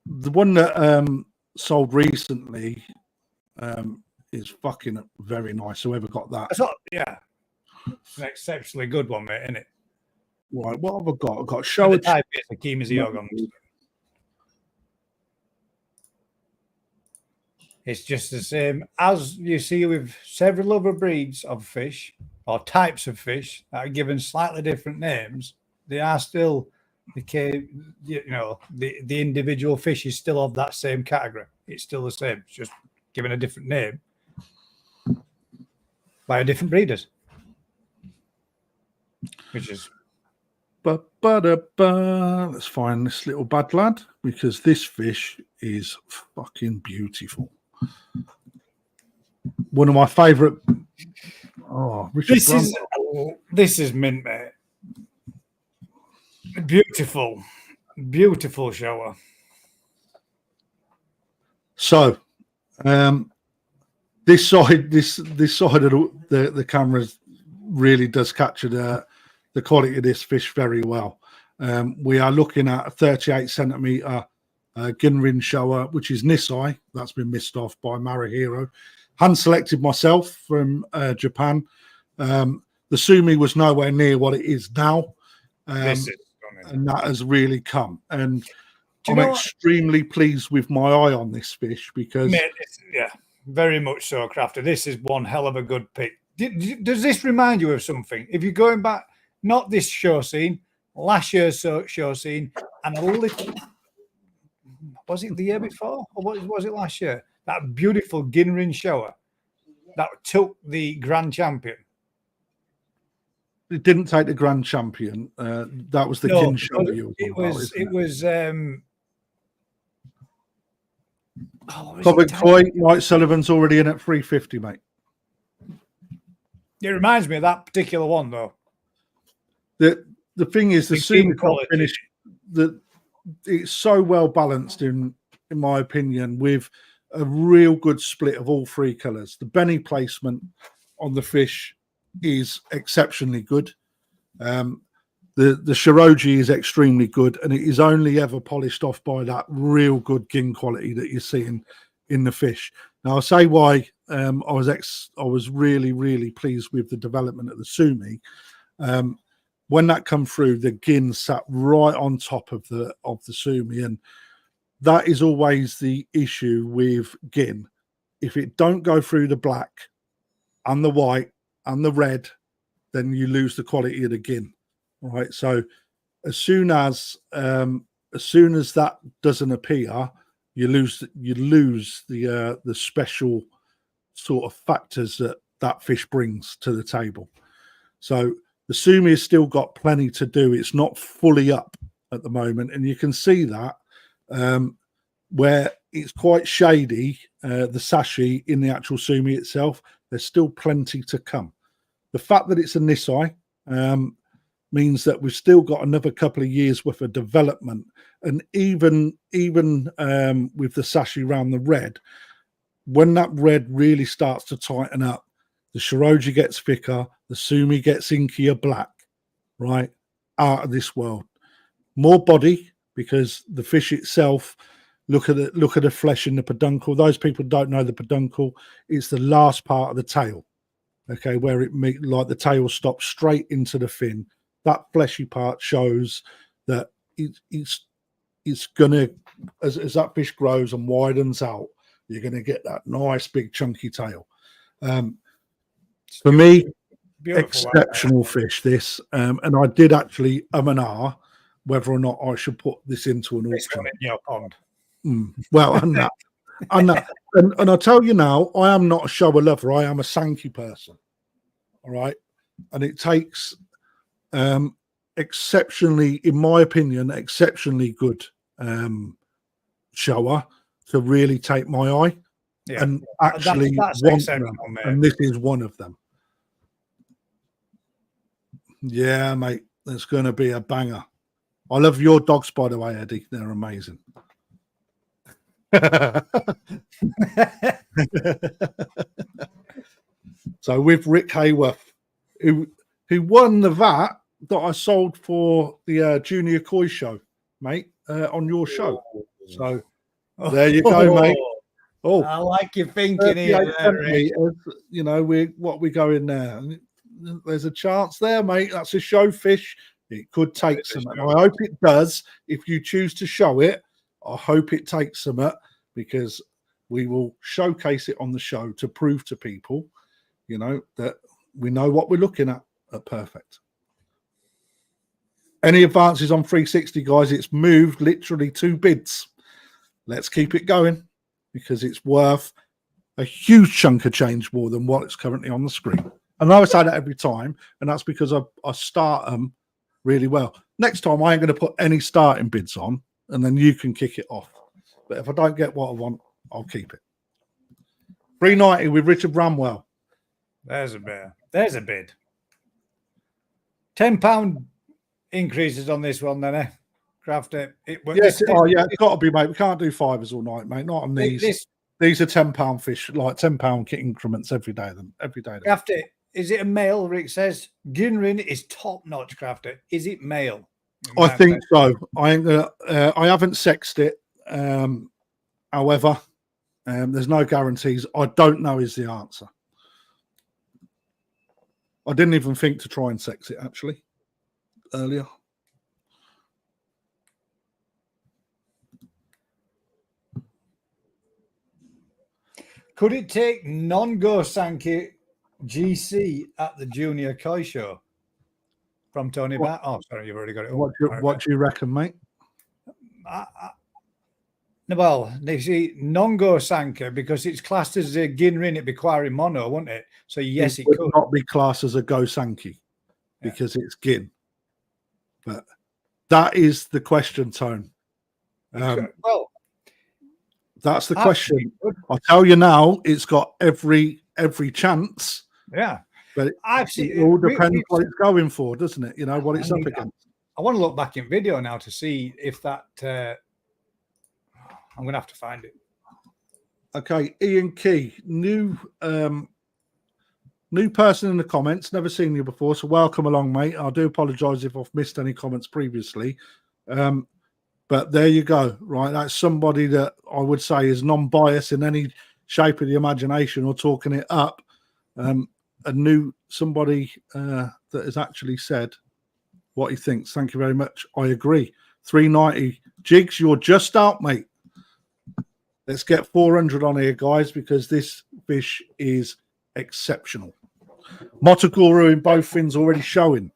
the one that sold recently is fucking very nice. Whoever got that, yeah, it's an exceptionally good one, mate, isn't it? right? What have I got? I've got shower. The type is the Kimiziogon. It's just the same as you see with several other breeds of fish or types of fish that are given slightly different names. They are still the individual fish is still of that same category. It's still the same. It's just given a different name by a different breeders, which is. Let's find this little bad lad because this fish is fucking beautiful. One of my favourite. Oh, this is mint, mate. Beautiful, beautiful shower. So, this side of the camera really does capture the quality of this fish very well. We are looking at a 38 centimeter Ginrin shower, which is Nisai. That's been missed off by Marihiro. Hand selected myself from Japan. The Sumi was nowhere near what it is now. And that has really come. And I'm extremely pleased with my eye on this fish because... Mate, yeah, very much so, Krafty. This is one hell of a good pick. Does this remind you of something? If you're going back, not this show scene, last year's show scene, and a little... Was it the year before? Or was it last year? That beautiful Ginrin shower that took the grand champion. It didn't take the grand champion. That was the Kin shower. It was. Krafty Koi, White Sullivan's already in at 350, mate. It reminds me of that particular one, though. The thing is, the Sumi finish it's so well balanced in my opinion, with a real good split of all three colours. The Beni placement on the fish is exceptionally good. The Shiroji is extremely good, and it is only ever polished off by that real good gin quality that you're seeing in the fish. Now, I'll say why I was really, really pleased with the development of the Sumi. When that come through, the gin sat right on top of the Sumi, and that is always the issue with gin. If it don't go through the black and the white and the red, then you lose the quality of the gin. All right. So as soon as that doesn't appear, you lose the special sort of factors that fish brings to the table. So the Sumi has still got plenty to do. It's not fully up at the moment, and you can see that where it's quite shady, the sashi in the actual Sumi itself. There's still plenty to come. The fact that it's a Nisai means that we've still got another couple of years worth of development, and even with the sashi around the red, when that red really starts to tighten up, the Shiroji gets thicker, the Sumi gets inkier black, right? Out of this world. More body, because the fish itself, look at the flesh in the peduncle. Those people don't know the peduncle. It's the last part of the tail, okay, where like the tail stops straight into the fin. That fleshy part shows that it's gonna, as that fish grows and widens out, you're gonna get that nice big chunky tail. For me, exceptional fish this, and I did actually and ah whether or not I should put this into an auction. In your pond. Well, and I'll tell you now, I am not a shower lover. I am a Sankey person. All right, and it takes exceptionally, in my opinion, exceptionally good shower to really take my eye. Yeah, and actually want them, and this is one of them. Yeah, mate, there's going to be a banger. I love your dogs, by the way, Eddie. They're amazing. So with Rick Hayworth, who won the VAT that I sold for the Junior Koi show, mate, on your show. So There you go, mate. Oh, I like your thinking here. You know, we go in there. There's a chance there, mate. That's a show fish. It could take some. I hope it does. If you choose to show it, I hope it takes some, because we will showcase it on the show to prove to people, you know, that we know what we're looking at Perfect. Any advances on 360, guys? It's moved literally 2 bids. Let's keep it going because it's worth a huge chunk of change more than what it's currently on the screen. And I always say that every time, and that's because I start them really well. Next time, I ain't going to put any starting bids on, and then you can kick it off. But if I don't get what I want, I'll keep it. 390 with Richard Bramwell. There's a bid. There's a bid. £10 increases on this one, then, eh? Crafty. Yes. It's got to be, mate. We can't do fivers all night, mate. Not on these. These are £10 fish, like £10 kit increments every day. Crafty, is it a male? Rick says Ginrin is top notch. Crafty, is it male? I think so. I haven't sexed it. However, there's no guarantees. I don't know is the answer. I didn't even think to try and sex it actually earlier. Could it take non-Goshiki GC at the Junior Koi Show? From Tony Bat. Oh, sorry, you've already got it. What do you reckon, mate? Well, you see, non-Goshiki, because it's classed as a Ginrin, it'd be Quarry Mono, wouldn't it? So, yes, it could not be classed as a Goshiki because it's Gin. But that is the question, Tone. Well, that's the question. I'll tell you now, it's got every chance. Yeah. But it all depends what it's going for, doesn't it? You know, what it's up against. I want to look back in video now to see if that... I'm going to have to find it. Okay, Ian Key, new person in the comments. Never seen you before, so welcome along, mate. I do apologise if I've missed any comments previously. But there you go, right? That's somebody that I would say is non-biased in any shape of the imagination or talking it up. Somebody that has actually said what he thinks. Thank you very much. I agree. 390 Jigs, you're just out, mate. Let's get 400 on here, guys, because this fish is exceptional. Motoguru in both fins already showing.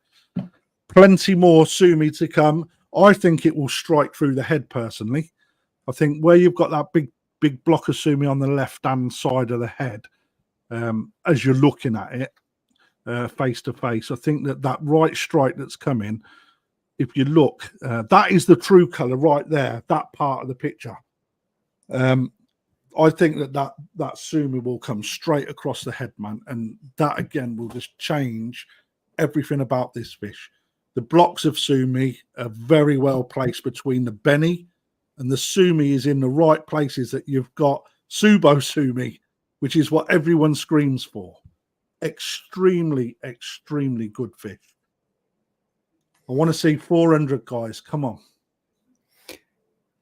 Plenty more sumi to come. I think it will strike through the head, personally. I think where you've got that big block of sumi on the left-hand side of the head, as you're looking at it face to face, I think that right strike that's coming, if you look, that is the true colour right there, that part of the picture. I think that sumi will come straight across the head, man, and that again will just change everything about this fish. The blocks of sumi are very well placed between the Beni, and the sumi is in the right places that you've got Subo sumi, which is what everyone screams for. Extremely, extremely good fish. I want to see 400, guys. Come on.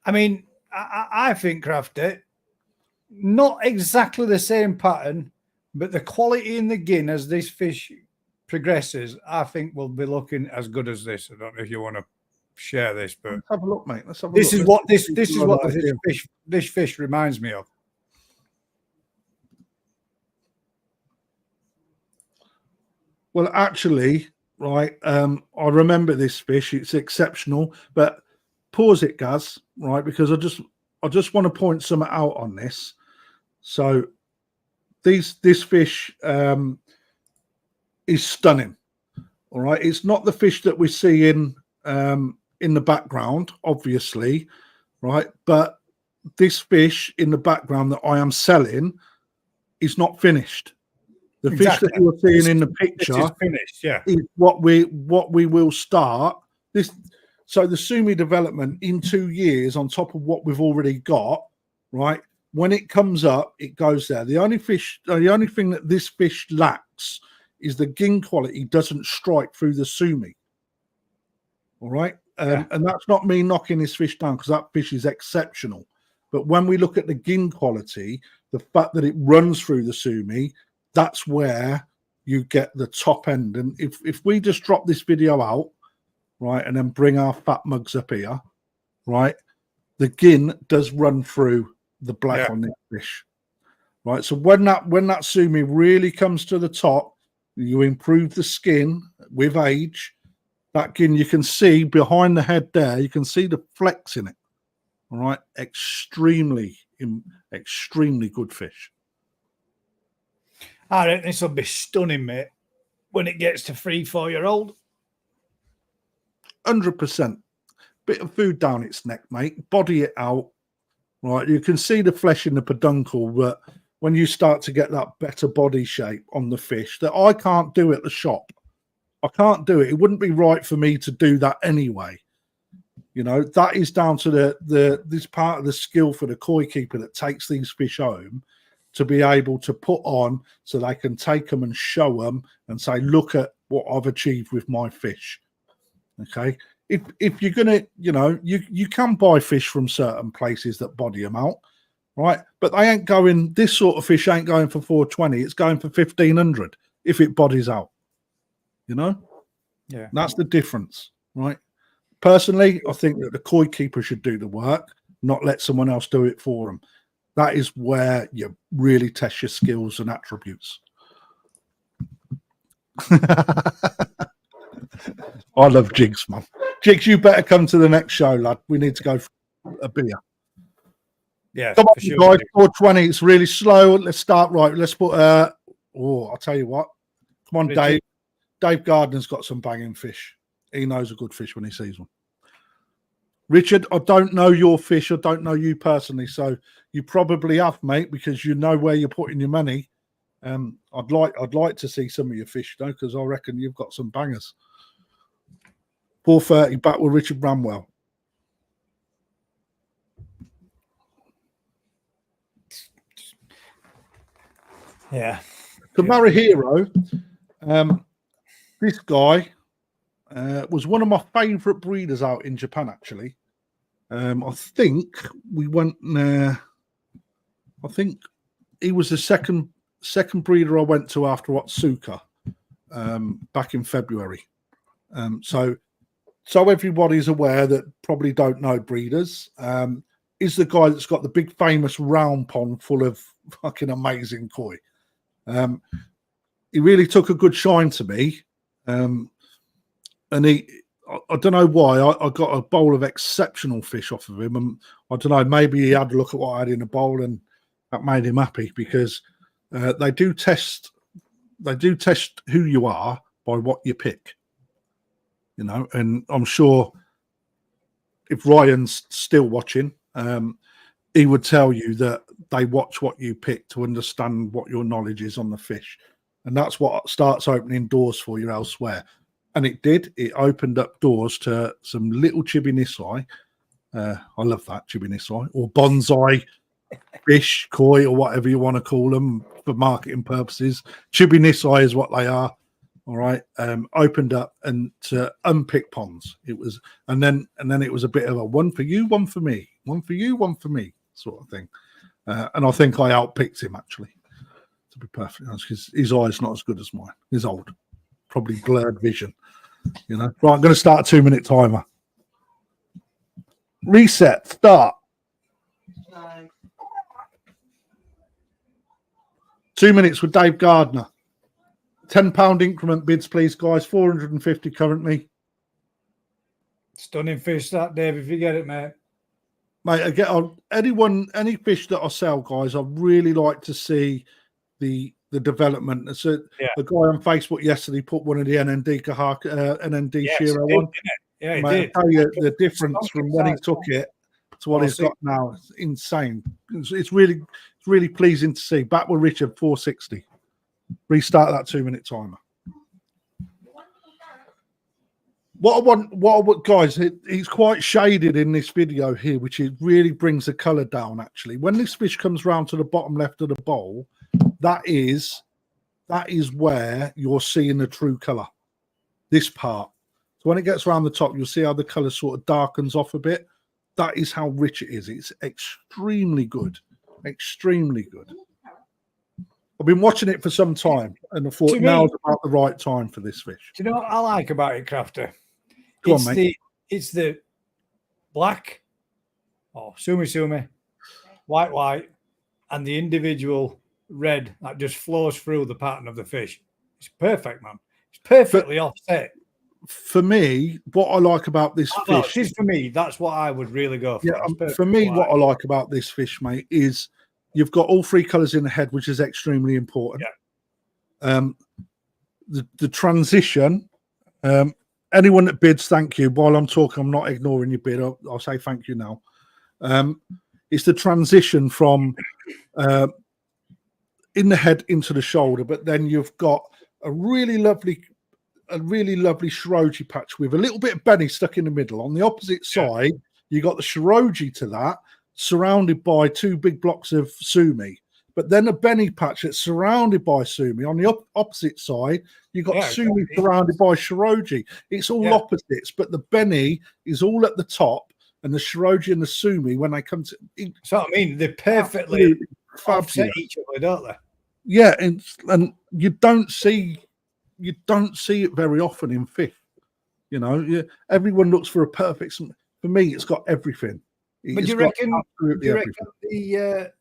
I mean, I think, Crafty, not exactly the same pattern, but the quality in the gin as this fish progresses, I think will be looking as good as this. I don't know if you want to share this, but let's have a look, mate. Let's have a this look. Is what this fish reminds me of. Well, actually, right, I remember this fish. It's exceptional, but pause it, Gaz, right, because I just want to point something out on this. So this fish is stunning. All right, it's not the fish that we see in the background, obviously, right? But this fish in the background that I am selling is not finished. The fish that you're seeing in the picture is finished, is what we will start this. So the sumi development in 2 years on top of what we've already got, right? When it comes up, it goes there. The only thing that this fish lacks is the gin quality doesn't strike through the sumi. All right. And that's not me knocking this fish down, because that fish is exceptional. But when we look at the gin quality, the fact that it runs through the sumi, that's where you get the top end. And if we just drop this video out, right, and then bring our fat mugs up here, right, the gin does run through the black on this fish, right? So when that sumi really comes to the top, you improve the skin with age. That gin, you can see behind the head there, you can see the flecks in it. All right, extremely good fish. I reckon this will be stunning, mate, when it gets to 3-4-year-old. 100%. Bit of food down its neck, mate. Body it out. Right, you can see the flesh in the peduncle, but when you start to get that better body shape on the fish that I can't do at the shop, I can't do it. It wouldn't be right for me to do that anyway. You know, that is down to this part of the skill for the koi keeper that takes these fish home to be able to put on so they can take them and show them and say, look at what I've achieved with my fish. Okay. If you're going to, you know, you can buy fish from certain places that body them out, right? But they ain't going, this sort of fish ain't going for 420. It's going for 1500 if it bodies out, you know? Yeah. That's the difference, right? Personally, I think that the koi keeper should do the work, not let someone else do it for them. That is where you really test your skills and attributes. I love Jigs, man. Jigs, you better come to the next show, lad. We need to go for a beer. Yeah, come on, sure. guys. 420. It's really slow. Let's start right. Let's put. I'll tell you what. Come on, Richard. Dave. Dave Gardner's got some banging fish. He knows a good fish when he sees one. Richard, I don't know your fish. I don't know you personally, so you probably have, mate, because you know where you're putting your money. I'd like to see some of your fish, though, because I reckon you've got some bangers. 4:30 back with Richard Bramwell. Yeah. To Marihiro, this guy was one of my favourite breeders out in Japan, actually. I think we went there. I think he was the second breeder I went to after Otsuka back in February. So everybody's aware that probably don't know breeders. Is the guy that's got the big famous round pond full of fucking amazing koi. He really took a good shine to me. And I don't know why, I got a bowl of exceptional fish off of him. And I don't know, maybe he had a look at what I had in the bowl and that made him happy, because they do test who you are by what you pick. You know, and I'm sure if Ryan's still watching, he would tell you that they watch what you pick to understand what your knowledge is on the fish. And that's what starts opening doors for you elsewhere. And it did. It opened up doors to some little chibinisai. I love that, chibinisai, or bonsai fish, koi, or whatever you want to call them for marketing purposes. Chibinisai is what they are. All right. Opened up and to unpick ponds. It was, and then it was a bit of a one for you, one for me, one for you, one for me sort of thing. And I think I outpicked him, actually, to be perfectly honest, because his eye's not as good as mine. He's old, probably blurred vision. You know. Right, I'm going to start a 2-minute timer. Reset. Start. 2 minutes with Dave Gardner. £10 increment bids, please, guys. 450 currently. Stunning fish that, Dave, if you get it, mate. Mate, again, any fish that I sell, guys, I really like to see the development. So a guy on Facebook yesterday put one of the NND Shiro on. Yeah, he Mate, did. I tell you, the difference from when he took it to what he's got now is insane. It's really pleasing to see. Back with Richard, 460. Restart that 2-minute timer. What I want, guys, it's quite shaded in this video here, which it really brings the color down. Actually, when this fish comes round to the bottom left of the bowl, that is where you're seeing the true color. This part. So when it gets around the top, you'll see how the color sort of darkens off a bit. that is how rich it is. It's extremely good. Extremely good. I've been watching it for some time, and I thought now's about the right time for this fish. Do you know what I like about it, Crafty? Go on, mate. It's the black, sumi, white, and the individual red that just flows through the pattern of the fish. It's perfect, man. It's perfectly offset. For me, what I like about this fish is for me, that's what I would really go for. Yeah, for me, what I like about this fish, mate, is you've got all three colours in the head, which is extremely important. Yeah. The transition. Anyone that bids, thank you. While I'm talking, I'm not ignoring your bid. I'll say thank you now. It's the transition from in the head into the shoulder, but then you've got a really lovely shiroji patch with a little bit of Beni stuck in the middle. On the opposite side, you got the shiroji to that, surrounded by two big blocks of sumi. But then a Beni patch that's surrounded by sumi. On the opposite side, you got sumi surrounded by shiroji. It's all opposites, but the Beni is all at the top, and the shiroji and the sumi, when they come to, so I mean, they perfectly offset each other, don't they? Yeah, and you don't see it very often in fish. You know, everyone looks for a perfect. For me, it's got everything. But do you reckon the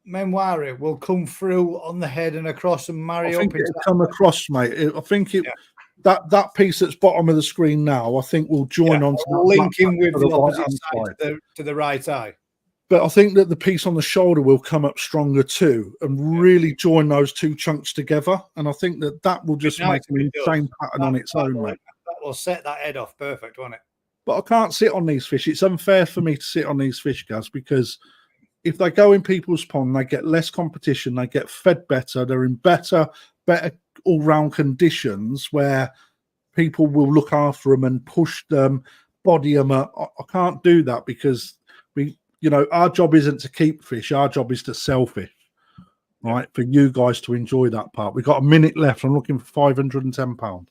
Memoire will come through on the head and across and marry up? I think it'll come across, mate. I think it that piece that's bottom of the screen now, I think will join onto linking with the opposite side to the right eye. But I think that the piece on the shoulder will come up stronger too, and really join those two chunks together. And I think that will just make an insane pattern on its own, mate. That will set that head off perfect, won't it? But I can't sit on these fish. It's unfair for me to sit on these fish, guys, because if they go in people's pond, they get less competition, they get fed better, they're in better all-round conditions where people will look after them and push them, body them up. I can't do that because our job isn't to keep fish. Our job is to sell fish, right? For you guys to enjoy that part. We've got a minute left. I'm looking for £510.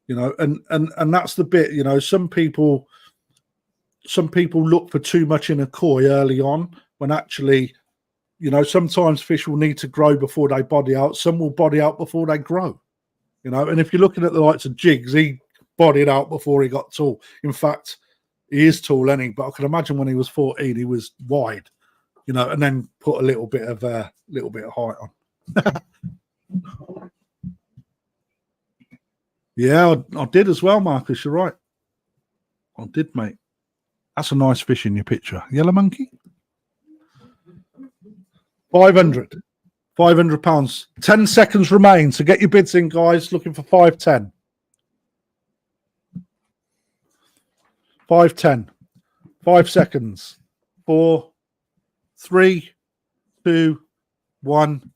And that's the bit. Some people look for too much in a koi early on, when actually, sometimes fish will need to grow before they body out. Some will body out before they grow. And if you're looking at the likes of Jigs, he bodied out before he got tall. In fact, he is tall, isn't he? But I can imagine when he was 14, he was wide, and then put a little bit of height on. Yeah, I did as well, Marcus. You're right. I did, mate. That's a nice fish in your picture. Yellow monkey. 500. £500. 10 seconds remain. So get your bids in, guys. Looking for 510. 510. 5 seconds. 4, 3, 2, 1.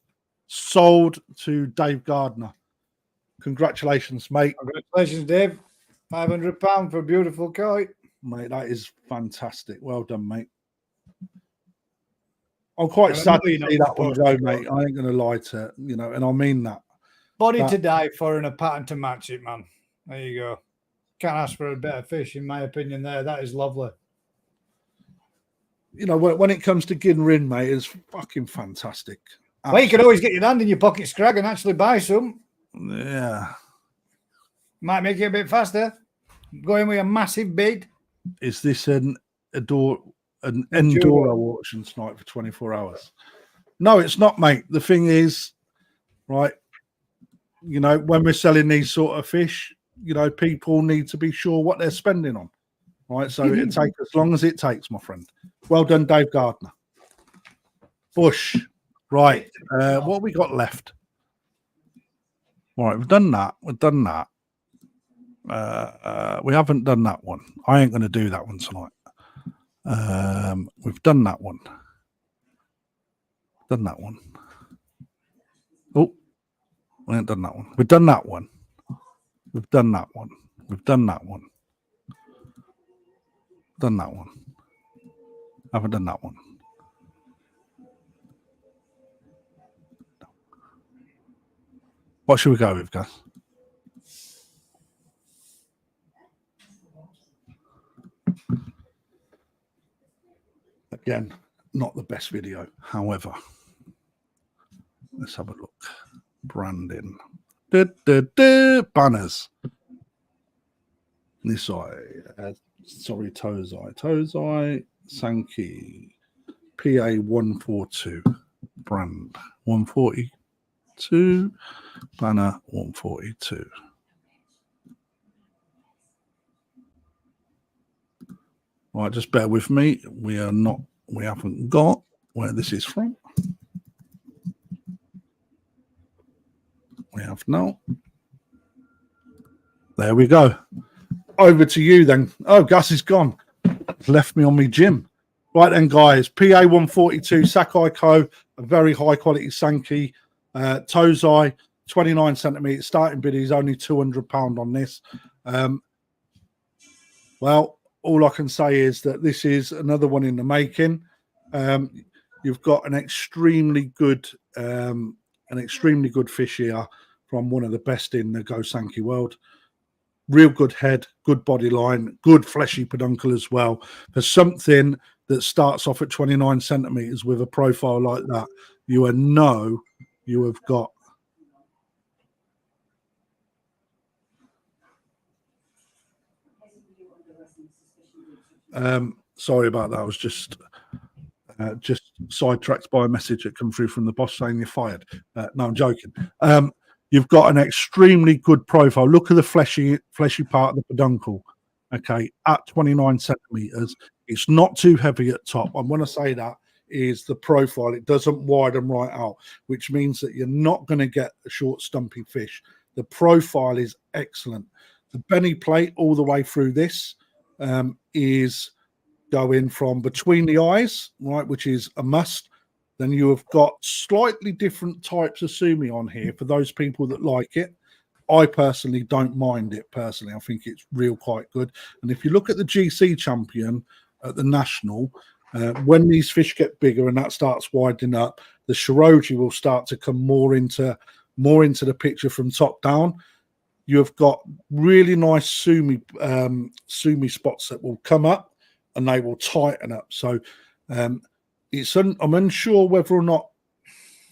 Sold to Dave Gardner. Congratulations, mate. Congratulations, Dave. £500 for a beautiful koi. Mate, that is fantastic. Well done, mate. I'm quite sad to see that one go, mate. I ain't going to lie to it, and I mean that. Body to die for and a pattern to match it, man. There you go. Can't ask for a better fish, in my opinion. That is lovely. When it comes to Ginrin, mate, it's fucking fantastic. Absolutely. Well, you could always get your hand in your pocket scrag and actually buy some. Yeah. Might make it a bit faster. Going with a massive bid. Is this an Enduro auction tonight for 24 hours? No, it's not, mate. The thing is, right, when we're selling these sort of fish, people need to be sure what they're spending on, right? So it takes as long as it takes, my friend. Well done, Dave Gardner. Bush. Right. What have we got left? All right, we've done that. We haven't done that one. I ain't going to do that one tonight. We've done that one. Oh, we ain't done that one. We've done that one. Done that one. Haven't done that one. What should we go with, guys? Again, not the best video. However, let's have a look. Branding. Banners. This eye. Sorry, toes eye. Toes eye. Sankey. PA 142. Brand 142. Banner 142. Right, just bear with me. We haven't got where this is from. We have now. There we go. Over to you then. Oh, Gus is gone. Left me on me gym. Right then, guys. PA 142 Sakai Co. A very high quality Sankey. Tozai, 29 centimeters. Starting bid is only £200 on this. Well, all I can say is that this is another one in the making. You've got an extremely good fish here from one of the best in the Go Sankey world. Real good head, good body line, good fleshy peduncle as well. For something that starts off at 29 centimeters with a profile like that, you know you have got sorry about that. I was just sidetracked by a message that come through from the boss saying you're fired. No, I'm joking. You've got an extremely good profile. Look at the fleshy part of the peduncle. Okay, at 29 centimeters, it's not too heavy at top. And when I say that is the profile, it doesn't widen right out, which means that you're not going to get a short, stumpy fish. The profile is excellent. The Beni plate all the way through this is going from between the eyes, right, which is a must. Then you have got slightly different types of sumi on here for those people that like it. I personally don't mind it personally. I think it's quite good. And if you look at the GC champion at the national, when these fish get bigger and that starts widening up, the shiroji will start to come more into the picture from top down. You have got really nice sumi spots that will come up and they will tighten up. So I'm unsure whether or not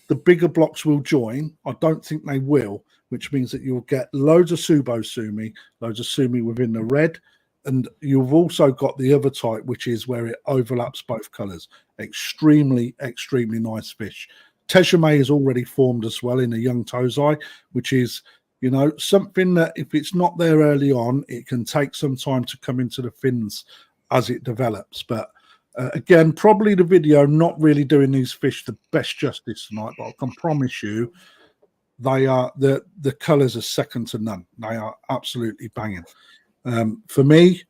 the bigger blocks will join. I don't think they will, which means that you'll get loads of subo sumi, loads of sumi within the red, and you've also got the other type, which is where it overlaps both colours. Extremely, extremely nice fish. Tejame is already formed as well in a young tozai, which is, you know, something that if it's not there early on, it can take some time to come into the fins as it develops. But again, probably the video not really doing these fish the best justice tonight, but I can promise you they are the colours are second to none. They are absolutely banging. For me,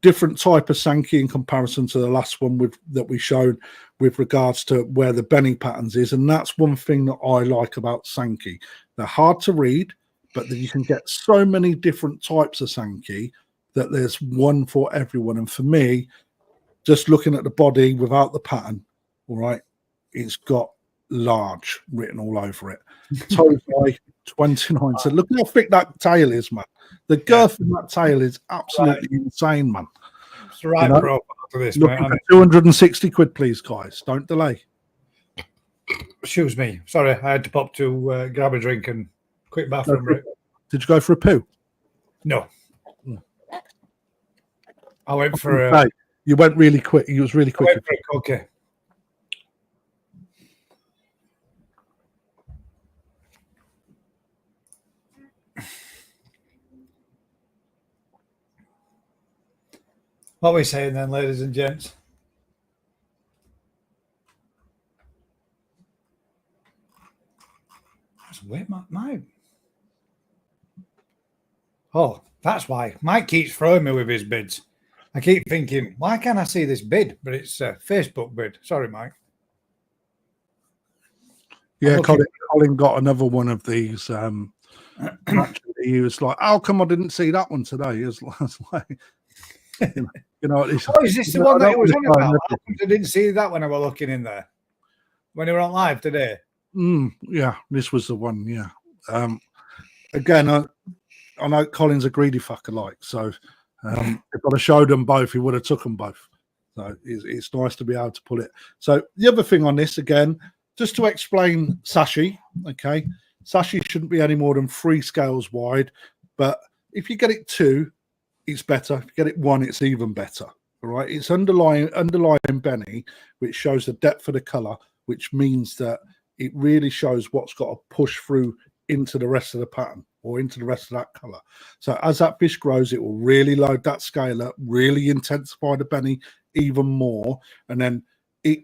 different type of Sankey in comparison to the last one that we showed with regards to where the Beni patterns is, and that's one thing that I like about Sankey. They're hard to read, but you can get so many different types of Sankey that there's one for everyone. And for me, just looking at the body without the pattern, all right, it's got large written all over it. Totally 29. So look how thick that tail is, man. The girth of that tail is absolutely insane, man. It's the right profile for this, look, mate. 260 quid, please, guys. Don't delay. Excuse me. Sorry, I had to pop to grab a drink and quick bathroom break. Did you go for a poo? No. I went for a... You went really quick. You was really quick. Okay. What are we saying then, ladies and gents? Wait, my... Oh, that's why. Mike keeps throwing me with his bids. I keep thinking, why can't I see this bid? But it's a Facebook bid. Sorry, Mike. Yeah, Colin got another one of these. Actually, he was like, "How come I didn't see that one today?" It was like, you know, is this the one that it was on about? I didn't see that when I was looking in there when you were on live today. Yeah, this was the one. Yeah. Again, I know Colin's a greedy fucker, like so. If I'd have showed them both, he would have took them both. So it's nice to be able to pull it. So the other thing on this, again, just to explain sashi, okay, sashi shouldn't be any more than 3 scales wide, but if you get it 2, it's better. If you get it 1, it's even better. All right, it's underlying Beni, which shows the depth of the color, which means that it really shows what's got to push through into the rest of the pattern or into the rest of that color. So as that fish grows, it will really load that scale up, really intensify the Beni even more, and then it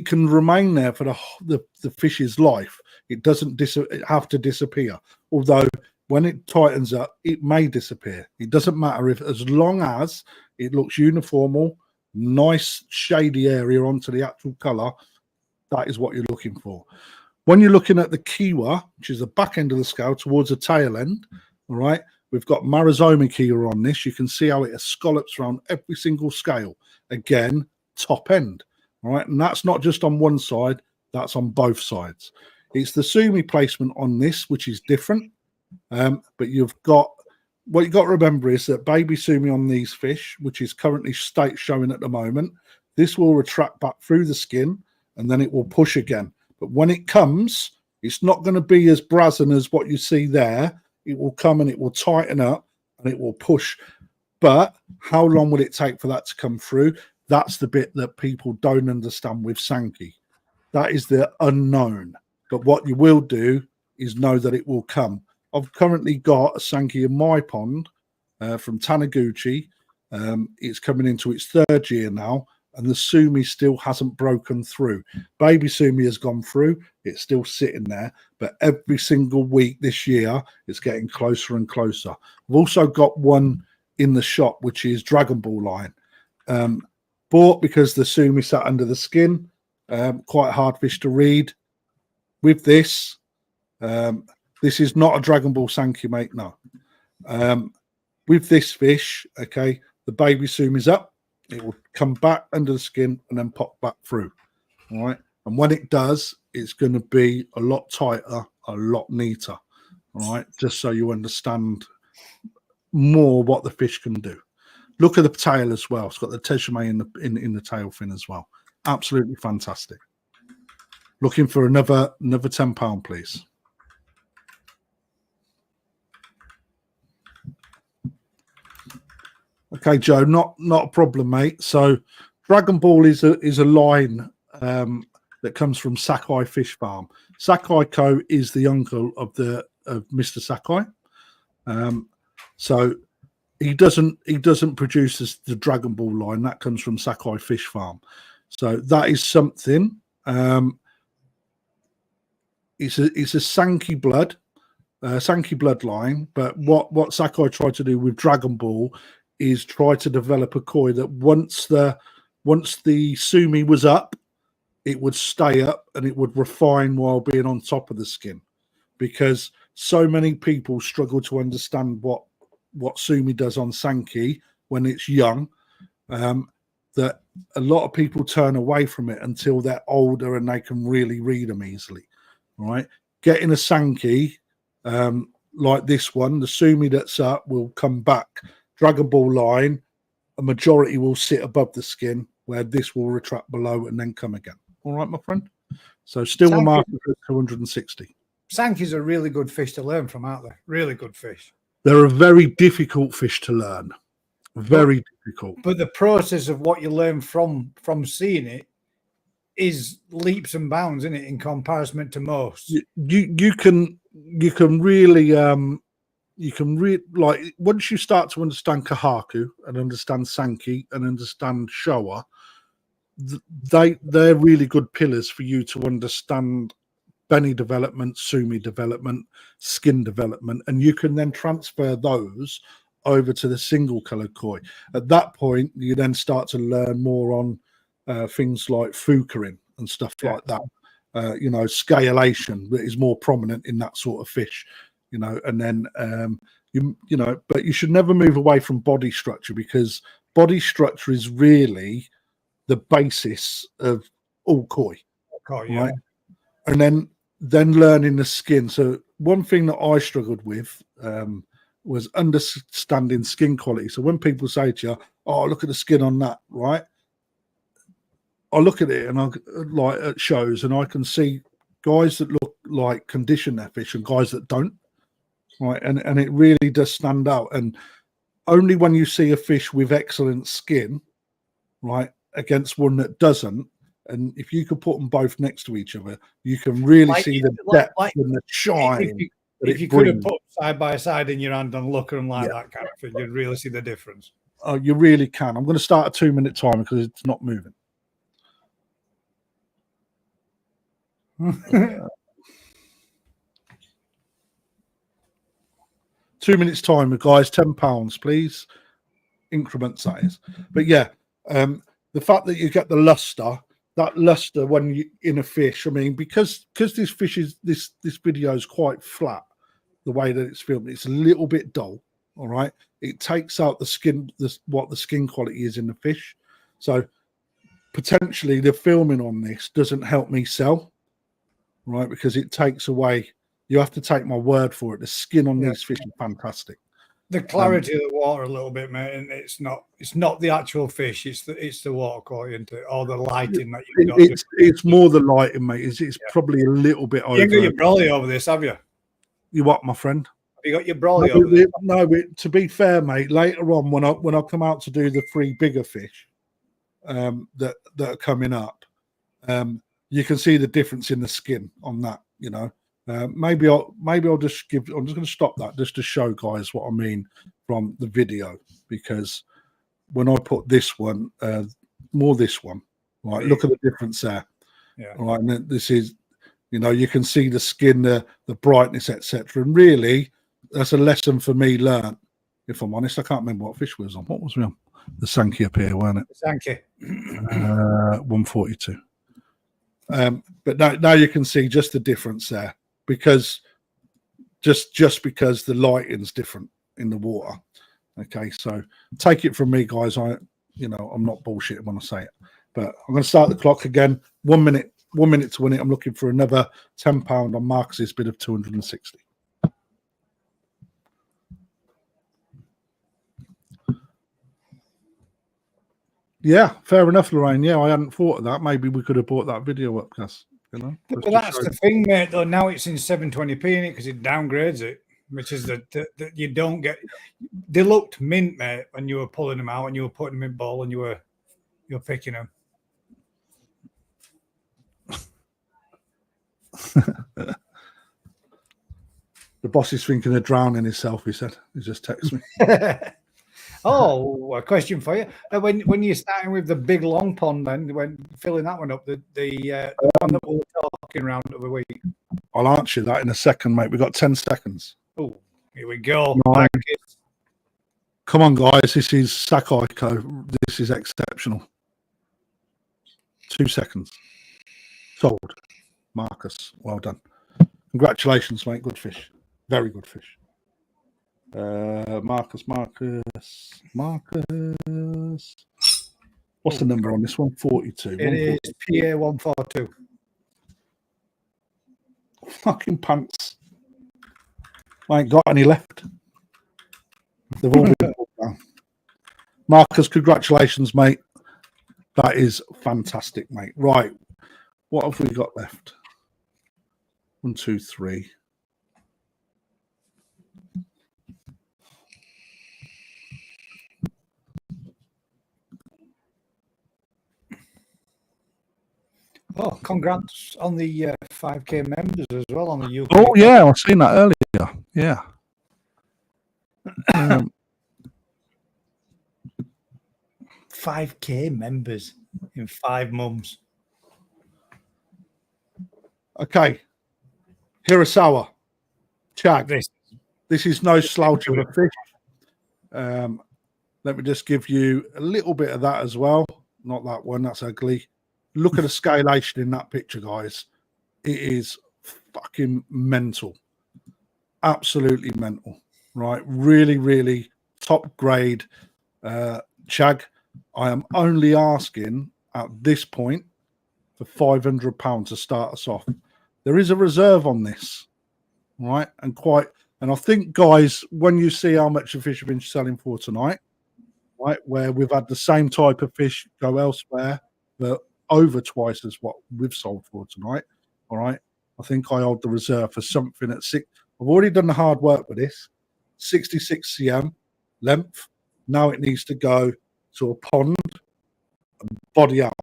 can remain there for the fish's life. It doesn't have to disappear, although when it tightens up, it may disappear. It doesn't matter, if as long as it looks uniformal, nice shady area onto the actual color. That is what you're looking for. When you're looking at the kiwa, which is the back end of the scale towards the tail end, all right, we've got Marizomi kiwa on this. You can see how it scallops around every single scale. Again, top end, all right, and that's not just on one side, that's on both sides. It's the sumi placement on this, which is different, but you've got, what you've got to remember is that baby sumi on these fish, which is currently showing at the moment, this will retract back through the skin and then it will push again. But when it comes, it's not going to be as brazen as what you see there. It will come and it will tighten up and it will push. But how long will it take for that to come through? That's the bit that people don't understand with Sanki. That is the unknown. But what you will do is know that it will come. I've currently got a Sanki in my pond from Taniguchi. It's coming into its 3rd year now, and the sumi still hasn't broken through. Baby sumi has gone through. It's still sitting there, but every single week this year, it's getting closer and closer. We've also got one in the shop, which is Dragon Ball line. Bought because the sumi sat under the skin. Quite a hard fish to read. With this, this is not a Dragon Ball Sanki, mate, no. With this fish, okay, the baby sumi's up. It will come back under the skin and then pop back through, all right? And when it does, it's going to be a lot tighter, a lot neater, all right? Just so you understand more what the fish can do. Look at the tail as well. It's got the tejime in the tail fin as well. Absolutely fantastic. Looking for another £10, please. Okay, Joe, not a problem, mate. So, Dragon Ball is a line that comes from Sakai Fish Farm. Sakai Ko is the uncle of Mr. Sakai. So he doesn't produce the Dragon Ball line. That comes from Sakai Fish Farm. So that is something. It's a Sanki bloodline. But what Sakai tried to do with Dragon Ball is try to develop a koi that once the sumi was up, it would stay up and it would refine while being on top of the skin, because so many people struggle to understand what sumi does on Sanki when it's young, that a lot of people turn away from it until they're older and they can really read them easily. All right, getting a Sanki like this one, the sumi that's up will come back. Dragon Ball line, a majority will sit above the skin, where this will retract below and then come again. All right, my friend. So still a market for 260. Sanki's a really good fish to learn from, aren't they? Really good fish. They're a very difficult fish to learn. Very difficult. But the process of what you learn from seeing it is leaps and bounds, isn't it, in comparison to most? You can really like, once you start to understand Kahaku and understand Sanki and understand Showa, they're really good pillars for you to understand Beni development, sumi development, skin development, and you can then transfer those over to the single colored koi. At that point, you then start to learn more on things like fukurin and stuff like that. Scalation that is more prominent in that sort of fish. And then but you should never move away from body structure, because body structure is really the basis of all koi. Yeah. Right? And then learning the skin. So one thing that I struggled with was understanding skin quality. So when people say to you, "Oh, look at the skin on that," right? I look at it and I like at shows and I can see guys that look like condition their fish and guys that don't. Right, and it really does stand out. And only when you see a fish with excellent skin, right, against one that doesn't, and if you could put them both next to each other, you can really see the depth and the shine. If you could have put them side by side in your hand and look at them like that kind of thing, you'd really see the difference. Oh, you really can. I'm going to start a 2-minute timer because it's not moving. 2 minutes timer, guys. £10, please. Increments, that is. But yeah, the fact that you get the luster, that luster when you in a fish. I mean, because this fish is this video is quite flat. The way that it's filmed, it's a little bit dull. All right, it takes out the skin, what the skin quality is in the fish. So potentially the filming on this doesn't help me sell, right? Because it takes away. You have to take my word for it. The skin on these fish is fantastic. The clarity of the water a little bit, mate, and it's not the actual fish. It's the water quality, isn't it? Or the lighting that you've got. It's more the lighting, mate. It's probably a little bit over. You ain't got your brolly over this, have you? You what, my friend? Have you got your brolly over this? No, to be fair, mate, later on when I come out to do the 3 bigger fish that are coming up, you can see the difference in the skin on that, you know. Maybe I'll just give. I'm just going to stop that just to show guys what I mean from the video, because when I put this one, more this one, right? Look at the difference there. Yeah. Right, and this is, you know, you can see the skin, the brightness, etc. And really, that's a lesson for me learned. If I'm honest, I can't remember what fish was on. What was we on? The Sankey up here, weren't it? The Sankey. 142. But now you can see just the difference there. Because just because the lighting's different in the water. Okay, so take it from me, guys. I'm not bullshitting when I say it. But I'm going to start the clock again. 1 minute to win it. I'm looking for another £10 on Marcus's bid of 260. Yeah, fair enough, Lorraine. Yeah, I hadn't thought of that. Maybe we could have bought that video up, Gus. You know, well, that's the thing, mate. Though now it's in 720p in it because it downgrades it, which is that you don't get. They looked mint, mate, when you were pulling them out and you were putting them in bowl and you're picking them. The boss is thinking of drowning himself. He said. He just texted me. Oh, a question for you. When you're starting with the big long pond, then when filling that one up, the one that we were talking around the other week. I'll answer that in a second, mate. We've got 10 seconds. Oh, here we go. Come on, guys. This is Sakaiko. This is exceptional. 2 seconds. Sold. Marcus, well done. Congratulations, mate. Good fish. Very good fish. Marcus. What's the number on this one? 42. It is PA 142. Fucking pants. I ain't got any left. They've all been put down. Marcus, congratulations, mate. That is fantastic, mate. Right. What have we got left? 1, 2, 3. Oh, congrats on the 5K members as well on the UK. Oh, yeah, I've seen that earlier. Yeah. 5K members in 5 months. Okay. Hirasawa. Chag. This is no slouch of a fish. Let me just give you a little bit of that as well. Not that one. That's ugly. Look at the scalation in that picture, guys. It is fucking mental. Absolutely mental. Right? Really, really top grade Chag. I am only asking at this point for £500 to start us off. There is a reserve on this. Right? And I think, guys, when you see how much the fish have been selling for tonight, right, where we've had the same type of fish go elsewhere, but over twice as what we've sold for tonight. All right. I think I hold the reserve for something at 6. I've already done the hard work with this. 66 cm length. Now it needs to go to a pond and body out.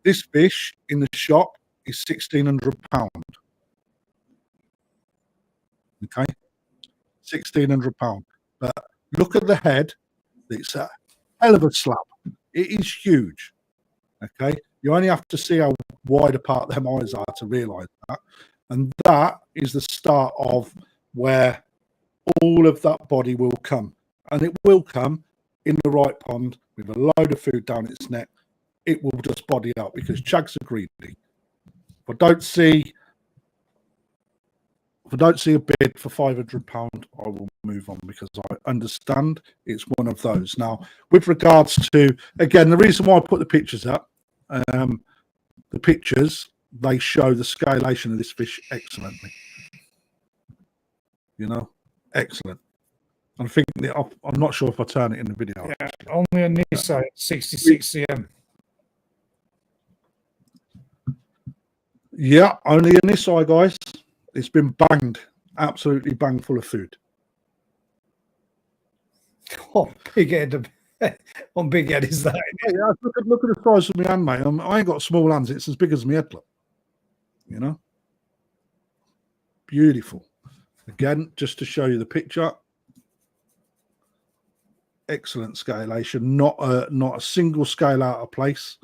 This fish in the shop is £1,600. Okay, £1,600. But look at the head. It's a hell of a slab. It is huge. Okay, you only have to see how wide apart them eyes are to realise that. And that is the start of where all of that body will come. And it will come in the right pond with a load of food down its neck. It will just body out because chags are greedy. If I don't see a bid for £500, I will move on because I understand it's one of those. Now, with regards to, again, the reason why I put the pictures up, the pictures, they show the scalation of this fish excellently. You know, excellent. I think I'm not sure if I turn it in the video. Yeah, only on this side, 66 cm. Yeah, only in this eye, guys. It's been banged, absolutely banged full of food. Oh, big head. One big head is that? Yeah, look at the size of my hand, mate. I ain't got small hands. It's as big as my head, look. You know? Beautiful. Again, just to show you the picture. Excellent scalation. Not a single scale out of place.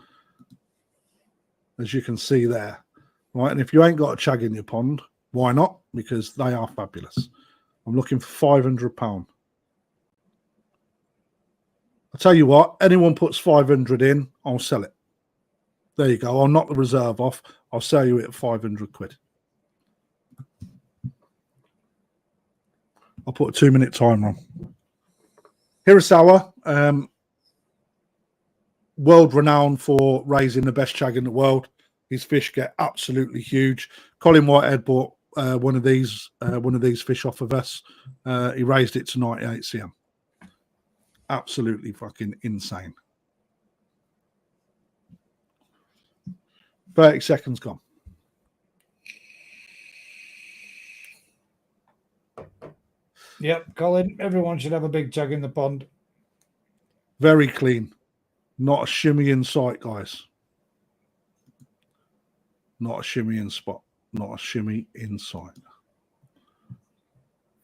As you can see there. Right, and if you ain't got a chag in your pond, why not? Because they are fabulous. I'm looking for £500. I'll tell you what, anyone puts 500 in, I'll sell it. There you go. I'll knock the reserve off. I'll sell you it at 500 quid. I'll put a 2-minute timer on. Hirasawa, world renowned for raising the best chag in the world. His fish get absolutely huge. Colin Whitehead bought one of these fish off of us. He raised it to 98 cm. Absolutely fucking insane. 30 seconds gone. Yep, Colin, everyone should have a big chag in the pond. Very clean. Not a shimmy in sight, guys. Not a shimmy in spot. Not a shimmy in sight.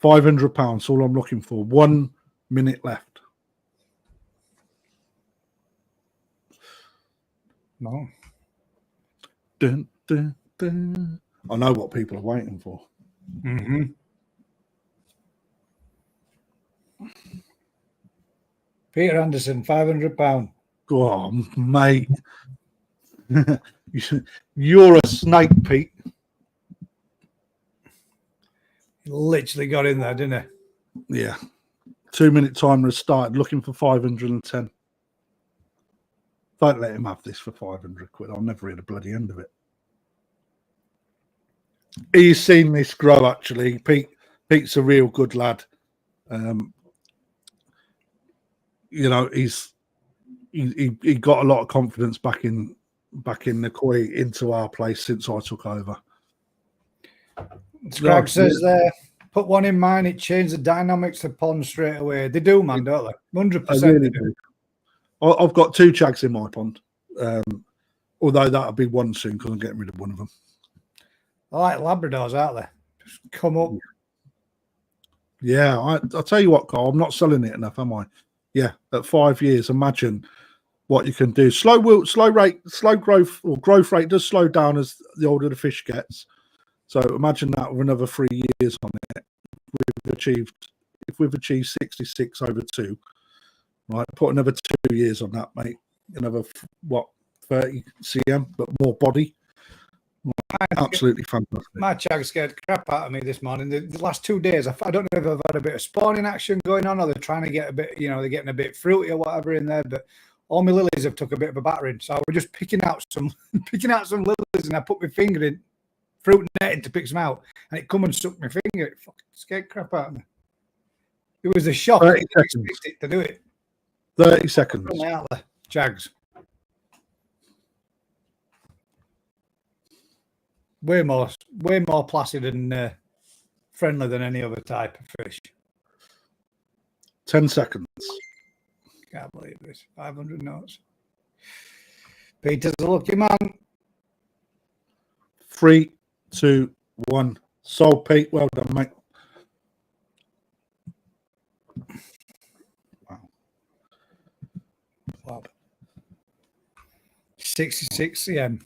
£500, all I'm looking for. 1 minute left. No. Dun, dun, dun. I know what people are waiting for. Mm-hmm. Peter Anderson, £500. Go on, mate. You're a snake, Pete. He literally got in there, didn't he? Yeah. 2-minute timer has started. Looking for 510. Don't let him have this for 500 quid. I'll never hear the bloody end of it. He's seen this grow, actually. Pete's a real good lad. You know, he got a lot of confidence back in the koi into our place since I took over. Scrag says there, put one in mine, it changed the dynamics of the pond straight away. They do, man, don't they? 100% really they do. I've got 2 chags in my pond. Although that'll be one soon because I'm getting rid of one of them. I like Labradors, aren't they? Just come up. Yeah, I'll tell you what, Carl, I'm not selling it enough, am I? Yeah, at 5 years, imagine what you can do. Slow growth or growth rate does slow down as the older the fish gets. So imagine that with another 3 years on it. If we've achieved 66 over 2, right? Put another 2 years on that, mate. Another 30 cm, but more body. Absolutely fantastic. My chag scared the crap out of me this morning. The last 2 days, I don't know if I've had a bit of spawning action going on, or they're trying to get a bit, you know, they're getting a bit fruity or whatever in there. But all my lilies have took a bit of a battering, so I was just picking out some lilies, and I put my finger in fruit netting to pick some out, and it come and sucked my finger. It fucking scared crap out of me. It was a shock. I didn't expect it to do it. 30 seconds. Chags. way more placid and friendly than any other type of fish. 10 seconds. Can't believe this. 500 knots. Peter's a lucky man. 3, 2, 1. Sold, Pete. Well done, mate. Wow. 66 cm.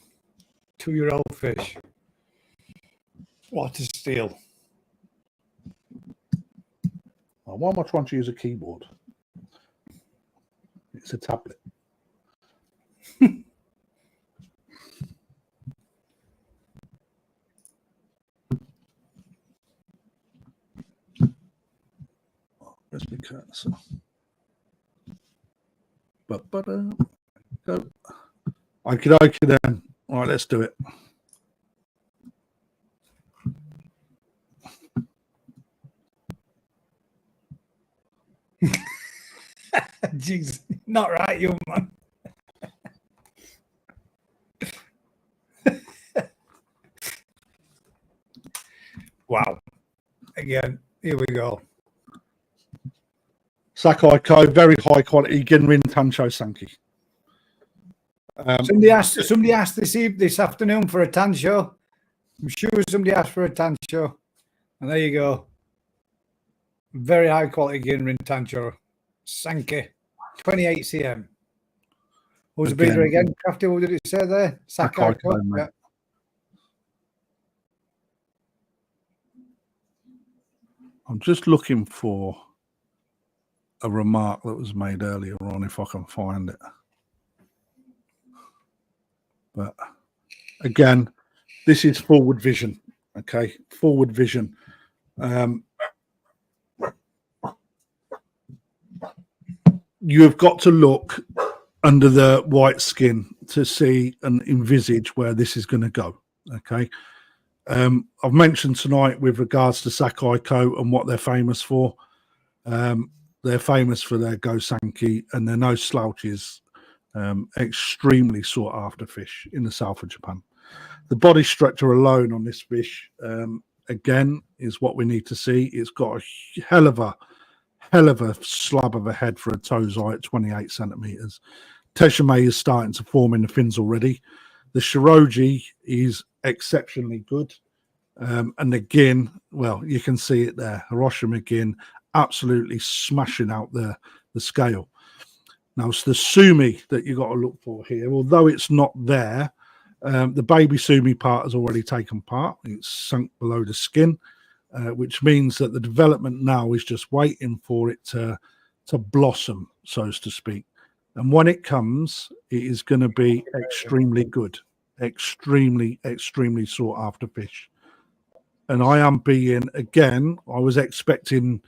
2-year-old fish. What a steal. Oh, why am I trying to use a keyboard? It's a tablet. Let's be careful. Go. Okie dokie then. All right, let's do it. Jeez, not right, young man. Wow. Again, here we go. Sakai Koi, very high quality Ginrin Tancho Sanki. Somebody asked this afternoon for a tancho. I'm sure somebody asked for a tancho. And there you go. Very high quality Ginrin tancho. Sanki. 28 cm. What was the breeder again? Krafty, what did it say there? Sakai Koi. Yeah. I'm just looking for a remark that was made earlier on, if I can find it. But again, this is forward vision. Okay, forward vision. You have got to look under the white skin to see and envisage where this is going to go. Okay. I've mentioned tonight with regards to Sakai Koi and what they're famous for. They're famous for their Goshiki and their no slouches. Extremely sought after fish in the south of Japan. The body structure alone on this fish, again, is what we need to see. It's got a hell of a slab of a head for a tozai at 28 centimeters. Teshime is starting to form in the fins already. The Shiroji is exceptionally good. And the Gin, well, you can see it there. Hiroshima Gin absolutely smashing out the scale. Now, it's the sumi that you got to look for here. Although it's not there, the baby sumi part has already taken part. It's sunk below the skin, which means that the development now is just waiting for it to blossom, so to speak. And when it comes, it is going to be extremely good, extremely sought after fish. And I am being, again, I was expecting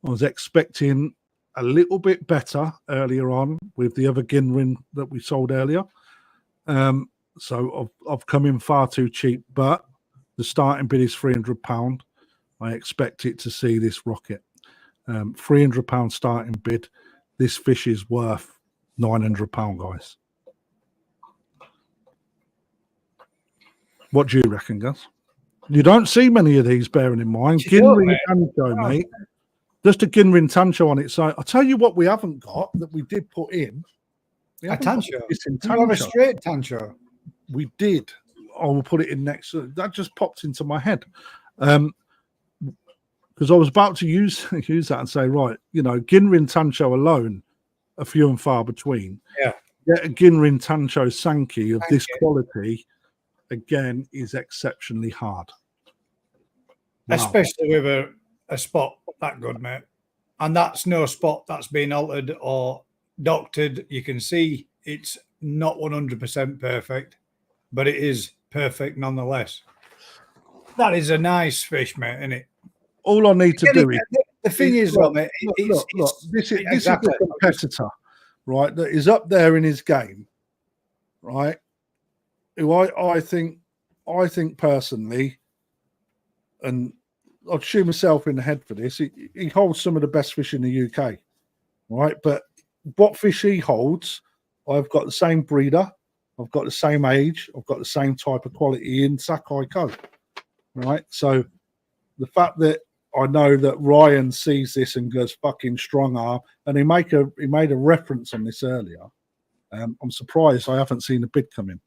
a little bit better earlier on with the other Ginrin that we sold earlier. So I've come in far too cheap, but the starting bid is £300. I expect it to see this rocket. £300 starting bid. This fish is worth £900, guys. What do you reckon, Gus? You don't see many of these, bearing in mind. Ginrin Tancho, mate. Just a Ginrin Tancho on it. So I'll tell you what we haven't got that we did put in. A tancho. It's in tancho. You have a straight tancho. We did. I will put it in next. That just popped into my head. Because I was about to use that and say, right, you know, Ginrin Tancho alone, a few and far between. Yeah. Get a Ginrin Tancho Sanki of this quality, again, is exceptionally hard. Wow. Especially with a spot that good, mate. And that's no spot that's been altered or doctored. You can see it's not 100% perfect, but it is perfect nonetheless. That is a nice fish, mate, isn't it? All I need to do is... The thing is, look, this is exactly a competitor, right, that is up there in his game, right, who I think personally, and I'd shoot myself in the head for this, he holds some of the best fish in the UK, right? But what fish he holds, I've got the same breeder, I've got the same age. I've got the same type of quality in Sakai Co. Right. So the fact that I know that Ryan sees this and goes fucking strong arm, and he made a reference on this earlier. I'm surprised I haven't seen a bid come in.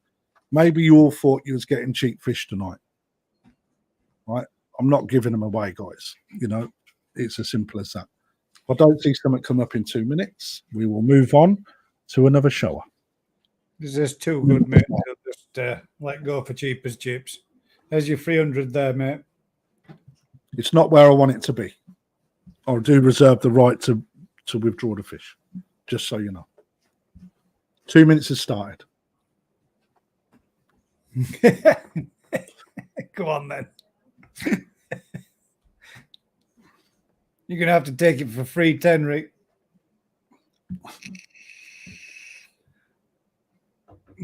Maybe you all thought you was getting cheap fish tonight. Right. I'm not giving them away, guys. You know, it's as simple as that. If I don't see something come up in 2 minutes, we will move on to another shower. This is too good, mate. I'll just let go for cheap as chips. There's your 300 there, mate. It's not where I want it to be. I do reserve the right to withdraw the fish, just so you know. 2 minutes has started. Go on, then. You're going to have to take it for free 10, Rick.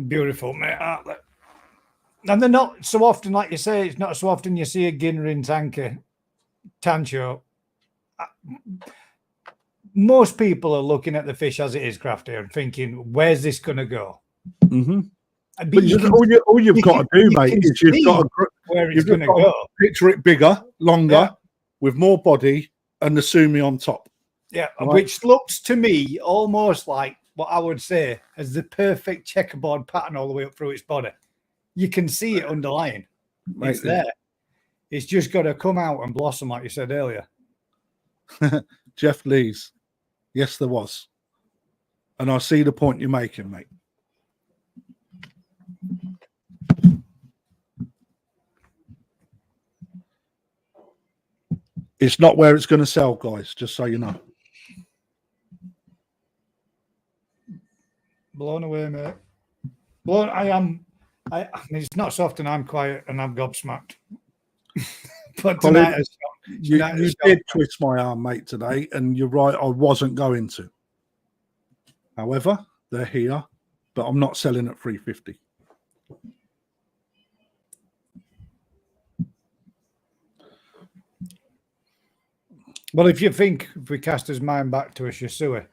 Beautiful, mate, aren't they? And they're not so often, like you say, it's not so often you see a Ginrin Tancho. Most people are looking at the fish as it is, Krafty, and thinking, where's this going to go? Mm-hmm. But all you've got to do, mate, is you've got to where it's going to go. Picture it bigger, longer, with more body, and the sumi on top. Yeah, right? Which looks to me almost like what I would say as the perfect checkerboard pattern all the way up through its body. You can see it underlying. Right, it's there. It's just got to come out and blossom, like you said earlier. Jeff Lees. Yes, there was. And I see the point you're making, mate. It's not where it's going to sell, guys, just so you know. Blown away, mate. Blown. I mean, it's not so often I'm quiet and I'm gobsmacked. But tonight, you did twist my arm, mate, today, and you're right, I wasn't going to. However, they're here, but I'm not selling at $350. Well, if you think if we cast his mind back to a Shisui,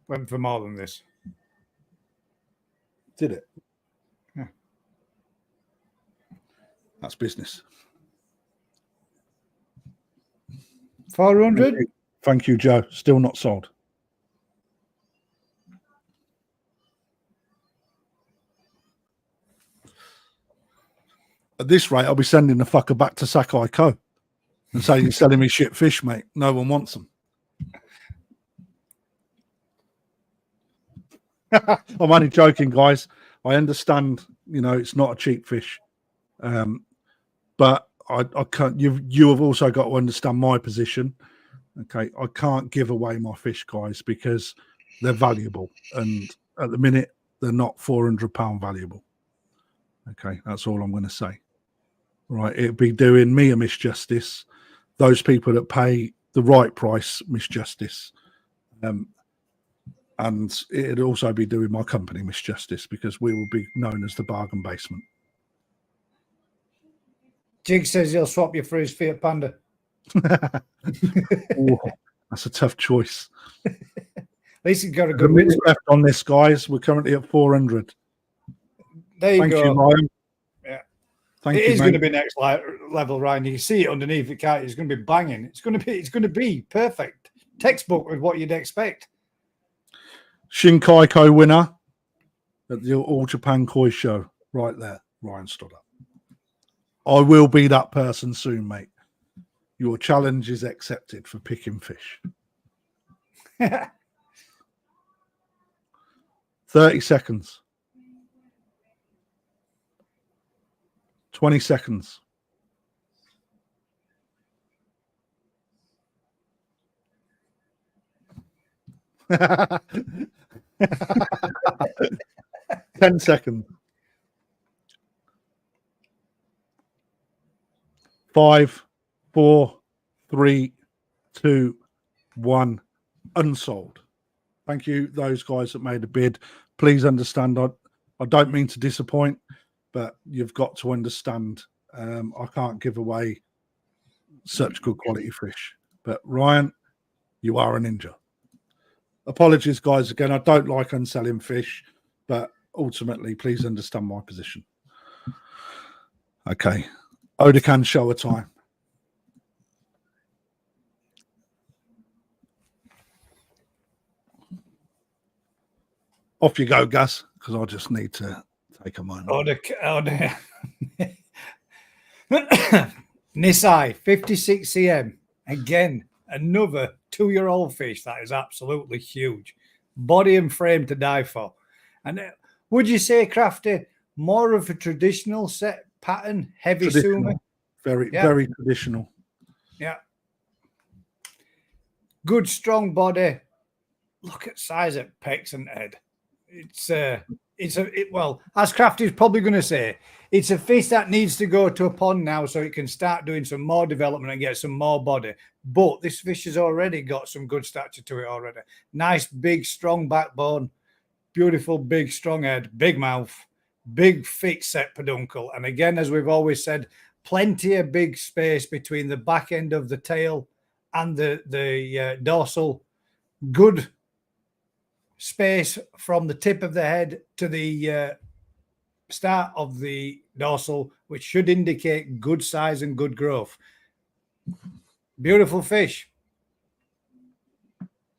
went for more than this. Did it? Yeah. That's business. 400? Thank you, Joe. Still not sold. At this rate, I'll be sending the fucker back to Sakai Co. and saying you're selling me shit fish, mate. No one wants them. I'm only joking, guys. I understand, you know, it's not a cheap fish. But I can't, you have also got to understand my position. Okay. I can't give away my fish, guys, because they're valuable. And at the minute, they're not £400 valuable. Okay. That's all I'm going to say. Right. It'd be doing me a misjustice. Those people that pay the right price, misjustice. And it'd also be doing my company misjustice because we will be known as the bargain basement. Jig says he'll swap you for his Fiat Panda. Ooh, that's a tough choice. At least he's got a good minute left on this, guys. We're currently at 400. There you Thank go. You, Ryan. Yeah. Thank it you, is mate. going to be next level, Ryan. You can see it underneath the kite. It's going to be banging. It's going to be perfect. Textbook with what you'd expect. Shinkai Ko winner at the All Japan Koi show. Right there. Ryan stood up. I will be that person soon, mate. Your challenge is accepted for picking fish. 30 seconds. 20 seconds. Ten seconds. 5, 4, 3, 2, 1. Unsold. Thank you, those guys that made a bid. Please understand, I don't mean to disappoint, but you've got to understand I can't give away such good quality fish. But Ryan, you are a ninja. Apologies, guys. Again, I don't like unselling fish, but ultimately, please understand my position. Okay, Odakan shower time. Off you go, Gus, because I just need to take a moment. Nisai, 56 cm. Again, another 2-year-old fish that is absolutely huge. Body and frame to die for. And would you say, Krafty, more of a traditional set pattern, heavy sumi? Very traditional. Yeah. Good, strong body. Look at size at pecs and head. Well, as Krafty's probably going to say, it's a fish that needs to go to a pond now so it can start doing some more development and get some more body. But this fish has already got some good stature to it already. Nice, big, strong backbone, beautiful, big, strong head, big mouth, big, thick set peduncle. And again, as we've always said, plenty of big space between the back end of the tail and the dorsal. Good space from the tip of the head to the start of the dorsal, which should indicate good size and good growth. Beautiful fish.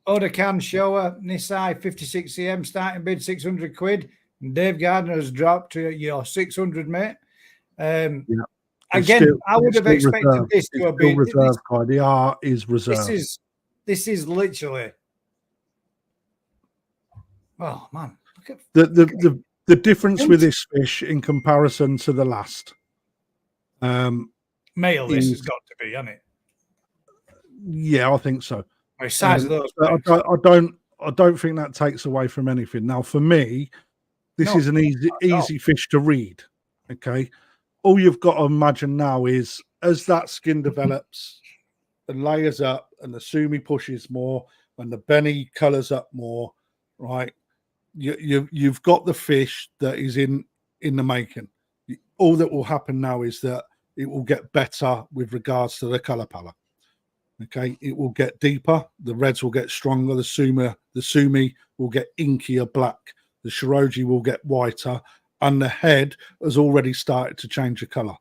Odakan shower, Nisai, 56 cm, starting bid 600 quid. And Dave Gardner has dropped to your 600, mate. Again, I would have expected this to have been reserved. The R is reserved. This is literally. Oh man! Look at the difference with this fish in comparison to the last. Male, this has got to be, hasn't it? Yeah, I think so. Size of those. I don't think that takes away from anything. Now, for me, this is an easy fish to read. Okay, all you've got to imagine now is as that skin develops and layers up, and the sumi pushes more, and the Beni colors up more, right? You've got the fish that is in the making. All that will happen now is that it will get better with regards to the color palette. Okay, it will get deeper. The reds will get stronger. The sumi will get inkier black. The shiroji will get whiter, and the head has already started to change the color.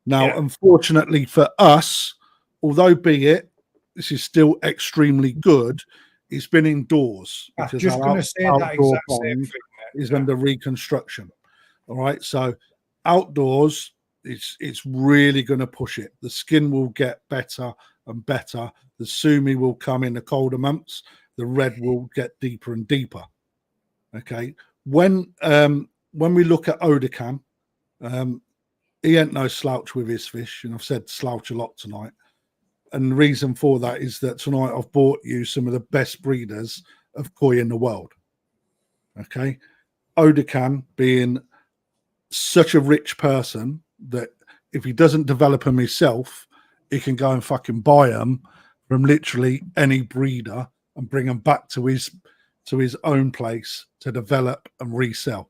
Now, unfortunately for us, although this is still extremely good, it's been indoors because just going to say that exact same thing is under reconstruction. All right, so outdoors, it's really going to push it. The skin will get better and better. The sumi will come in the colder months. The red will get deeper and deeper. Okay, when we look at Odakan, he ain't no slouch with his fish, and I've said slouch a lot tonight. And the reason for that is that tonight I've bought you some of the best breeders of koi in the world. Okay. Odakan being such a rich person that if he doesn't develop them himself, he can go and fucking buy them from literally any breeder and bring them back to his own place to develop and resell.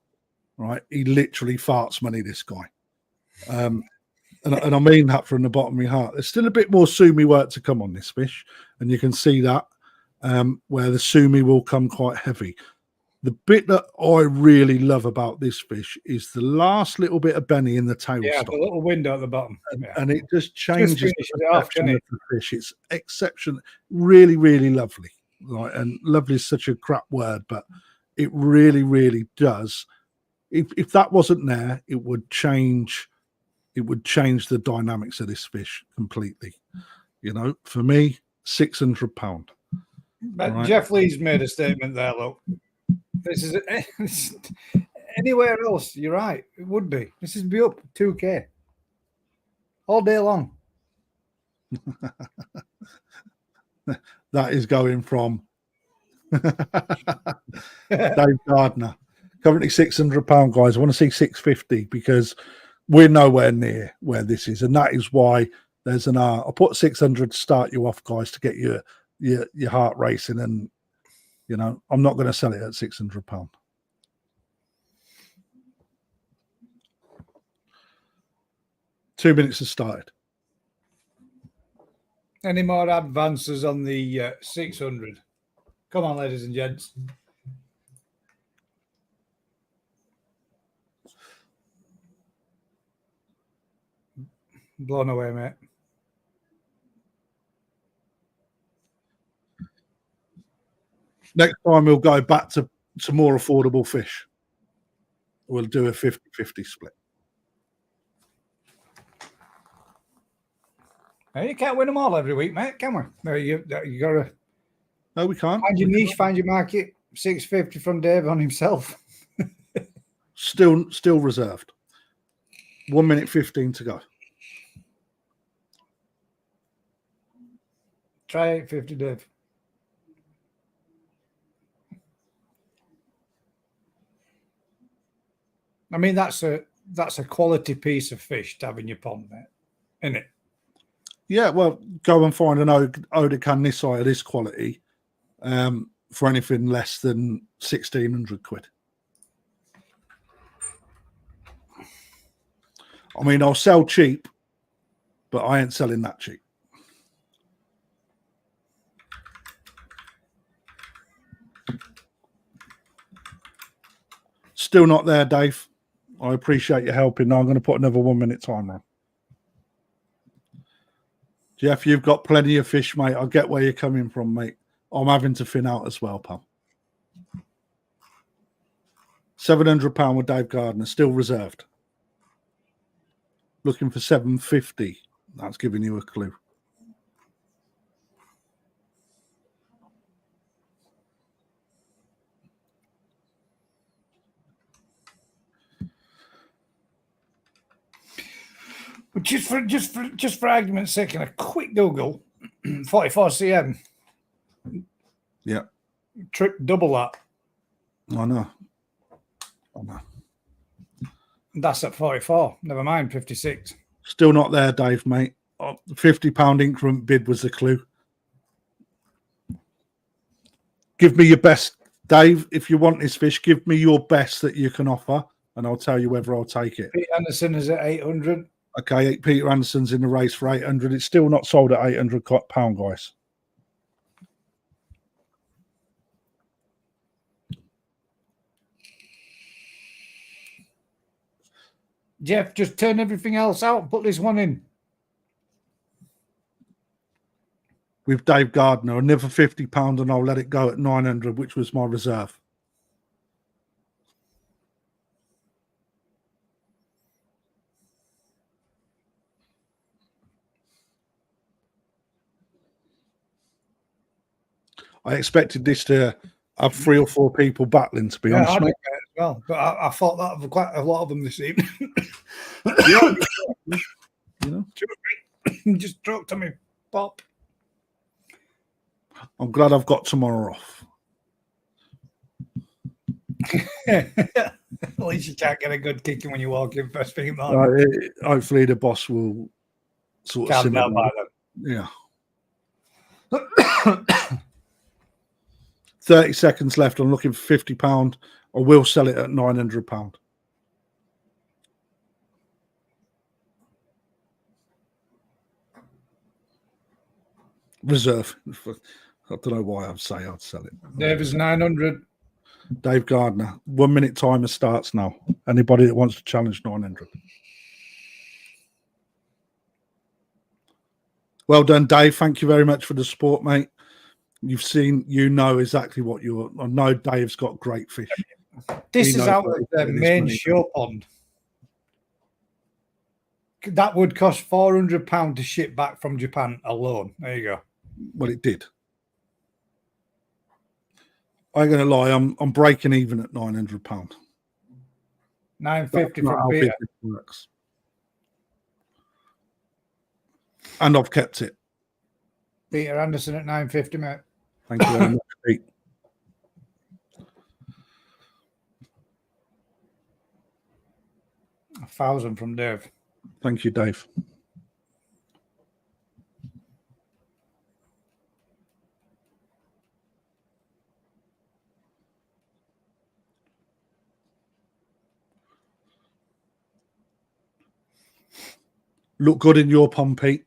Right. He literally farts money, this guy. And I mean that from the bottom of my heart. There's still a bit more sumi work to come on this fish, and you can see that where the sumi will come quite heavy. The bit that I really love about this fish is the last little bit of Beni in the tail. Yeah, the little window at the bottom. And it just changes the perception of the fish. It's exceptional, really, really lovely. Like, and lovely is such a crap word, but it really, really does. If that wasn't there, it would change the dynamics of this fish completely. You know, for me, £600. But right? Jeff Lee's made a statement there. Look, this is anywhere else. You're right. It would be. This is be up 2K all day long. That is going from Dave Gardner. Currently £600, guys. I want to see 650 because we're nowhere near where this is, and that is why there's an R. I'll put 600 to start you off, guys, to get your heart racing, and you know I'm not going to sell it at £600. Two minutes has started. Any more advances on the 600? Come on, ladies and gents. Blown away, mate. Next time we'll go back to more affordable fish. We'll do a 50-50 split. Hey, you can't win them all every week, mate, can we? No, you got to No, we can't. find your niche, find your market. 650 from Dave on himself. Still reserved. 1 minute 15 to go. Try 850, Dave. I mean, that's a quality piece of fish to have in your pond, mate, isn't it? Yeah, well, go and find an Odecan this side of this quality for anything less than 1,600 quid. I mean, I'll sell cheap, but I ain't selling that cheap. Still not there, Dave. I appreciate your helping. Now I'm going to put another 1 minute timer on. Jeff, you've got plenty of fish, mate. I get where you're coming from, mate. I'm having to thin out as well, pal. £700 with Dave Gardner, still reserved. Looking for 750. That's giving you a clue. But just for argument's sake, and a quick Google, 44 cm. Yeah. Double that. I know. That's at 44. Never mind 56. Still not there, Dave, mate. £50 increment bid was the clue. Give me your best, Dave. If you want this fish, give me your best that you can offer, and I'll tell you whether I'll take it. Pete Anderson is at 800. Okay, Peter Anderson's in the race for 800. It's still not sold at £800, guys. Jeff, just turn everything else out and put this one in. With Dave Gardner, another £50, and I'll let it go at 900, which was my reserve. I expected this to have 3 or 4 people battling, to be honest. I did as well, but I thought that of quite a lot of them this evening. You know? Just talk to me, Pop. I'm glad I've got tomorrow off. At least you can't get a good kicking when you walk in first thing in the morning. Hopefully the boss will sort of Calm down by then. Yeah. 30 seconds left. I'm looking for £50. I will sell it at £900. Reserve. I don't know why I'd say I'd sell it. Dave is 900. Dave Gardner. 1 minute timer starts now. Anybody that wants to challenge 900. Well done, Dave. Thank you very much for the support, mate. You've seen, you know exactly what you're. I know Dave's got great fish. This is out of the main show pond. That would cost £400 to ship back from Japan alone. There you go. Well, it did. I ain't gonna lie. I'm breaking even at £900. £950 from Peter. Works. And I've kept it. Peter Anderson at £950, mate. Thank you very much, Pete. £1,000 from Dave. Thank you, Dave. Look good in your pond, Pete.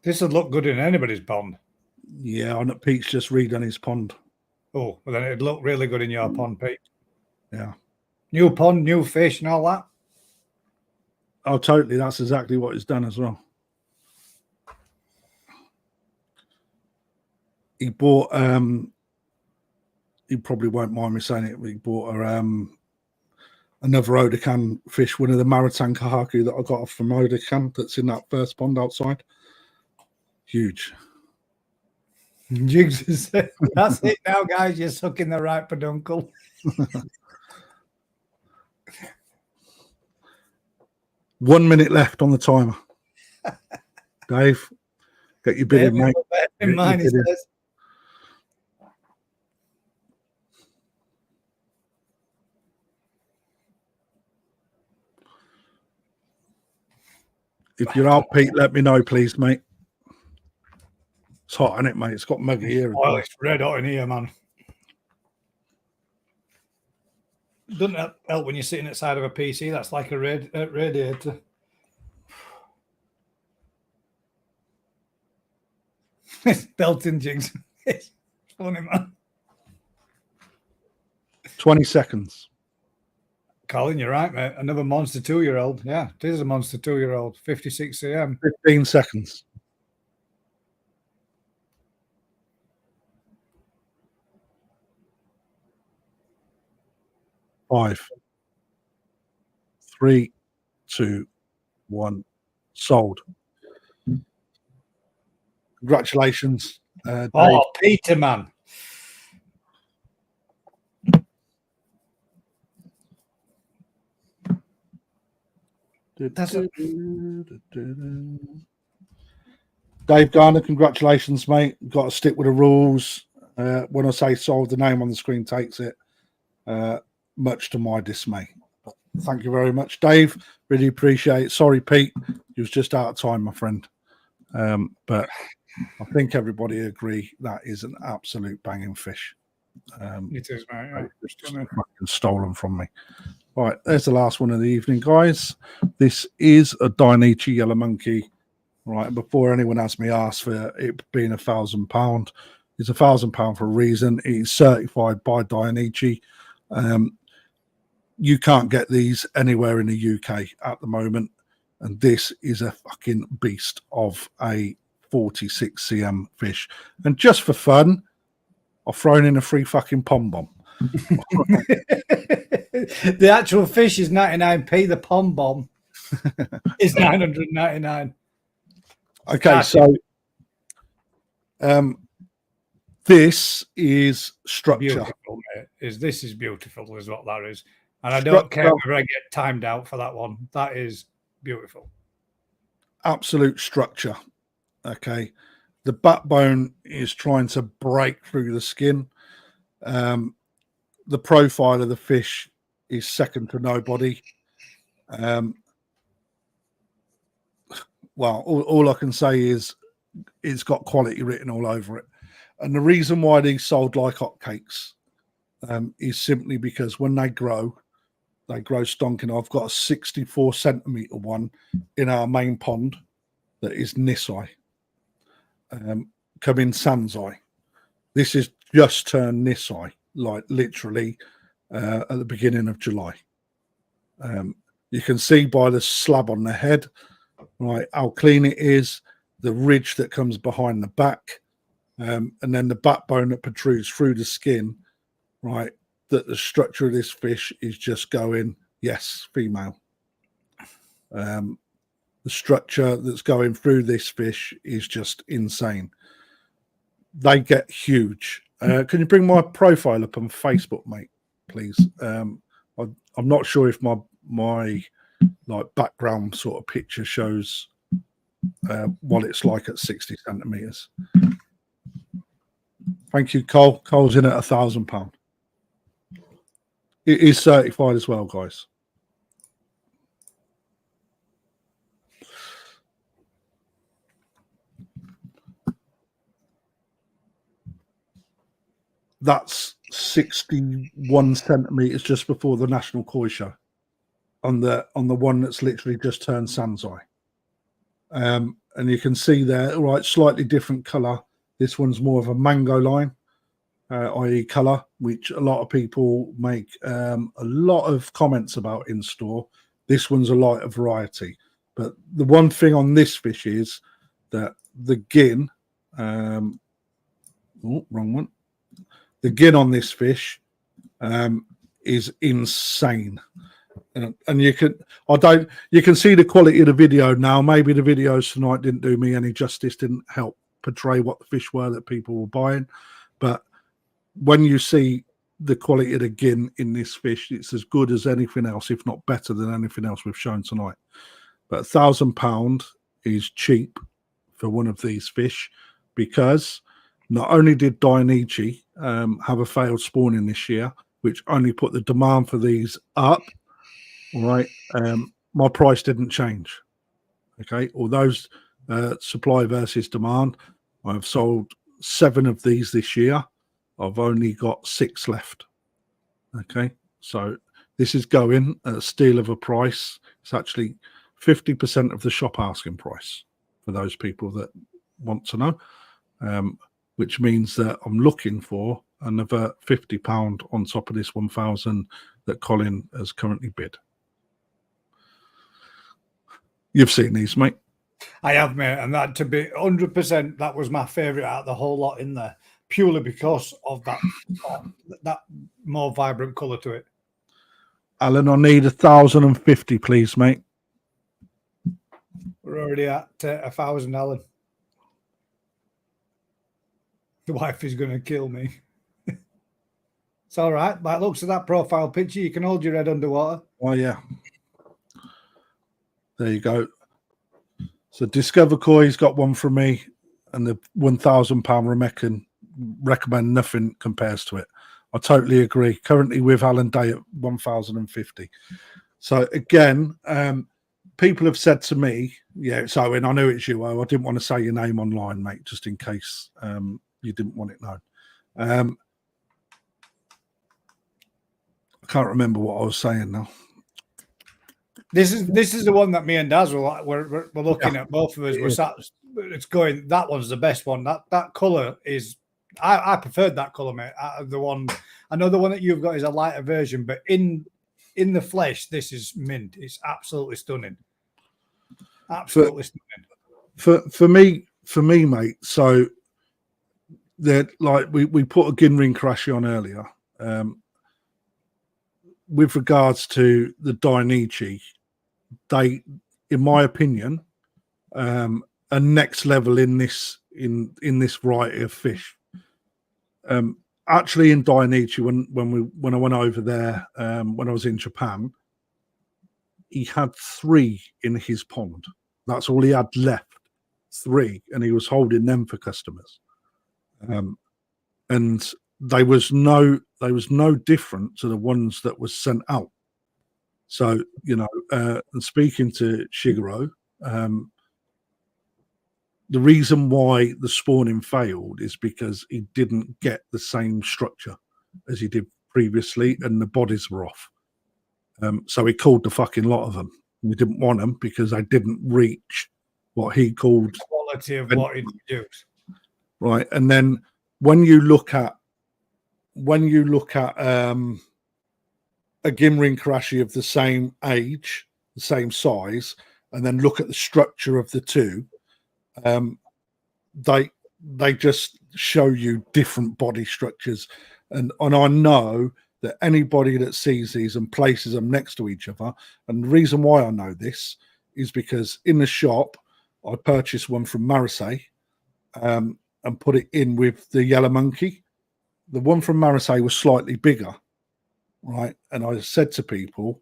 This would look good in anybody's pond. Yeah, I know Pete's just redone his pond. Oh, well then it'd look really good in your pond, Pete. Yeah. New pond, new fish and all that. Oh, totally. That's exactly what it's done as well. He bought, he probably won't mind me saying it, but he bought another Odakan fish, one of the Maritime Kahaku that I got off from Odakan that's in that first pond outside. Huge. Jigs is that's it now, guys. You're sucking the right peduncle. 1 minute left on the timer. Dave, get your bid in, mate. In mine, he says. If you're out, Pete, let me know, please, mate. It's hot, isn't it, mate? It's got muggy here. Oh, it's red hot in here, man. Doesn't help when you're sitting outside of a PC. That's like a radiator. It's belting, Jigs. It's funny, man. 20 seconds. Colin, you're right, mate. Another monster 2-year-old. Yeah, it is a monster 2-year-old. 56 cm. 15 seconds. 5, 3, 2, 1. Sold. Congratulations. Oh, Peter, man. Dave Garner, congratulations, mate. Got to stick with the rules. When I say sold, the name on the screen takes it, much to my dismay. But thank you very much, Dave. Really appreciate it. Sorry, Pete, you was just out of time, my friend. But I think everybody agree that is an absolute banging fish. It is, mate. Just fucking stolen from me. Right, there's the last one of the evening, guys. This is a Dainichi Yellow Monkey. Right, before anyone has me ask for it being £1,000, it's £1,000 for a reason. It's certified by Dainichi. You can't get these anywhere in the UK at the moment, and this is a fucking beast of a 46 cm fish. And just for fun, I've thrown in a free fucking pom bomb. The actual fish is 99p. The pom bomb is 999. Okay, so this is structure. Beautiful, mate. This is beautiful, is what that is. And I don't care whether I get timed out for that one. That is beautiful. Absolute structure. Okay. The backbone is trying to break through the skin. The profile of the fish is second to nobody. Well, all I can say is it's got quality written all over it. And the reason why these sold like hotcakes is simply because when they grow stonking. I've got a 64 centimeter one in our main pond that is Nisai. Come in Sanzai. This is just turned Nisai, like literally at the beginning of July. You can see by the slab on the head, right, how clean it is, the ridge that comes behind the back, and then the backbone that protrudes through the skin, right, that the structure of this fish is just going, yes, female. The structure that's going through this fish is just insane. They get huge. Can you bring my profile up on Facebook, mate, please? I'm not sure if my like background sort of picture shows what it's like at 60 centimeters. Thank you, Cole. Cole's in at £1,000. It is certified as well, guys. That's 61 centimeters just before the National Koi Show on the one that's literally just turned Sanzai. And you can see there, right, slightly different color. This one's more of a mango line, i.e. color, which a lot of people make a lot of comments about in store This one's a lighter variety. But the one thing on this fish is that the gin, wrong one. The gin on this fish is insane. And you can see the quality of the video now. Maybe the videos tonight didn't do me any justice, didn't help portray what the fish were that people were buying. But when you see the quality of the gin in this fish, it's as good as anything else, if not better than anything else we've shown tonight. But £1,000 is cheap for one of these fish, because not only did Dainichi have a failed spawning this year, which only put the demand for these up, right? My price didn't change. Okay, although supply versus demand, I've sold 7 of these this year. I've only got 6 left. Okay, so this is going at a steal of a price. It's actually 50% of the shop asking price for those people that want to know, which means that I'm looking for another £50 on top of this 1,000 that Colin has currently bid. You've seen these, mate. I have, mate, and that, to be 100%, that was my favourite out of the whole lot in there, purely because of that more vibrant colour to it. Alan, I need 1,050, please, mate. We're already at 1,000, Alan. The wife is going to kill me. It's all right. By the looks of that profile picture, you can hold your head underwater. Oh, yeah. There you go. So Discover Koi's got one from me, and the £1,000 Ramekin, recommend nothing compares to it. I totally agree. Currently with Alan Day at 1,050. So again, people have said to me, yeah, it's Owen. I know it's you. I didn't want to say your name online, mate, just in case you didn't want it known. I can't remember what I was saying now. This is the one that me and Daz were looking at. Both of us were sat. It's going. That one's the best one. That color is. I preferred that color, mate. The one. I know the one that you've got is a lighter version, but in the flesh, this is mint. It's absolutely stunning. Absolutely stunning. For me, mate. So that, like, we put a Ginring Krashi on earlier. With regards to the Dainichi, they, in my opinion, are next level in this variety of fish. Actually, in Dainichi, when I went over there, when I was in Japan, he had 3 in his pond. That's all he had left, 3, and he was holding them for customers. And there was no different to the ones that was sent out. So, you know, and speaking to Shigeru, the reason why the spawning failed is because he didn't get the same structure as he did previously, and the bodies were off. So he called the fucking lot of them. We didn't want them because they didn't reach what he called the quality of what he produced. Right, and then when you look at a Ginring Karashi of the same age, the same size, and then look at the structure of the two, they just show you different body structures, and I know that anybody that sees these and places them next to each other, and the reason why I know this is because in the shop I purchased one from Marseille and put it in with the yellow monkey. The one from Marseille was slightly bigger, right? And I said to people,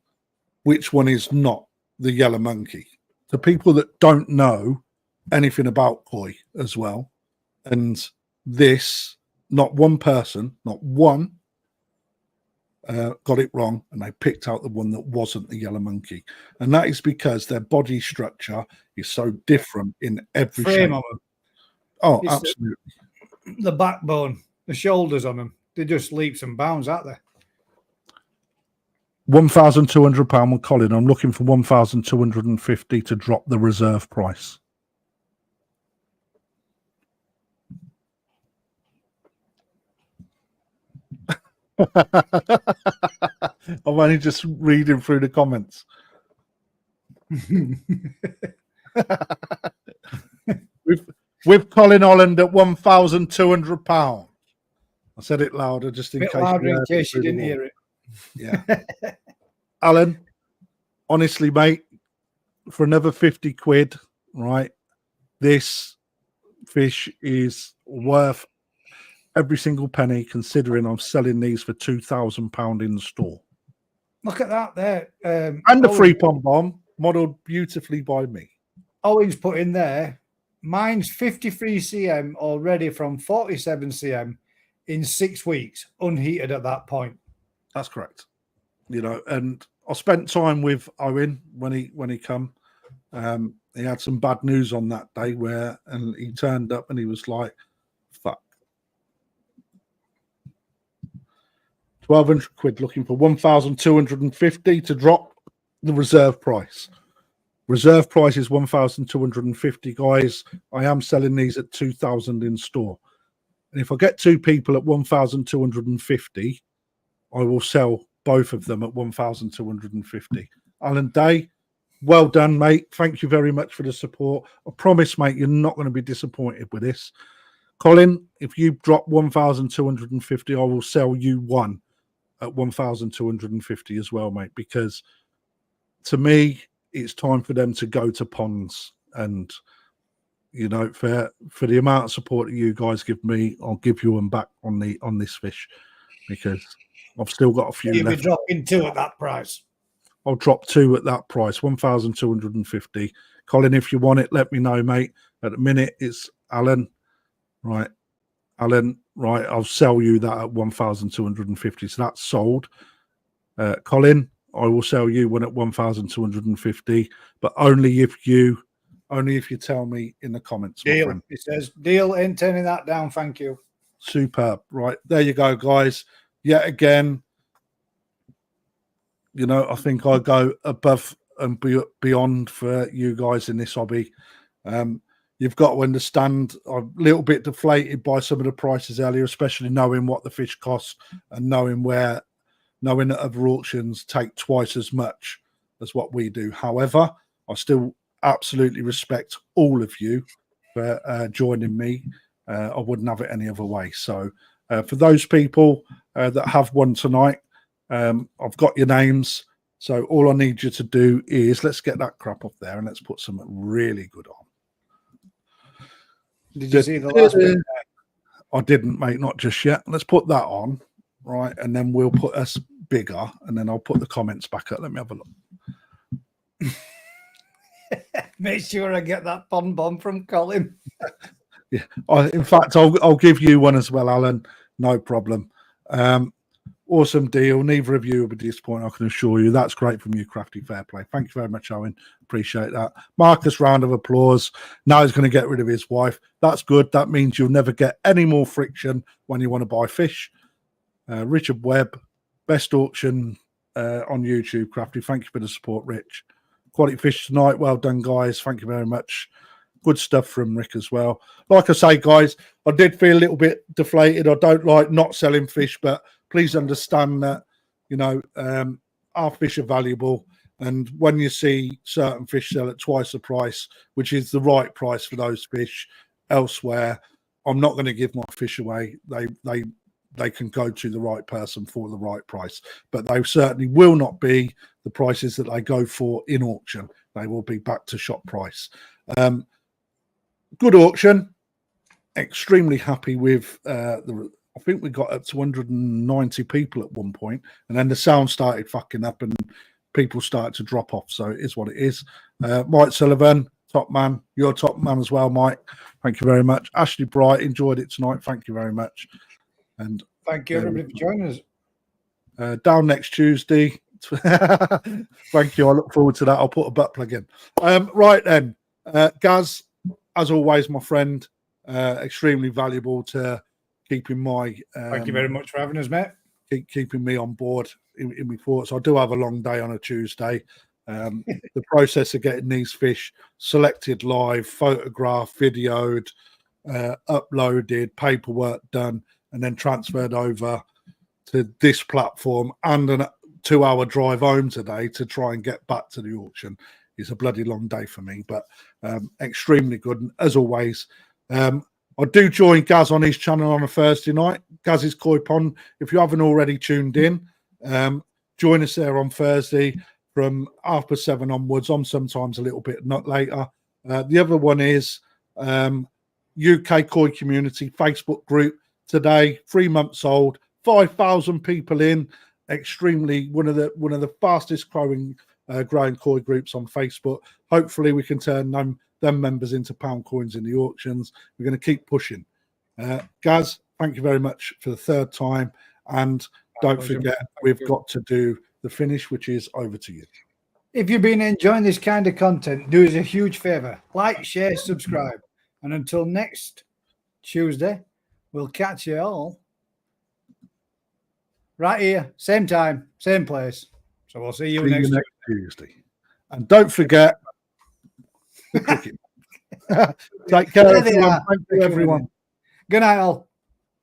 which one is not the yellow monkey? To people that don't know anything about koi as well. And this, not one person, not one, got it wrong, and they picked out the one that wasn't the yellow monkey. And that is because their body structure is so different in every frame shape. of them. Oh, It's absolutely. The backbone, the shoulders on them, they just leaps and bounds, aren't they? £1,200 with Colin. I'm looking for 1,250 to drop the reserve price. I'm only just reading through the comments. with Colin Holland at £1,200. I said it louder just in Bit case. louder in case you didn't hear it. Yeah. Alan, honestly, mate, for another 50 quid, right? This fish is worth every single penny, considering I'm selling these for £2,000 in the store. Look at that there. And the free pom bomb, modelled beautifully by me. Owen's put in there. Mine's 53 cm already from 47 cm in 6 weeks, unheated at that point. That's correct. You know, and I spent time with Owen when he come. He had some bad news on that day and he turned up and he was like, fuck. 1,200 quid looking for 1,250 to drop the reserve price. Reserve price is 1,250, guys. I am selling these at 2,000 in store. And if I get two people at 1,250, I will sell both of them at 1,250. Alan Day, well done, mate. Thank you very much for the support. I promise, mate, you're not going to be disappointed with this. Colin, if you drop 1,250, I will sell you one at 1,250 as well, mate, because to me, it's time for them to go to ponds. And, you know, for the amount of support that you guys give me, I'll give you them back on this fish, because I've still got a few You'll left. be dropping two at that price. I'll drop two at that price, 1,250. Colin, if you want it, let me know, mate. At the minute, it's Alan. Right. Alan, right, I'll sell you that at 1,250. So that's sold. Colin, I will sell you one at 1,250, but only if you tell me in the comments. Deal. It says deal. Ain't turning that down. Thank you. Superb. Right. There you go, guys. Yet again, you know, I think I go above and beyond for you guys in this hobby. You've got to understand, I'm a little bit deflated by some of the prices earlier, especially knowing what the fish cost and knowing that other auctions take twice as much as what we do. However, I still absolutely respect all of you for joining me. I wouldn't have it any other way. So for those people that have won tonight, I've got your names. So all I need you to do is let's get that crap off there and let's put something really good on. Did you see the last bit? I didn't, mate, not just yet. Let's put that on, right? And then we'll put us bigger, and then I'll put the comments back up. Let me have a look. Make sure I get that pom bomb from Colin. Yeah, in fact, I'll give you one as well, Alan. No problem. Awesome deal. Neither of you will be disappointed, I can assure you. That's great from you, Krafty. Fair play. Thank you very much, Owen. Appreciate that. Marcus, round of applause. Now he's going to get rid of his wife. That's good. That means you'll never get any more friction when you want to buy fish. Richard Webb, best auction on YouTube, Krafty. Thank you for the support, Rich. Quality fish tonight. Well done, guys. Thank you very much. Good stuff from Rick as well. Like I say, guys, I did feel a little bit deflated. I don't like not selling fish, but please understand that, you know, our fish are valuable. And when you see certain fish sell at twice the price, which is the right price for those fish elsewhere, I'm not going to give my fish away. They can go to the right person for the right price, but they certainly will not be the prices that they go for in auction. They will be back to shop price. Good auction. Extremely happy with I think we got up to 190 people at one point, and then the sound started fucking up and people started to drop off. So it is what it is. Mike Sullivan, top man. You're top man as well, Mike. Thank you very much. Ashley Bright, enjoyed it tonight. Thank you very much. And thank you, everybody, for joining us. Down next Tuesday. Thank you. I look forward to that. I'll put a butt plug in. Right then, Gaz, as always, my friend, extremely valuable to keeping my thank you very much for having us, mate. Keeping me on board in my thoughts. I do have a long day on a Tuesday. The process of getting these fish selected live, photographed, videoed, uploaded, paperwork done, and then transferred over to this platform, and a 2-hour drive home today to try and get back to the auction is a bloody long day for me, but extremely good. And as always, I do join Gaz on his channel on a Thursday night, Gaz's Koi Pond. If you haven't already tuned in, join us there on Thursday from 7:30 onwards. I'm sometimes a little bit not later. The other one is UK Koi Community Facebook group today, 3 months old, 5,000 people in. Extremely one of the fastest growing koi groups on Facebook. Hopefully, we can turn them members into pound coins in the auctions. We're going to keep pushing. Gaz, thank you very much for the third time, and don't forget we've got to do the finish, which is over to you. If you've been enjoying this kind of content, do us a huge favor: like, share, subscribe, and until next Tuesday, we'll catch you all right here, same time, same place. So we'll see you next Tuesday. And don't forget the cricket. Take care, everyone. Thank you, everyone. Good night, all.